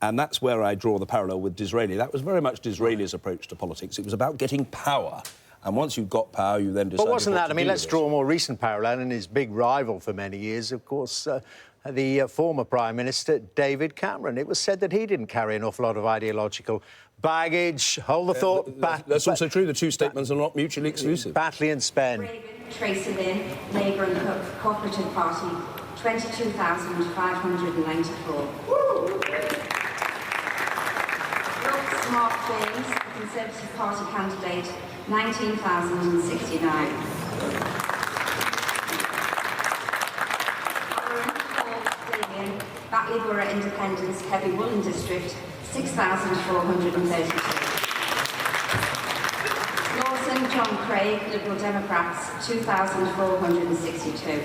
And that's where I draw the parallel with Disraeli. That was very much Disraeli's approach to politics. It was about getting power. And once you've got power, you then decide... But wasn't that... I mean, let's draw a more recent parallel, and his big rival for many years, of course, the former Prime Minister, David Cameron. It was said that he didn't carry an awful lot of ideological baggage. Hold the thought. That's also true. The two statements are not mutually exclusive. Batley and Spen. Tracy Lynn, Labour and Cooperative Party, 22,594. Mark James, Conservative Party candidate, 19,069. Batley Borough Independence, Heavy Woolen District, 6,432. Lawson John Craig, Liberal Democrats, 2,462.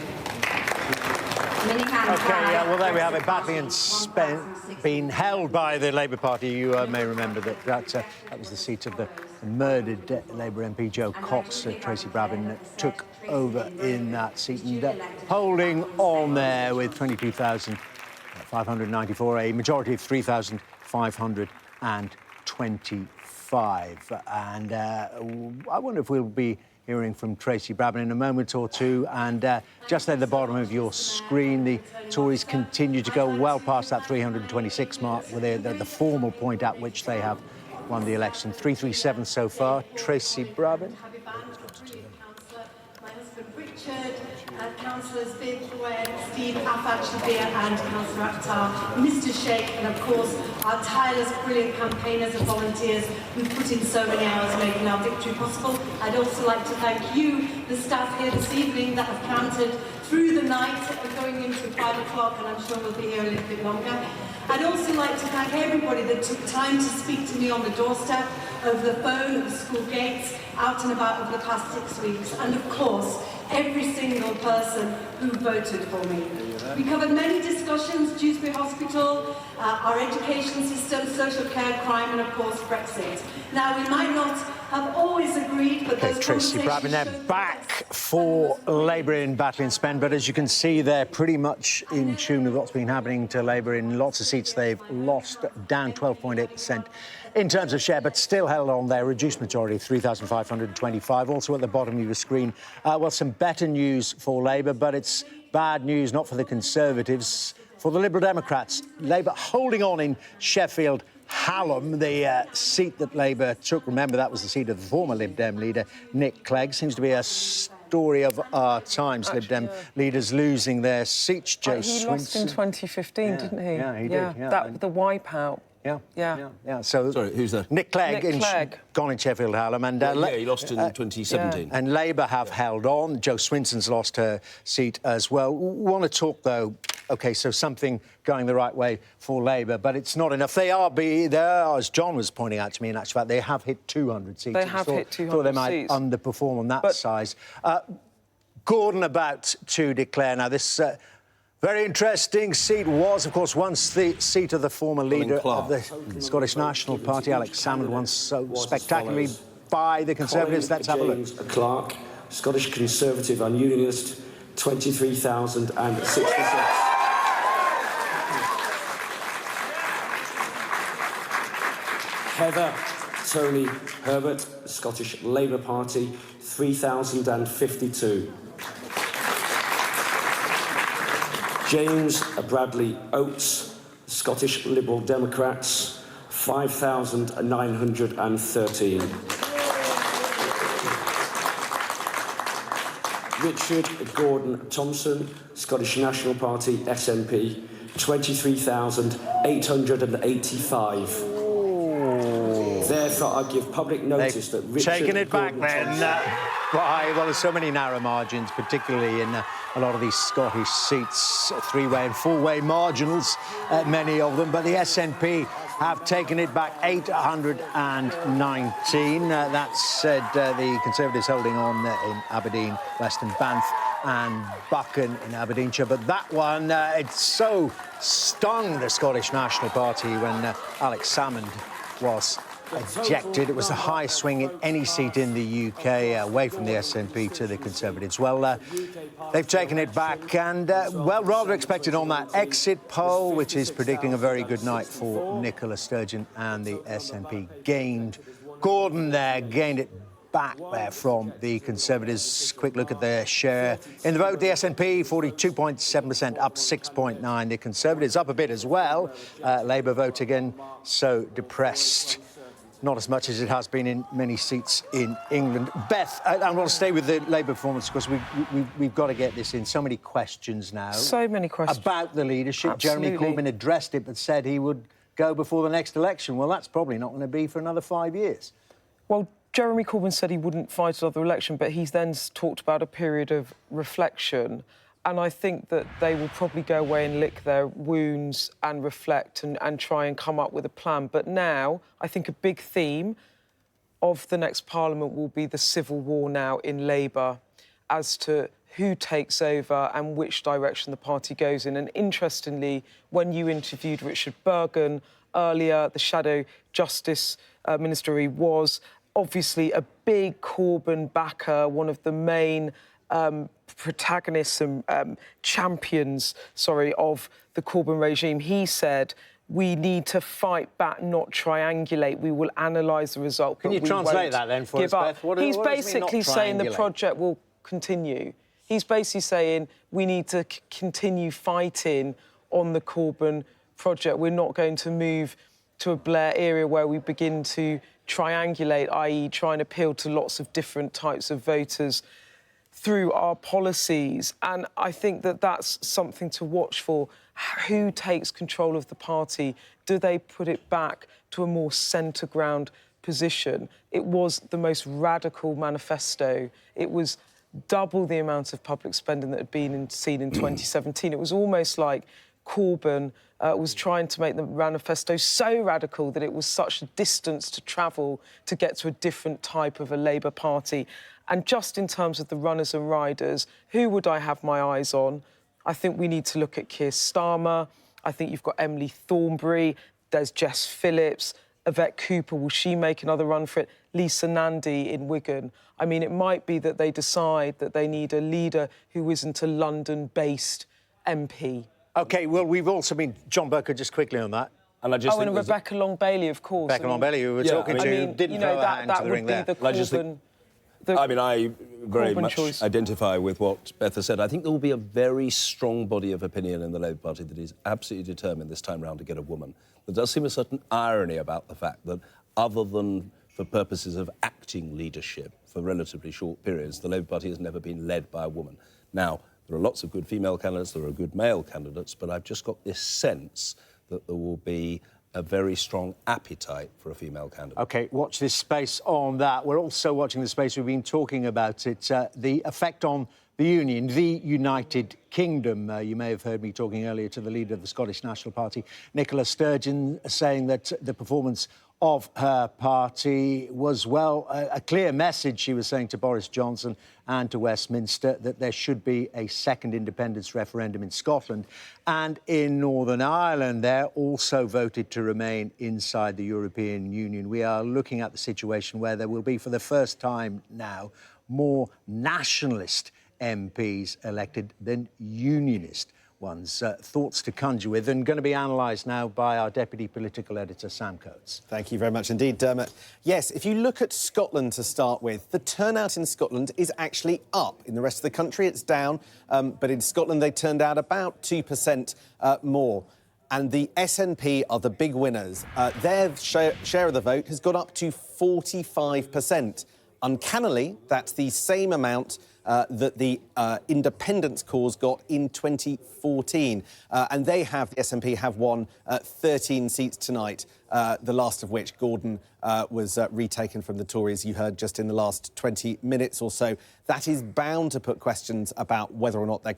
OK, well, there we have it. Batley and Spen being held by the Labour Party. You may remember that was the seat of the murdered Labour MP Joe Cox. Tracy Brabin took over in that seat and holding on there with 22,594, a majority of 3,525. And I wonder if we'll be hearing from Tracy Brabin in a moment or two. And just at the bottom of your screen, the Tories continue to go well past that 326 mark, with the formal point at which they have won the election. 337 so far. Tracy Brabin. My husband Richard, Councillors Bid, Steve Afak-Shabir and Councillor Akhtar, Mr Sheikh, and of course our tireless, brilliant campaigners and volunteers who've put in so many hours making our victory possible. I'd also like to thank you, the staff here this evening, that have counted through the night, going into 5 o'clock, and I'm sure we'll be here a little bit longer. I'd also like to thank everybody that took time to speak to me on the doorstep, over the phone, at the school gates, out and about over the past 6 weeks, and of course, every single person who voted for me. We covered many discussions: Dewsbury Hospital, our education system, social care, crime, and of course Brexit. Now, we might not have always agreed, but those Tracy Brabin, they're conversations back for Labour in battling spend, but as you can see, they're pretty much in tune with what's been happening to Labour. In lots of seats, they've lost, down 12.8% in terms of share, but still held on their reduced majority, 3,525. Also at the bottom of your screen, well, some better news for Labour, but it's bad news not for the Conservatives, for the Liberal Democrats. Labour holding on in Sheffield Hallam, the seat that Labour took. Remember, that was the seat of the former Lib Dem leader, Nick Clegg. Seems to be a story of our times, Lib Dem leaders losing their seats. Joe He Swinson. lost in 2015, didn't he? Yeah, he did. Yeah. The wipeout. Yeah. So, sorry, who's that? Nick Clegg, gone in Sheffield Hallam. And, he lost in 2017. And Labour have held on. Jo Swinson's lost her seat as well. Want to talk, though, OK, so something going the right way for Labour, but it's not enough. They are, as John was pointing out to me, in actual fact, they have hit 200 seats. They have hit 200 seats. Thought they might underperform on that size. Gordon about to declare. Now, this very interesting seat was, of course, once the seat of the former leader of the Scottish National Party, Alex Salmond, once so spectacularly by the Conservatives. Let's have a look. James Clark, Scottish Conservative and Unionist, 23,066. Heather Tony Herbert, Scottish Labour Party, 3,052. James Bradley Oates, Scottish Liberal Democrats, 5,913. Richard Gordon Thompson, Scottish National Party, SNP, 23,885. Therefore, I give public notice that Richard taking it back Gordon then. Well, there's so many narrow margins, particularly in a lot of these Scottish seats, three-way and four-way marginals, many of them. But the SNP have taken it back 819. That said, the Conservatives holding on in Aberdeen, Western Banff and Buchan in Aberdeenshire. But that one, it so stung the Scottish National Party when Alex Salmond was ejected. It was the highest swing in any seat in the UK, away from the SNP to the Conservatives. Well, they've taken it back and, well, rather expected on that exit poll, which is predicting a very good night for Nicola Sturgeon and the SNP. Gordon there gained it back there from the Conservatives. Quick look at their share in the vote. The SNP 42.7%, up 6.9. The Conservatives up a bit as well. Labour vote again so depressed. Not as much as it has been in many seats in England. Beth, I want to stay with the Labour performance because we've got to get this in. So many questions now. So many questions. About the leadership. Absolutely. Jeremy Corbyn addressed it but said he would go before the next election. Well, that's probably not going to be for another 5 years. Well, Jeremy Corbyn said he wouldn't fight another election, but he's then talked about a period of reflection. And I think that they will probably go away and lick their wounds and reflect and try and come up with a plan. But now, I think a big theme of the next Parliament will be the civil war now in Labour as to who takes over and which direction the party goes in. And interestingly, when you interviewed Richard Bergen earlier, the Shadow Justice Minister he was, obviously a big Corbyn backer, one of the main protagonists and champions, of the Corbyn regime. He said, we need to fight back, not triangulate. We will analyse the result. Can you translate that then for us, Beth? He's basically saying the project will continue. He's basically saying we need to continue fighting on the Corbyn project. We're not going to move to a Blair area where we begin to triangulate, i.e. try and appeal to lots of different types of voters through our policies. And I think that that's something to watch for. Who takes control of the party? Do they put it back to a more centre ground position? It was the most radical manifesto. It was double the amount of public spending that had been seen in 2017. It was almost like Corbyn was trying to make the manifesto so radical that it was such a distance to travel to get to a different type of a Labour Party. And just in terms of the runners and riders, who would I have my eyes on? I think we need to look at Keir Starmer. I think you've got Emily Thornberry. There's Jess Phillips. Yvette Cooper, will she make another run for it? Lisa Nandy in Wigan. I mean, it might be that they decide that they need a leader who isn't a London-based MP. OK, well, we've also been... John Burke, just quickly on that. And I just and Rebecca Long-Bailey, of course. Rebecca Long-Bailey, who we were talking to, didn't throw her hand to the ring there. I very Corbyn much choice. identify with what Beth has said. I think there will be a very strong body of opinion in the Labour Party that is absolutely determined this time round to get a woman. There does seem a certain irony about the fact that, other than for purposes of acting leadership for relatively short periods, the Labour Party has never been led by a woman. Now, there are lots of good female candidates, there are good male candidates, but I've just got this sense that there will be a very strong appetite for a female candidate. OK, watch this space on that. We're also watching the space, we've been talking about it, the effect on the Union, the United Kingdom. You may have heard me talking earlier to the leader of the Scottish National Party, Nicola Sturgeon, saying that the performance of her party was, well, a clear message, she was saying, to Boris Johnson and to Westminster, that there should be a second independence referendum in Scotland. And in Northern Ireland, they're also voted to remain inside the European Union. We are looking at the situation where there will be, for the first time now, more nationalist MPs elected than unionist ones. Thoughts to conjure with, and going to be analysed now by our Deputy Political Editor, Sam Coates. Thank you very much indeed, Dermot. Yes, if you look at Scotland to start with, the turnout in Scotland is actually up. In the rest of the country, it's down, but in Scotland, they turned out about 2% more. And the SNP are the big winners. Their share of the vote has got up to 45%. Uncannily, that's the same amount that the independence cause got in 2014. And the SNP have won 13 seats tonight, the last of which, Gordon, was retaken from the Tories, you heard just in the last 20 minutes or so. That is bound to put questions about whether or not there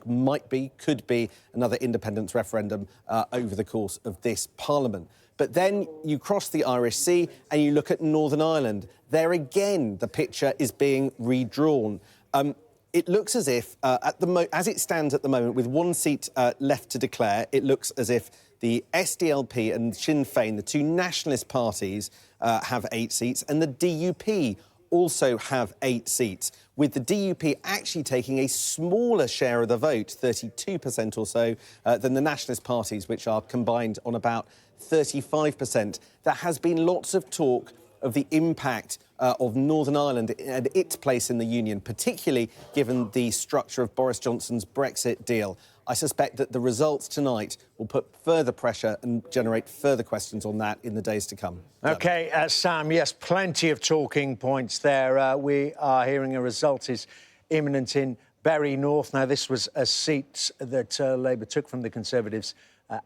could be another independence referendum over the course of this Parliament. But then you cross the Irish Sea and you look at Northern Ireland. There again, the picture is being redrawn. It looks as if, as it stands at the moment, with one seat left to declare, it looks as if the SDLP and Sinn Féin, the two nationalist parties, have 8 seats, and the DUP also have 8 seats, with the DUP actually taking a smaller share of the vote, 32% or so, than the nationalist parties, which are combined on about 35%. There has been lots of talk of the impact of Northern Ireland and its place in the Union, particularly given the structure of Boris Johnson's Brexit deal. I suspect that the results tonight will put further pressure and generate further questions on that in the days to come. OK, Sam, yes, plenty of talking points there. We are hearing a result is imminent in Bury North. Now, this was a seat that Labour took from the Conservatives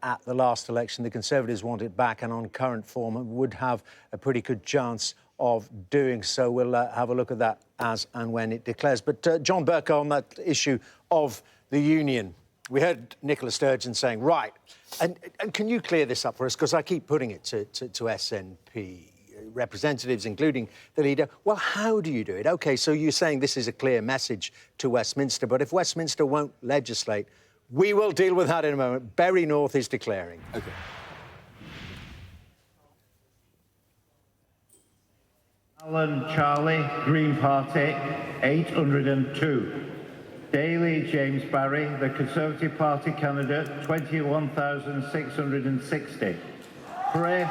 at the last election. The Conservatives want it back, and on current form would have a pretty good chance of doing so. We'll have a look at that as and when it declares. But John Burke, on that issue of the Union, we heard Nicola Sturgeon saying, right, and can you clear this up for us? Because I keep putting it to SNP representatives, including the leader. Well, how do you do it? OK, so you're saying this is a clear message to Westminster, but if Westminster won't legislate, we will deal with that in a moment. Bury North is declaring. OK. Alan Charlie, Green Party, 802. Daly James Barry, the Conservative Party candidate, 21,660. Frith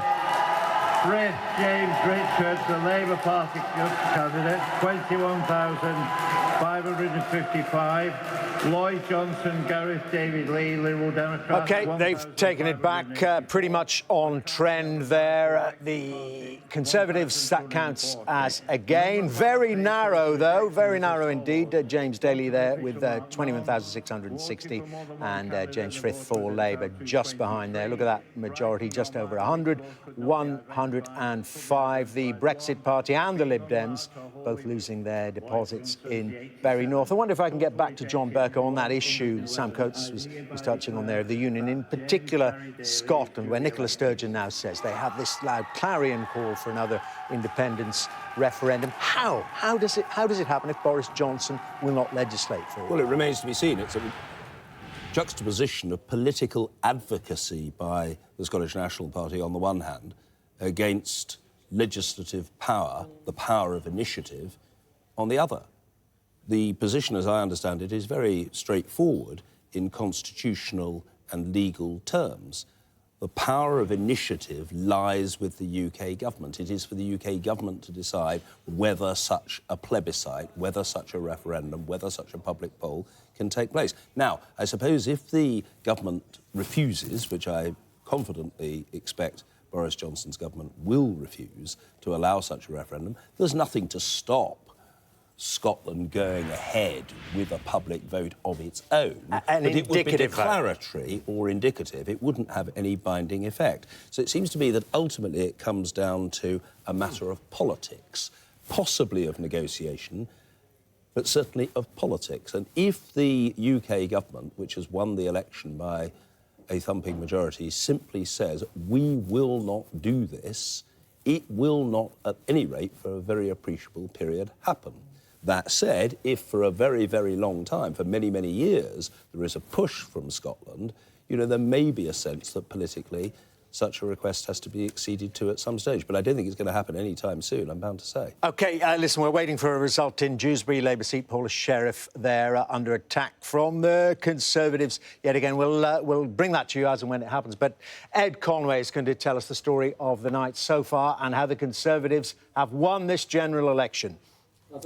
James Richards, the Labour Party candidate, 21,555. Lloyd Johnson, Gareth David Lee, Liberal Democrat. OK, they've taken it back pretty much on trend there. The Conservatives, that counts as a gain. Very narrow, though, very narrow indeed. James Daly there with 21,660 and James Frith for Labour just behind there. Look at that majority, just over 100, 105. The Brexit Party and the Lib Dems both losing their deposits in Bury North. I wonder if I can get back to John Burke on that issue Sam Coates was touching on there, of the Union, in particular Scotland, where Nicola Sturgeon now says they have this loud clarion call for another independence referendum. How does it happen if Boris Johnson will not legislate for it? Well, it remains to be seen. It's a juxtaposition of political advocacy by the Scottish National Party on the one hand against legislative power, the power of initiative, on the other. The position, as I understand it, is very straightforward in constitutional and legal terms. The power of initiative lies with the UK government. It is for the UK government to decide whether such a plebiscite, whether such a referendum, whether such a public poll can take place. Now, I suppose if the government refuses, which I confidently expect Boris Johnson's government will refuse to allow such a referendum, there's nothing to stop Scotland going ahead with a public vote of its own. An but it would be indicative declaratory or indicative. It wouldn't have any binding effect. So it seems to me that ultimately it comes down to a matter of politics, possibly of negotiation, but certainly of politics. And if the UK government, which has won the election by a thumping majority, simply says, we will not do this, it will not, at any rate, for a very appreciable period, happen. That said, if for a very, very long time, for many, many years, there is a push from Scotland, you know, there may be a sense that politically such a request has to be acceded to at some stage. But I don't think it's going to happen any time soon, I'm bound to say. OK, listen, we're waiting for a result in Dewsbury Labour seat. Paula Sheriff there under attack from the Conservatives. Yet again, we'll bring that to you as and when it happens. But Ed Conway is going to tell us the story of the night so far and how the Conservatives have won this general election.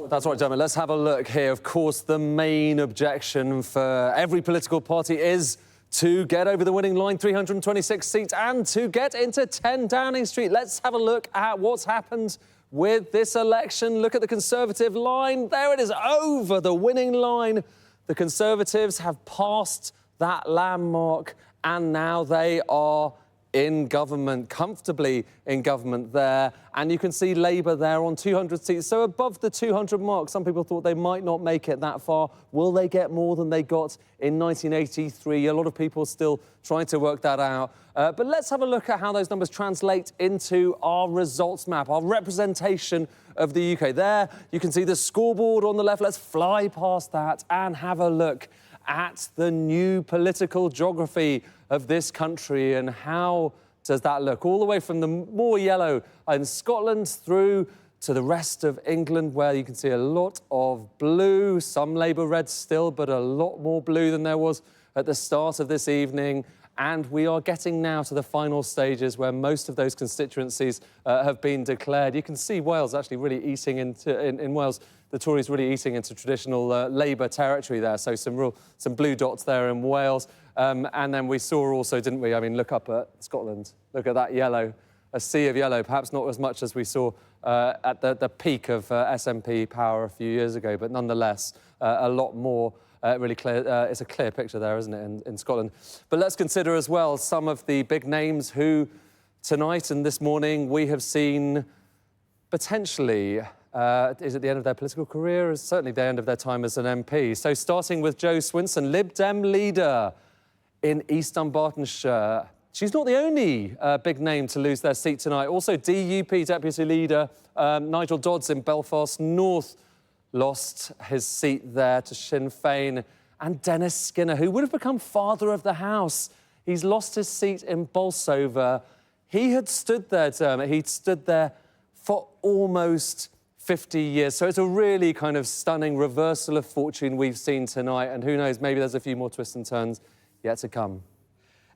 That's right, Dermot. Let's have a look here. Of course, the main objection for every political party is to get over the winning line, 326 seats, and to get into 10 Downing Street. Let's have a look at what's happened with this election. Look at the Conservative line. There it is, over the winning line. The Conservatives have passed that landmark, and now they are in government, comfortably in government there. And you can see Labour there on 200 seats, so above the 200 mark. Some people thought they might not make it that far. Will they get more than they got in 1983? A lot of people still trying to work that out. But let's have a look at how those numbers translate into our results map, our representation of the UK. There, you can see the scoreboard on the left. Let's fly past that and have a look at the new political geography of this country and how does that look? All the way from the more yellow in Scotland through to the rest of England, where you can see a lot of blue, some Labour red still, but a lot more blue than there was at the start of this evening. And we are getting now to the final stages where most of those constituencies have been declared. You can see Wales actually really eating into, in Wales, the Tories really eating into traditional Labour territory there. So some blue dots there in Wales. And then we saw also, didn't we? I mean, look up at Scotland. Look at that yellow, a sea of yellow. Perhaps not as much as we saw at the peak of SNP power a few years ago, but nonetheless, a lot more. Really clear. It's a clear picture there, isn't it, in Scotland? But let's consider as well some of the big names who tonight and this morning we have seen potentially, is it the end of their political career? It's certainly the end of their time as an MP. So starting with Jo Swinson, Lib Dem leader in East Dunbartonshire. She's not the only big name to lose their seat tonight. Also DUP deputy leader Nigel Dodds in Belfast North lost his seat there to Sinn Féin. And Dennis Skinner, who would have become Father of the House. He's lost his seat in Bolsover. He had stood there, Dermot, he'd stood there for almost 50 years. So it's a really kind of stunning reversal of fortune we've seen tonight. And who knows, maybe there's a few more twists and turns yet to come.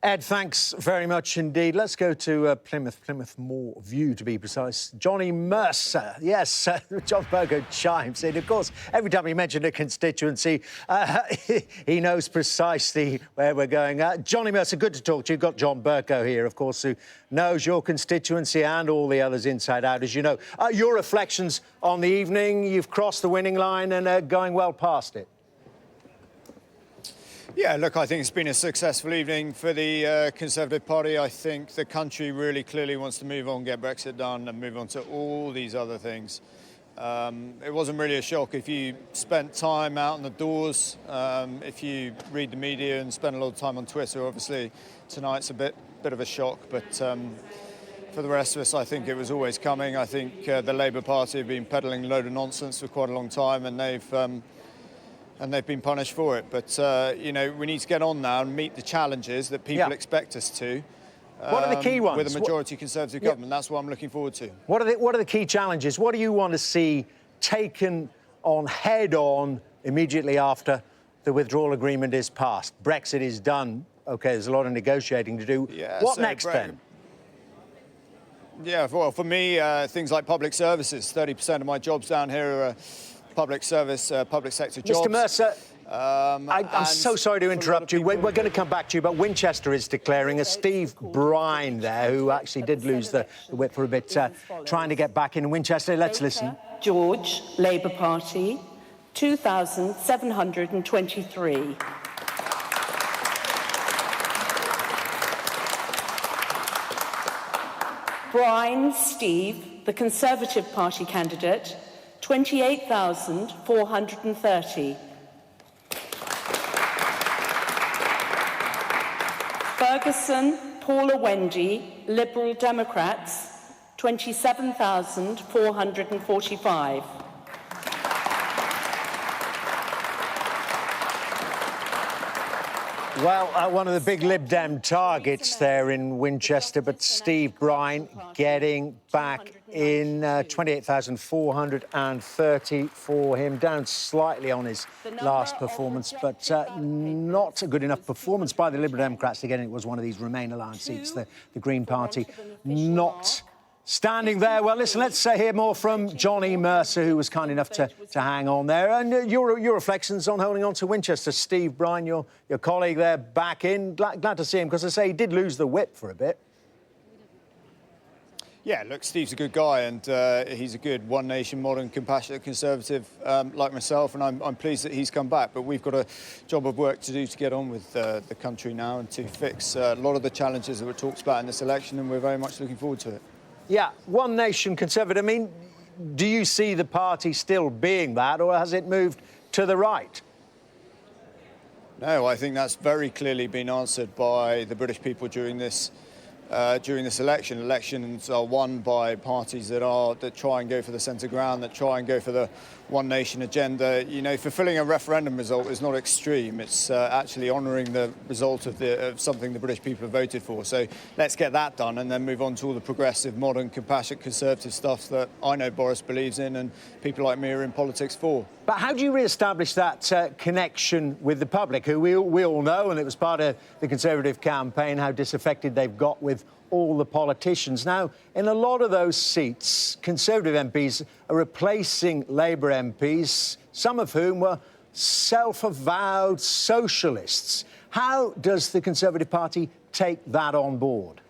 Ed, thanks very much indeed. Let's go to Plymouth Moor View, to be precise. Johnny Mercer. Yes, John Burgo chimes in. Of course, every time we mention a constituency, he knows precisely where we're going. Johnny Mercer, good to talk to you. You've got John Burgo here, of course, who knows your constituency and all the others inside out, as you know. Your reflections on the evening. You've crossed the winning line and are going well past it. Yeah, look, I think it's been a successful evening for the Conservative Party. I think the country really clearly wants to move on, get Brexit done and move on to all these other things. It wasn't really a shock if you spent time out in the doors, if you read the media and spend a lot of time on Twitter. Obviously, tonight's a bit of a shock, but for the rest of us, I think it was always coming. I think the Labour Party have been peddling a load of nonsense for quite a long time, and they've been punished for it. But, you know, we need to get on now and meet the challenges that people expect us to. What are the key ones? With a majority Conservative government. That's what I'm looking forward to. What are the key challenges? What do you want to see taken on head-on immediately after the withdrawal agreement is passed? Brexit is done. OK, there's a lot of negotiating to do. Yeah, what so next, then? Yeah, well, for me, things like public services. 30% of my jobs down here are public service, public sector jobs. Mr. Mercer, I'm so sorry to interrupt you. We're going to come back to you, but Winchester is declaring a Steve Brine there, who actually did lose the whip for a bit, trying to get back in Winchester. Let's listen. George, Labour Party, 2,723. Brine Steve, the Conservative Party candidate, 28,430. Ferguson Paula Wendy, Liberal Democrats, 27,445. Well, one of the big Lib Dem targets there in Winchester, but Steve Brine getting back in 28,430 for him, down slightly on his last performance, but not a good enough performance by the Liberal Democrats. Again, it was one of these Remain Alliance seats, the Green Party not standing there. Well, listen, let's hear more from Johnny Mercer, who was kind enough to hang on there. And your reflections on holding on to Winchester. Steve Brine, your colleague there, back in. Glad to see him, because I say he did lose the whip for a bit. Yeah, look, Steve's a good guy, and he's a good One Nation, modern, compassionate Conservative like myself, and I'm pleased that he's come back. But we've got a job of work to do to get on with the country now and to fix a lot of the challenges that were talked about in this election, and we're very much looking forward to it. Yeah, One Nation Conservative. I mean, do you see the party still being that, or has it moved to the right? No, I think that's very clearly been answered by the British people during this election. Elections are won by parties that try and go for the centre ground, that try and go for the One Nation agenda. You know, fulfilling a referendum result is not extreme. It's actually honouring the result of something the British people have voted for. So let's get that done and then move on to all the progressive, modern, compassionate, Conservative stuff that I know Boris believes in and people like me are in politics for. But how do you re-establish that connection with the public, who we all know, and it was part of the Conservative campaign, how disaffected they've got with all the politicians? Now, in a lot of those seats, Conservative MPs are replacing Labour MPs, some of whom were self-avowed socialists. How does the Conservative Party take that on board?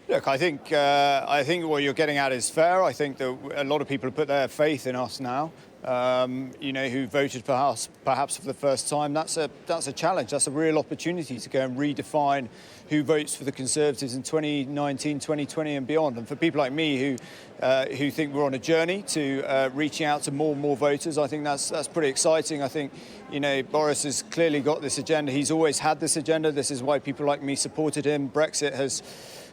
Look, I think what you're getting at is fair. I think that a lot of people have put their faith in us now. You know, who voted for us perhaps for the first time. That's a challenge. That's a real opportunity to go and redefine who votes for the Conservatives in 2019, 2020 and beyond. And for people like me who think we're on a journey to reaching out to more and more voters, I think that's pretty exciting. I think, you know, Boris has clearly got this agenda. He's always had this agenda. This is why people like me supported him. Brexit has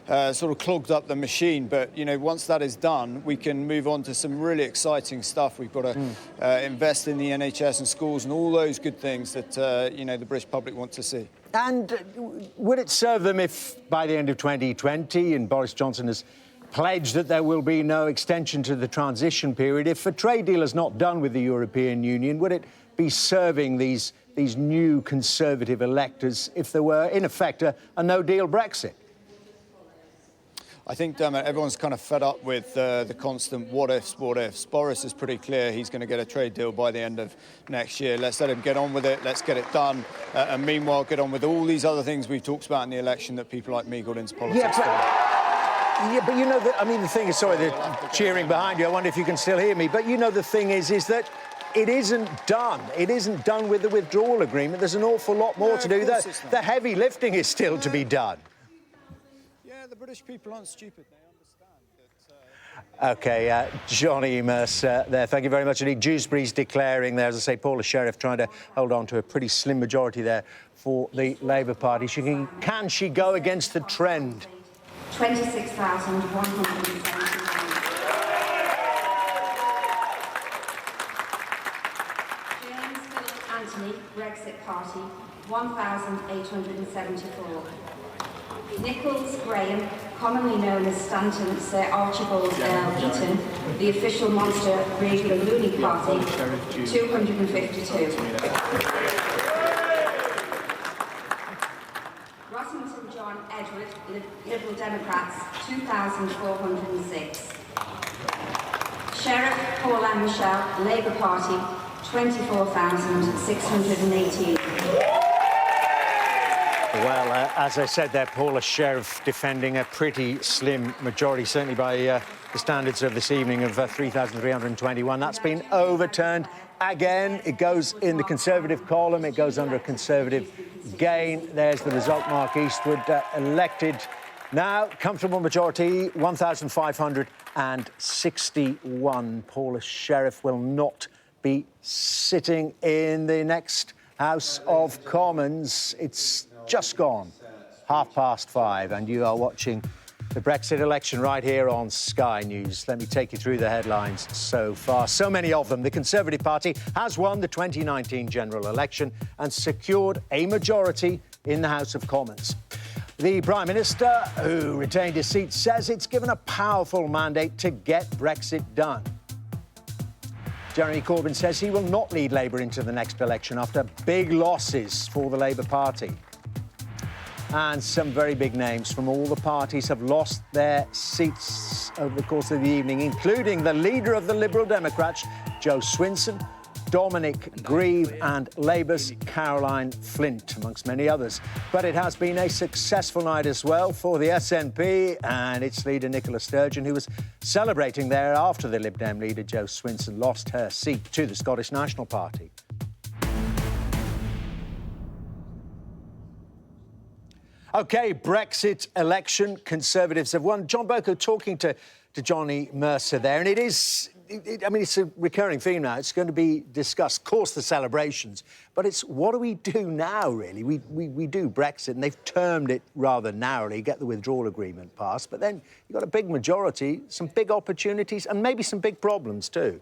sort of clogged up the machine, but you know, once that is done, we can move on to some really exciting stuff. We've got to invest in the NHS and schools and all those good things that you know, the British public want to see. And would it serve them if, by the end of 2020, and Boris Johnson has pledged that there will be no extension to the transition period, if a trade deal is not done with the European Union, would it be serving these new Conservative electors if there were, in effect, a no-deal Brexit? I think, everyone's kind of fed up with the constant what-ifs. Boris is pretty clear he's going to get a trade deal by the end of next year. Let's let him get on with it. Let's get it done. And meanwhile, get on with all these other things we've talked about in the election that people like me got into politics for. Yeah, but you know, I mean, the thing is, sorry, the cheering behind you, I wonder if you can still hear me, but you know, the thing is that it isn't done. It isn't done with the withdrawal agreement. There's an awful lot more to do. The heavy lifting is still to be done. The British people aren't stupid. They understand that. OK, Johnny Mercer there. Thank you very much indeed. Dewsbury's declaring there, as I say, Paula Sheriff trying to hold on to a pretty slim majority there for the Labour Party. Can she go against the trend? 26,171. James Philip Anthony, Brexit Party, 1,874. Nicholas Graham, commonly known as Stanton Sir Archibald Eaton, the official monster Rig and Looney Party, 252. Rossington John Edward, Liberal Democrats, 2,406. Sheriff Paul M. Michel, Labour Party, 24,618. Well, as I said there, Paula Sheriff defending a pretty slim majority, certainly by the standards of this evening of 3,321. That's been overturned again. It goes in the Conservative column. It goes under a Conservative gain. There's the result. Mark Eastwood elected now. Comfortable majority, 1,561. Paula Sheriff will not be sitting in the next House of Commons. It's just gone 5:30, and you are watching the Brexit election right here on Sky News. Let me take you through the headlines so far. So many of them. The Conservative Party has won the 2019 general election and secured a majority in the House of Commons. The Prime Minister, who retained his seat, says it's given a powerful mandate to get Brexit done. Jeremy Corbyn says he will not lead Labour into the next election after big losses for the Labour Party. And some very big names from all the parties have lost their seats over the course of the evening, including the leader of the Liberal Democrats, Jo Swinson, Dominic Grieve and Labour's Caroline Flint, amongst many others. But it has been a successful night as well for the SNP and its leader, Nicola Sturgeon, who was celebrating there after the Lib Dem leader, Jo Swinson, lost her seat to the Scottish National Party. OK, Brexit election. Conservatives have won. John Boko talking to Johnny Mercer there. And it is, I mean, it's a recurring theme now. It's going to be discussed. Of course, the celebrations. But it's what do we do now, really? We do Brexit, and they've termed it rather narrowly, get the withdrawal agreement passed. But then you've got a big majority, some big opportunities, and maybe some big problems too.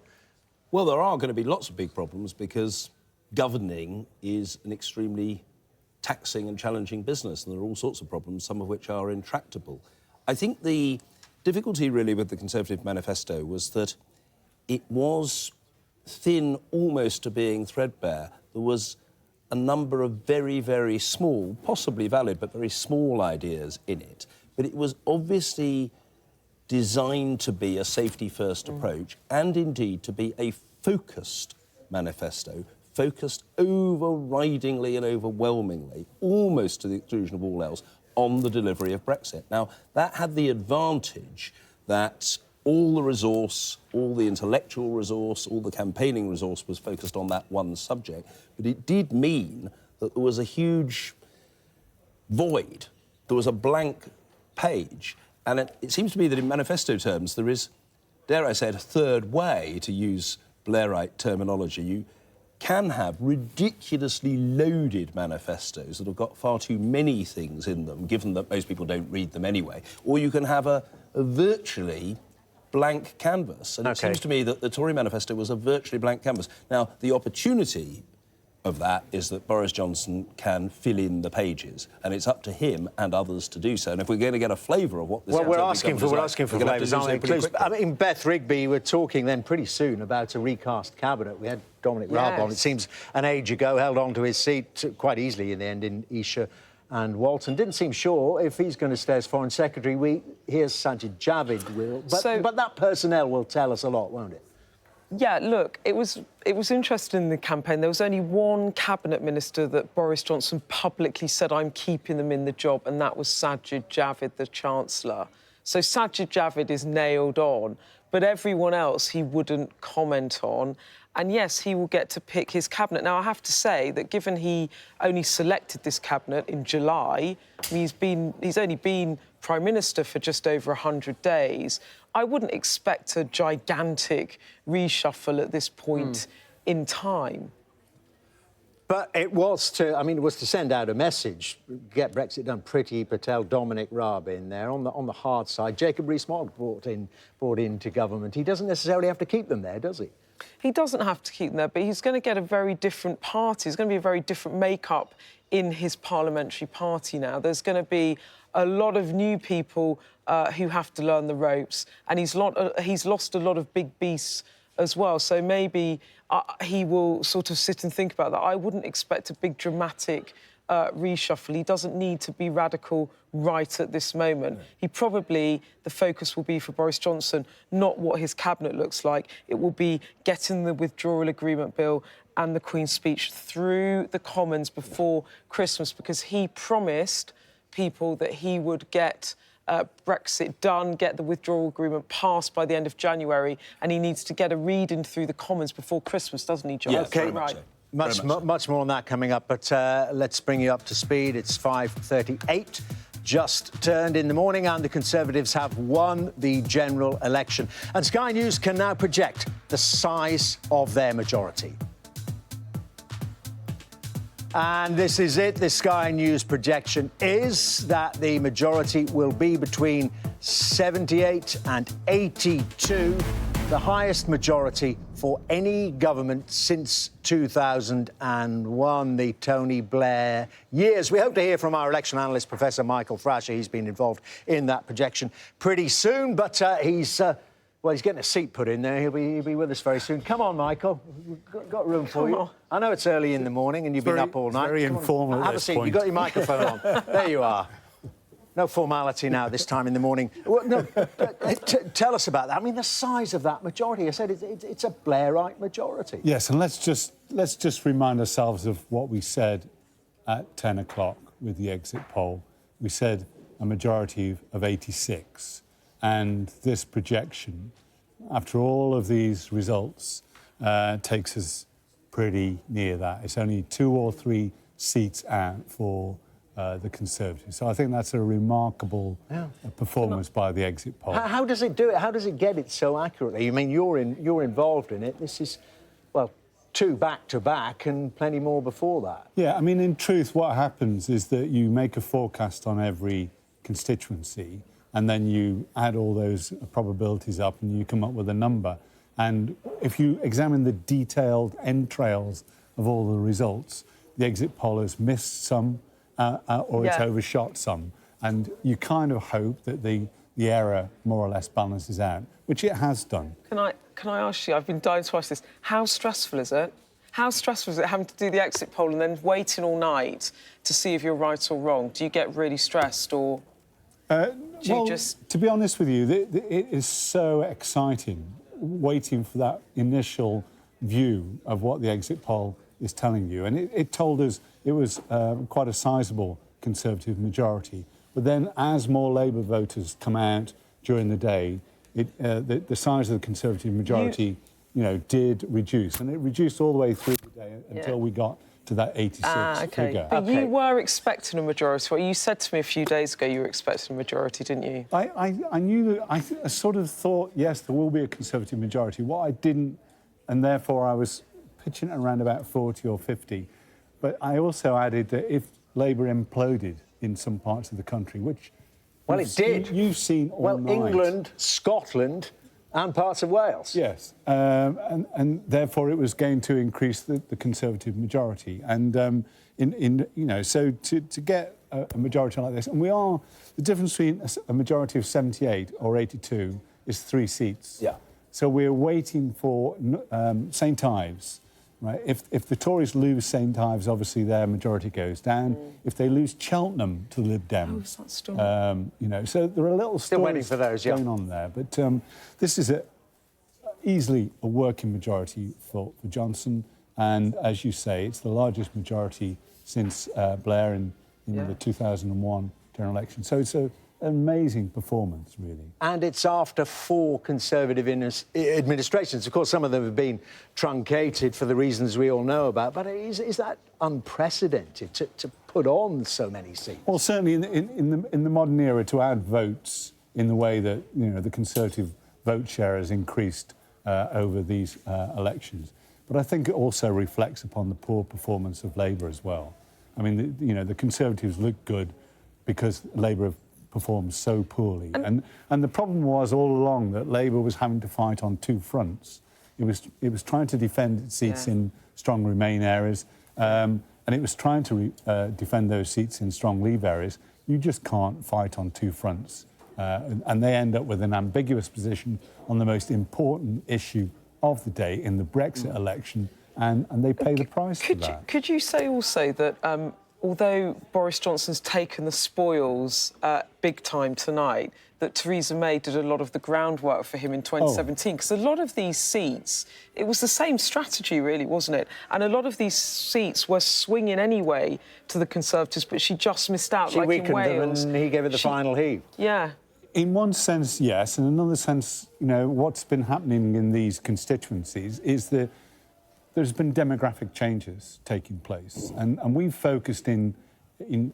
Well, there are going to be lots of big problems because governing is an extremely taxing and challenging business, and there are all sorts of problems, some of which are intractable. I think the difficulty really with the Conservative manifesto was that it was thin almost to being threadbare. There was a number of very, very small, possibly valid, but very small ideas in it. But it was obviously designed to be a safety-first approach and indeed to be a focused manifesto, focused overridingly and overwhelmingly, almost to the exclusion of all else, on the delivery of Brexit. Now, that had the advantage that all the resource, all the intellectual resource, all the campaigning resource was focused on that one subject. But it did mean that there was a huge void. There was a blank page. And it seems to me that in manifesto terms there is, dare I say it, a third way, to use Blairite terminology. You can have ridiculously loaded manifestos that have got far too many things in them, given that most people don't read them anyway, or you can have a virtually blank canvas. And it seems to me that the Tory manifesto was a virtually blank canvas. Now, the opportunity of that is that Boris Johnson can fill in the pages, and it's up to him and others to do so. And if we're going to get a flavour of what this... Well, we're asking for flavours, aren't we? I mean, Beth Rigby were talking then pretty soon about a recast cabinet. We had Dominic Raab on. It seems an age ago, held on to his seat quite easily in the end in Isha and Walton. Didn't seem sure if he's going to stay as Foreign Secretary. Here's Sajid Javid will. But that personnel will tell us a lot, won't it? Yeah, look, it was interesting in the campaign. There was only one cabinet minister that Boris Johnson publicly said, I'm keeping them in the job, and that was Sajid Javid, the Chancellor. So Sajid Javid is nailed on, but everyone else he wouldn't comment on. And yes, he will get to pick his cabinet. Now, I have to say that given he only selected this cabinet in July, he's only been Prime Minister for just over 100 days, I wouldn't expect a gigantic reshuffle at this point in time. But it was to send out a message, get Brexit done. Priti Patel, Dominic Raab in there. On the hard side, Jacob Rees-Mogg brought into government. He doesn't necessarily have to keep them there, does he? He doesn't have to keep them there, but he's going to get a very different party. It's going to be a very different makeup in his parliamentary party now. There's going to be a lot of new people who have to learn the ropes, and he's lost a lot of big beasts as well. So maybe he will sort of sit and think about that. I wouldn't expect a big dramatic reshuffle. He doesn't need to be radical right at this moment. The focus will be for Boris Johnson, not what his cabinet looks like. It will be getting the withdrawal agreement bill and the Queen's speech through the Commons before Christmas, because he promised people that he would get Brexit done, get the withdrawal agreement passed by the end of January, and he needs to get a reading through the Commons before Christmas, doesn't he, John? Yes, OK, right. Much more on that coming up, but let's bring you up to speed. It's 5:38, just turned in the morning, and the Conservatives have won the general election. And Sky News can now project the size of their majority. And this is it. The Sky News projection is that the majority will be between 78 and 82, the highest majority for any government since 2001, the Tony Blair years. We hope to hear from our election analyst, Professor Michael Thrasher. He's been involved in that projection pretty soon, but he's getting a seat put in there. He'll be with us very soon. Come on, Michael. We've got room for you. I know it's early in the morning and you've been up all night. Very informal. Have a seat. You've got your microphone on. There you are. No formality now this time in the morning. Well, no, tell us about that. I mean, the size of that majority. I said it's a Blairite majority. Yes, and let's just remind ourselves of what we said at 10 o'clock with the exit poll. We said a majority of 86. And this projection, after all of these results, takes us pretty near that. It's only 2 or 3 seats out for the Conservatives. So I think that's a remarkable performance by the exit poll. How does it do it? How does it get it so accurately? I mean, you're involved in it. This is, well, 2 back-to-back and plenty more before that. Yeah, I mean, in truth, what happens is that you make a forecast on every constituency, and then you add all those probabilities up and you come up with a number. And if you examine the detailed entrails of all the results, the exit poll has missed some or it's overshot some. And you kind of hope that the error more or less balances out, which it has done. Can I ask you, I've been dying to ask this, how stressful is it? How stressful is it having to do the exit poll and then waiting all night to see if you're right or wrong? Do you get really stressed or... To be honest with you, it is so exciting waiting for that initial view of what the exit poll is telling you. And it told us it was quite a sizable Conservative majority. But then as more Labour voters come out during the day, the size of the Conservative majority, did reduce. And it reduced all the way through the day until we got to that 86 figure. But you were expecting a majority. Well, you said to me a few days ago you were expecting a majority, didn't you? I knew, I sort of thought, yes, there will be a Conservative majority. What I didn't, and therefore I was pitching it around about 40 or 50. But I also added that if Labour imploded in some parts of the country, which... Well, it did. You've seen all night. Well, England, Scotland and parts of Wales. Yes, and therefore it was going to increase the Conservative majority. And, so to get a majority like this, and the difference between a majority of 78 or 82 is 3 seats. Yeah. So we're waiting for St Ives, right? If the Tories lose St Ives, obviously their majority goes down. If they lose Cheltenham to the Lib Dems, so there are little still waiting stories for those, going on there. But this is easily a working majority for Johnson, and as you say, it's the largest majority since Blair in the 2001 general election. So it's an amazing performance, really. And it's after 4 Conservative administrations. Of course, some of them have been truncated for the reasons we all know about. But is that unprecedented to put on so many seats? Well, certainly in the modern era, to add votes in the way that the Conservative vote share has increased over these elections. But I think it also reflects upon the poor performance of Labour as well. I mean, the Conservatives look good because Labour have performed so poorly. And the problem was all along that Labour was having to fight on 2 fronts. It was trying to defend its seats in strong Remain areas, and it was trying to defend those seats in strong Leave areas, you just can't fight on two fronts. And they end up with an ambiguous position on the most important issue of the day in the Brexit election, and they pay the price for that. Could you say also that although Boris Johnson's taken the spoils big time tonight, that Theresa May did a lot of the groundwork for him in 2017? Because a lot of these seats, it was the same strategy, really, wasn't it? And a lot of these seats were swinging anyway to the Conservatives, but she just missed out, she like in Wales. weakened them and he gave her the final heave. Yeah. In one sense, yes. In another sense, you know, what's been happening in these constituencies is that there's been demographic changes taking place. And we've focused in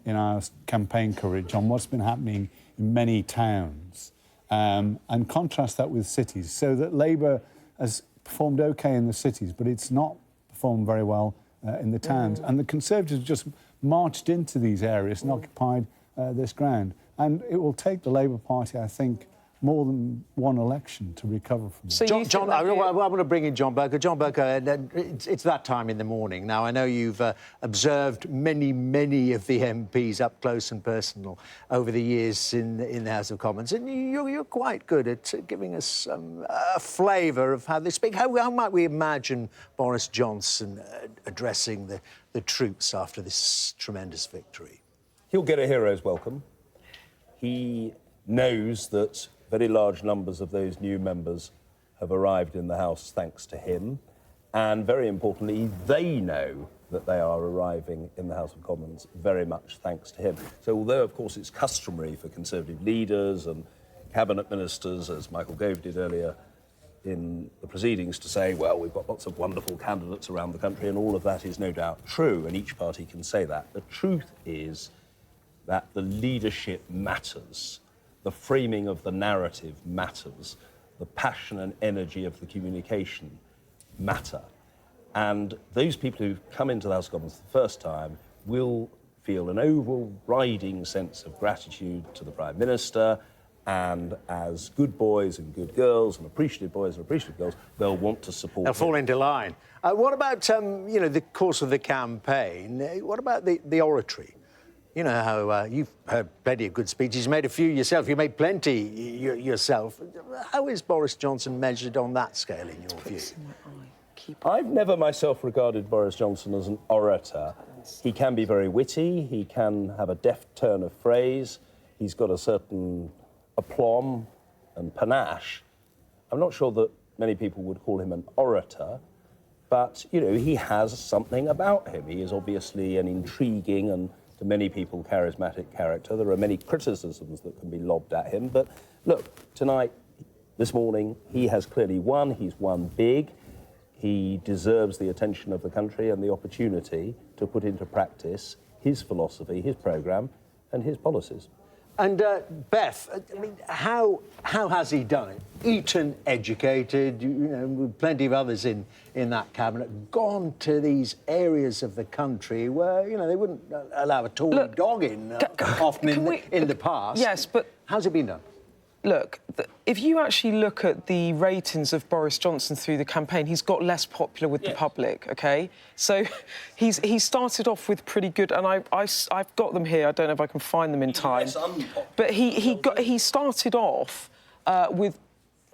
our campaign coverage on what's been happening in many towns and contrast that with cities, so that Labour has performed OK in the cities, but it's not performed very well in the towns. And the Conservatives just marched into these areas and occupied this ground. And it will take the Labour Party, I think, more than one election to recover from it. So John, I want to bring in John Bercow. John Bercow, it's that time in the morning. Now, I know you've observed many of the MPs up close and personal over the years in the House of Commons, and you're quite good at giving us a flavour of how they speak. How might we imagine Boris Johnson addressing the troops after this tremendous victory? He'll get a hero's welcome. He knows that very large numbers of those new members have arrived in the House thanks to him. And very importantly, they know that they are arriving in the House of Commons very much thanks to him. So although, of course, it's customary for Conservative leaders and cabinet ministers, as Michael Gove did earlier in the proceedings, to say, well, we've got lots of wonderful candidates around the country, and all of that is no doubt true, and each party can say that. The truth is that the leadership matters. The framing of the narrative matters. The passion and energy of the communication matter. And those people who've come into the House of Commons the first time will feel an overriding sense of gratitude to the Prime Minister, and as good boys and good girls and appreciative boys and appreciative girls, they'll want to support They'll fall into line. What about, you know, the course of the campaign? What about the oratory? You know how you've heard plenty of good speeches. You made a few yourself. You made plenty yourself. How is Boris Johnson measured on that scale, in your view? I've never myself regarded Boris Johnson as an orator. He can be very witty. He can have a deft turn of phrase. He's got a certain aplomb and panache. I'm not sure that many people would call him an orator, but, you know, he has something about him. He is obviously an intriguing and, to many people, charismatic character. There are many criticisms that can be lobbed at him. But look, tonight, this morning, he has clearly won. He's won big. He deserves the attention of the country and the opportunity to put into practice his philosophy, his programme and his policies. And Beth, I mean, how has he done it? Eton educated, you know, with plenty of others in that cabinet, gone to these areas of the country where, you know, they wouldn't allow a Tory dog in often in the past. Yes, but how's it been done? Look, if you actually look at the ratings of Boris Johnson through the campaign, he's got less popular with the public, OK? So he started off with pretty good, and I've got them here. I don't know if I can find them in time. But he started off with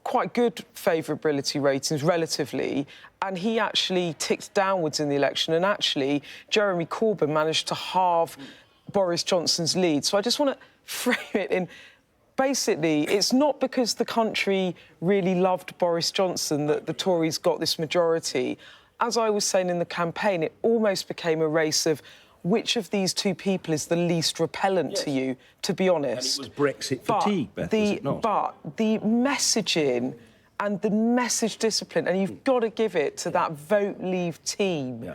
quite good favourability ratings, relatively, and he actually ticked downwards in the election, and actually Jeremy Corbyn managed to halve Boris Johnson's lead. So I just want to frame it in... Basically, it's not because the country really loved Boris Johnson that the Tories got this majority. As I was saying in the campaign, it almost became a race of which of these two people is the least repellent to you, to be honest. And it was Brexit fatigue, Beth, was it not? But the messaging and the message discipline, and you've got to give it to that Vote Leave team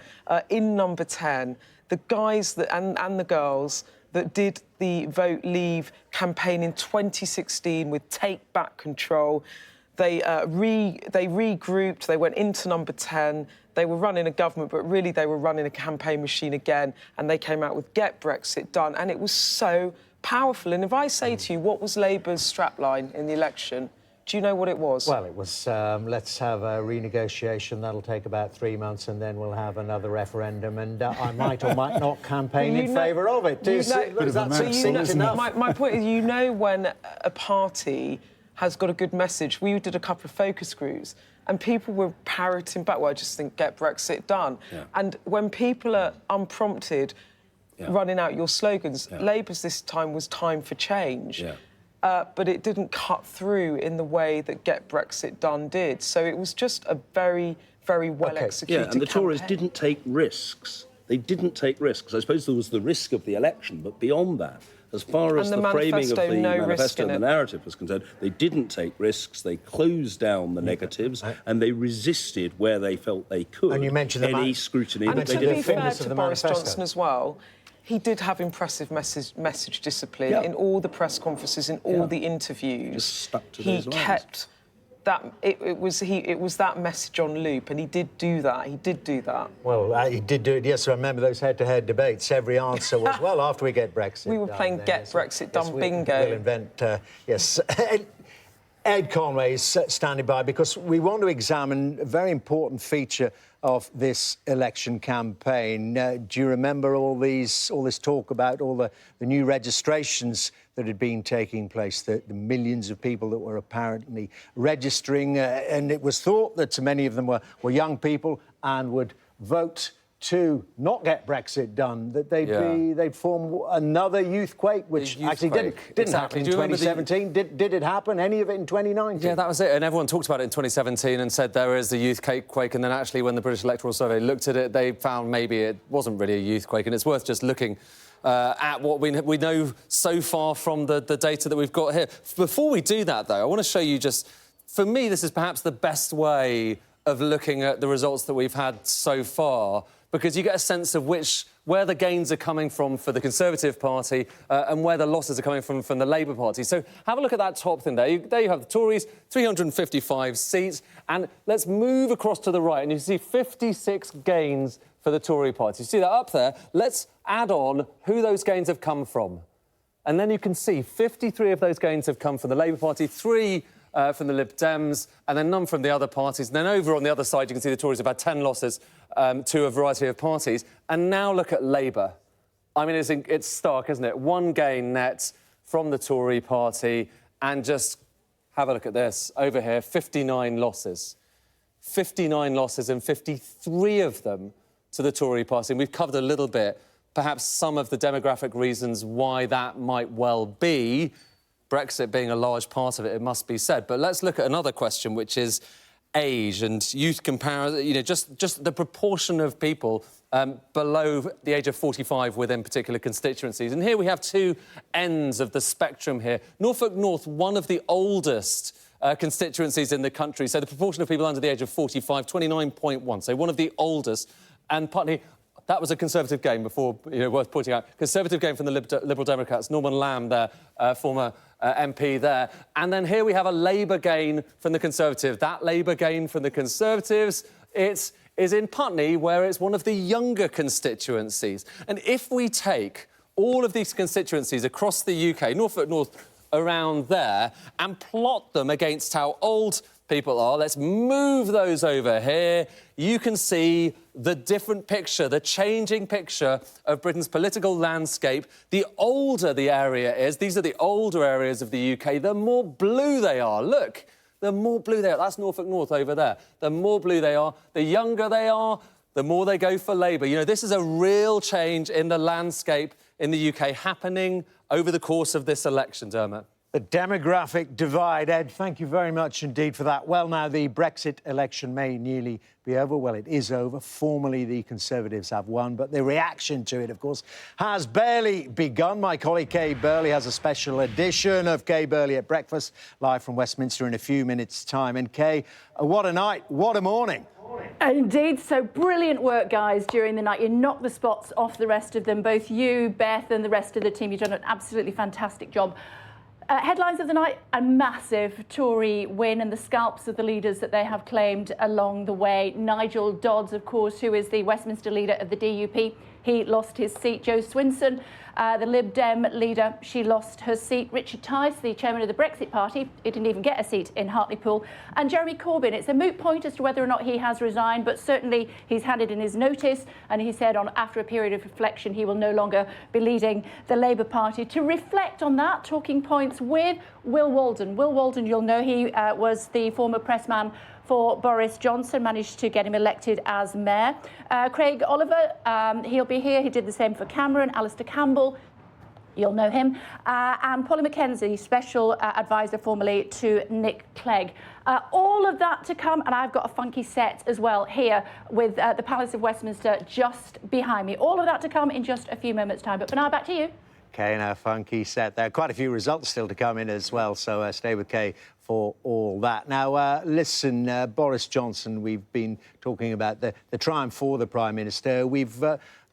in number 10, the guys and the girls that did the Vote Leave campaign in 2016 with Take Back Control. They regrouped, they went into number 10, they were running a government, but really they were running a campaign machine again, and they came out with Get Brexit Done, and it was so powerful. And if I say to you, what was Labour's strapline in the election? Do you know what it was? Well, it was, let's have a renegotiation. That'll take about 3 months, and then we'll have another referendum, and I might or might not campaign in favour of it. My point is, you know when a party has got a good message. We did a couple of focus groups, and people were parroting back, well, I just think get Brexit done. Yeah. And when people are unprompted running out your slogans, Labour's this time was time for change. Yeah. But it didn't cut through in the way that Get Brexit Done did. So it was just a very, very well-executed and the Tories campaign. didn't take risks. They didn't take risks. I suppose there was the risk of the election, but beyond that, as far as the framing of the manifesto and the narrative was concerned, they didn't take risks, they closed down the negatives, and they resisted where they felt they could and you mentioned any scrutiny and that they to didn't be fair to Boris Johnson as well, he did have impressive message discipline in all the press conferences, in all the interviews. Just stuck to he those lines. kept that. It was that message on loop, and he did do that. He did do that. Well, he did do it. Yes, I remember those head-to-head debates. Every answer was, well, after we get Brexit. We were playing Get Brexit Done bingo. We'll invent. Yes. Ed Conway is standing by because we want to examine a very important feature of this election campaign. Do you remember all this talk about all the new registrations that had been taking place, the millions of people that were apparently registering, and it was thought that many of them were young people and would vote to not get Brexit done, that they'd form another youth quake, which actually didn't happen in 2017. Did it happen? Any of it in 2019? Yeah, that was it. And everyone talked about it in 2017 and said there is a youth quake. And then actually, when the British Electoral Survey looked at it, they found maybe it wasn't really a youth quake. And it's worth just looking at what we know so far from the data that we've got here. Before we do that, though, I want to show you just, for me, this is perhaps the best way of looking at the results that we've had so far, because you get a sense of where the gains are coming from for the Conservative Party and where the losses are coming from the Labour Party. So have a look at that top thing there. There you have the Tories, 355 seats. And let's move across to the right, and you see 56 gains for the Tory Party. You see that up there? Let's add on who those gains have come from. And then you can see 53 of those gains have come from the Labour Party, 3 from the Lib Dems, and then none from the other parties. And then over on the other side, you can see the Tories have had 10 losses to a variety of parties. And now look at Labour. I mean, it's stark, isn't it? 1 gain net from the Tory party, and just have a look at this. Over here, 59 losses. 59 losses, and 53 of them to the Tory party. And we've covered a little bit, perhaps some of the demographic reasons why that might well be. Brexit being a large part of it, it must be said. But let's look at another question, which is age and youth comparison, you know, just the proportion of people below the age of 45 within particular constituencies. And here we have 2 ends of the spectrum here. Norfolk North, one of the oldest constituencies in the country. So the proportion of people under the age of 45, 29.1. So one of the oldest. And partly, that was a Conservative gain before, worth pointing out. Conservative gain from the Liberal Democrats. Norman Lamb, their former MP there. And then here we have a Labour gain from the Conservative. That Labour gain from the Conservatives, it is in Putney, where it's one of the younger constituencies. And if we take all of these constituencies across the UK, Norfolk North around there, and plot them against how old people are, let's move those over here, you can see the different picture, the changing picture of Britain's political landscape. The older the area is, these are the older areas of the UK, the more blue they are. Look, the more blue they are. That's Norfolk North over there. The more blue they are, the younger they are, the more they go for Labour. You know, this is a real change in the landscape in the UK happening over the course of this election, Dermot. The demographic divide. Ed, thank you very much indeed for that. Well, now, the Brexit election may nearly be over. Well, it is over. Formally, the Conservatives have won, but the reaction to it, of course, has barely begun. My colleague Kay Burley has a special edition of Kay Burley at Breakfast, live from Westminster in a few minutes' time. And Kay, what a night, what a morning. Indeed, so brilliant work, guys, during the night. You knocked the spots off the rest of them, both you, Beth, and the rest of the team. You've done an absolutely fantastic job. Headlines of the night, a massive Tory win and the scalps of the leaders that they have claimed along the way. Nigel Dodds, of course, who is the Westminster leader of the DUP, he lost his seat. Jo Swinson, the Lib Dem leader, she lost her seat. Richard Tice, the chairman of the Brexit Party, he didn't even get a seat in Hartlepool. And Jeremy Corbyn, it's a moot point as to whether or not he has resigned, but certainly he's handed in his notice, and he said after a period of reflection he will no longer be leading the Labour Party. To reflect on that, talking points with Will Walden. Will Walden, you'll know, he was the former pressman for Boris Johnson, managed to get him elected as mayor. Craig Oliver, he'll be here. He did the same for Cameron. Alistair Campbell, you'll know him. And Polly Mackenzie, special advisor formerly to Nick Clegg. All of that to come, and I've got a funky set as well here with the Palace of Westminster just behind me. All of that to come in just a few moments' time. But for now, back to you. Kay, and our funky set there. Quite a few results still to come in as well, so stay with Kay for all that. Now, listen, Boris Johnson, we've been talking about the triumph for the Prime Minister. We've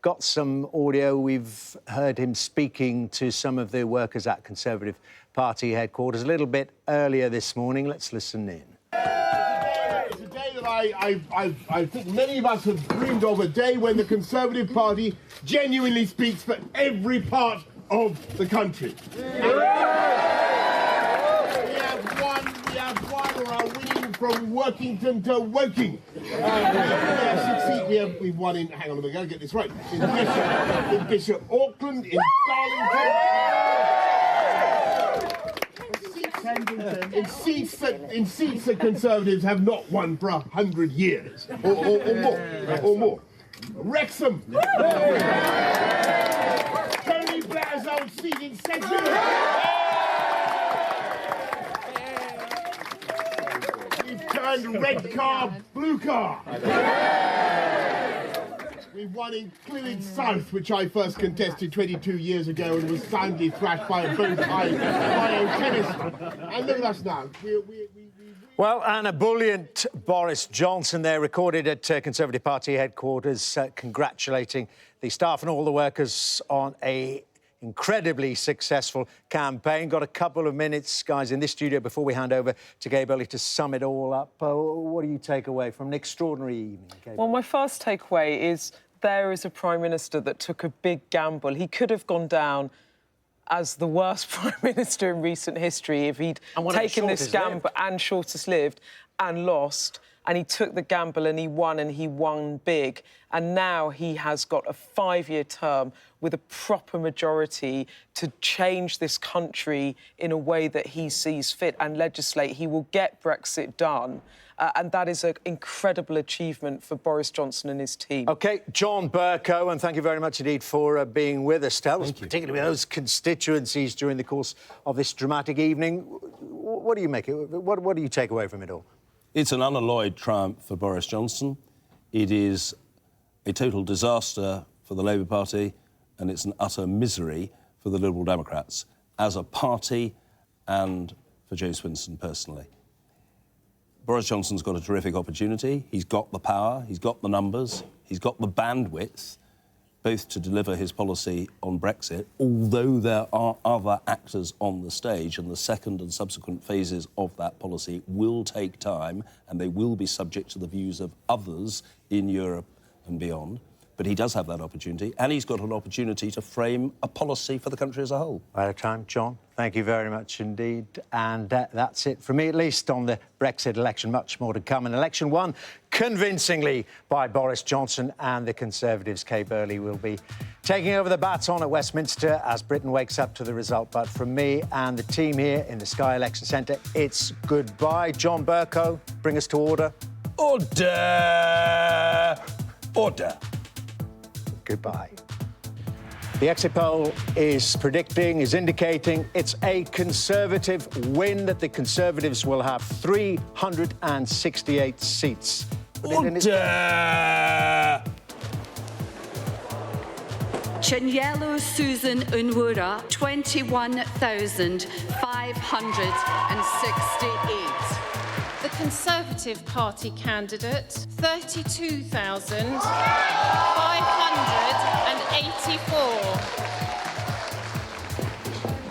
got some audio. We've heard him speaking to some of the workers at Conservative Party headquarters a little bit earlier this morning. Let's listen in. It's a day that I think many of us have dreamed of, a day when the Conservative Party genuinely speaks for every part of the country. We have won, or are winning from Workington to Woking. We've won in, hang on, I'm going to get this right, in Bishop Auckland, in Darlington. In seats that Conservatives have not won for 100 years, or more. Wrexham. Tony Blair's old seat in Sedgwick. We've turned red car, blue car. We've won in Clwyd South, which I first contested 22 years ago and was soundly thrashed by a bow-tie biochemist. And look at us now. Well, an ebullient Boris Johnson there recorded at Conservative Party headquarters, congratulating the staff and all the workers on a incredibly successful campaign. Got a couple of minutes, guys, in this studio before we hand over to Gay Burley to sum it all up. What do you take away from an extraordinary evening, Gay? Well, my first takeaway is there is a Prime Minister that took a big gamble. He could have gone down as the worst Prime Minister in recent history if he'd taken this gamble and shortest lived and lost. And he took the gamble and he won big. And now he has got a 5-year term with a proper majority to change this country in a way that he sees fit and legislate. He will get Brexit done. And that is an incredible achievement for Boris Johnson and his team. OK, John Bercow, and thank you very much indeed for being with us. Tell us, particularly with those constituencies during the course of this dramatic evening. What do you make it? What do you take away from it all? It's an unalloyed triumph for Boris Johnson. It is a total disaster for the Labour Party, and it's an utter misery for the Liberal Democrats as a party and for Jo Swinson personally. Boris Johnson's got a terrific opportunity. He's got the power, he's got the numbers, he's got the bandwidth, both to deliver his policy on Brexit, although there are other actors on the stage, and the second and subsequent phases of that policy will take time, and they will be subject to the views of others in Europe and beyond. But he does have that opportunity, and he's got an opportunity to frame a policy for the country as a whole. Out of time, John. Thank you very much indeed. And that's it from me, at least, on the Brexit election. Much more to come. An election won convincingly by Boris Johnson and the Conservatives. Kay Burley will be taking over the baton at Westminster as Britain wakes up to the result. But from me and the team here in the Sky Election Centre, it's goodbye. John Bercow, bring us to order. Order! Order. Goodbye. The exit poll is indicating it's a Conservative win, that the Conservatives will have 368 seats. Order! Chinyelo Susan Unwura, 21,568. The Conservative Party candidate, 32,584.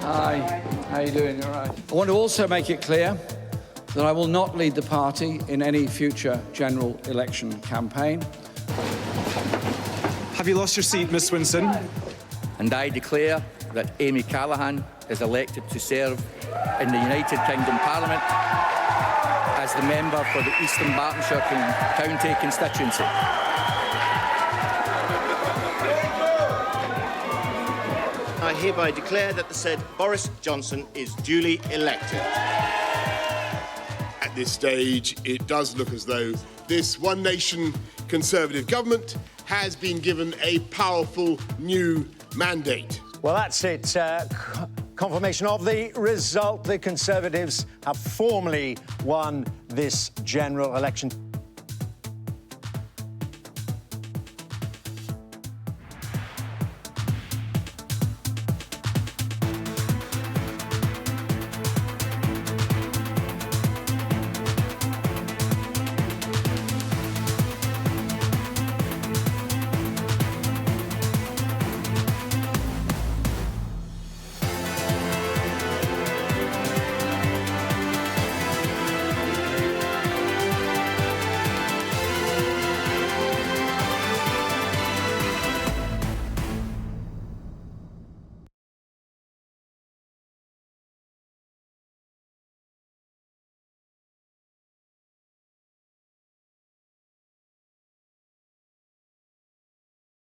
Hi, how you doing? All right. I want to also make it clear that I will not lead the party in any future general election campaign. Have Have you lost your seat, Miss Swinson? And I declare that Amy Callaghan is elected to serve in the United Kingdom Parliament as the member for the Eastern Bartonshire County constituency. I hereby declare that the said Boris Johnson is duly elected. At this stage, it does look as though this One Nation Conservative government has been given a powerful new mandate. Well, that's it. Confirmation of the result. The Conservatives have formally won this general election.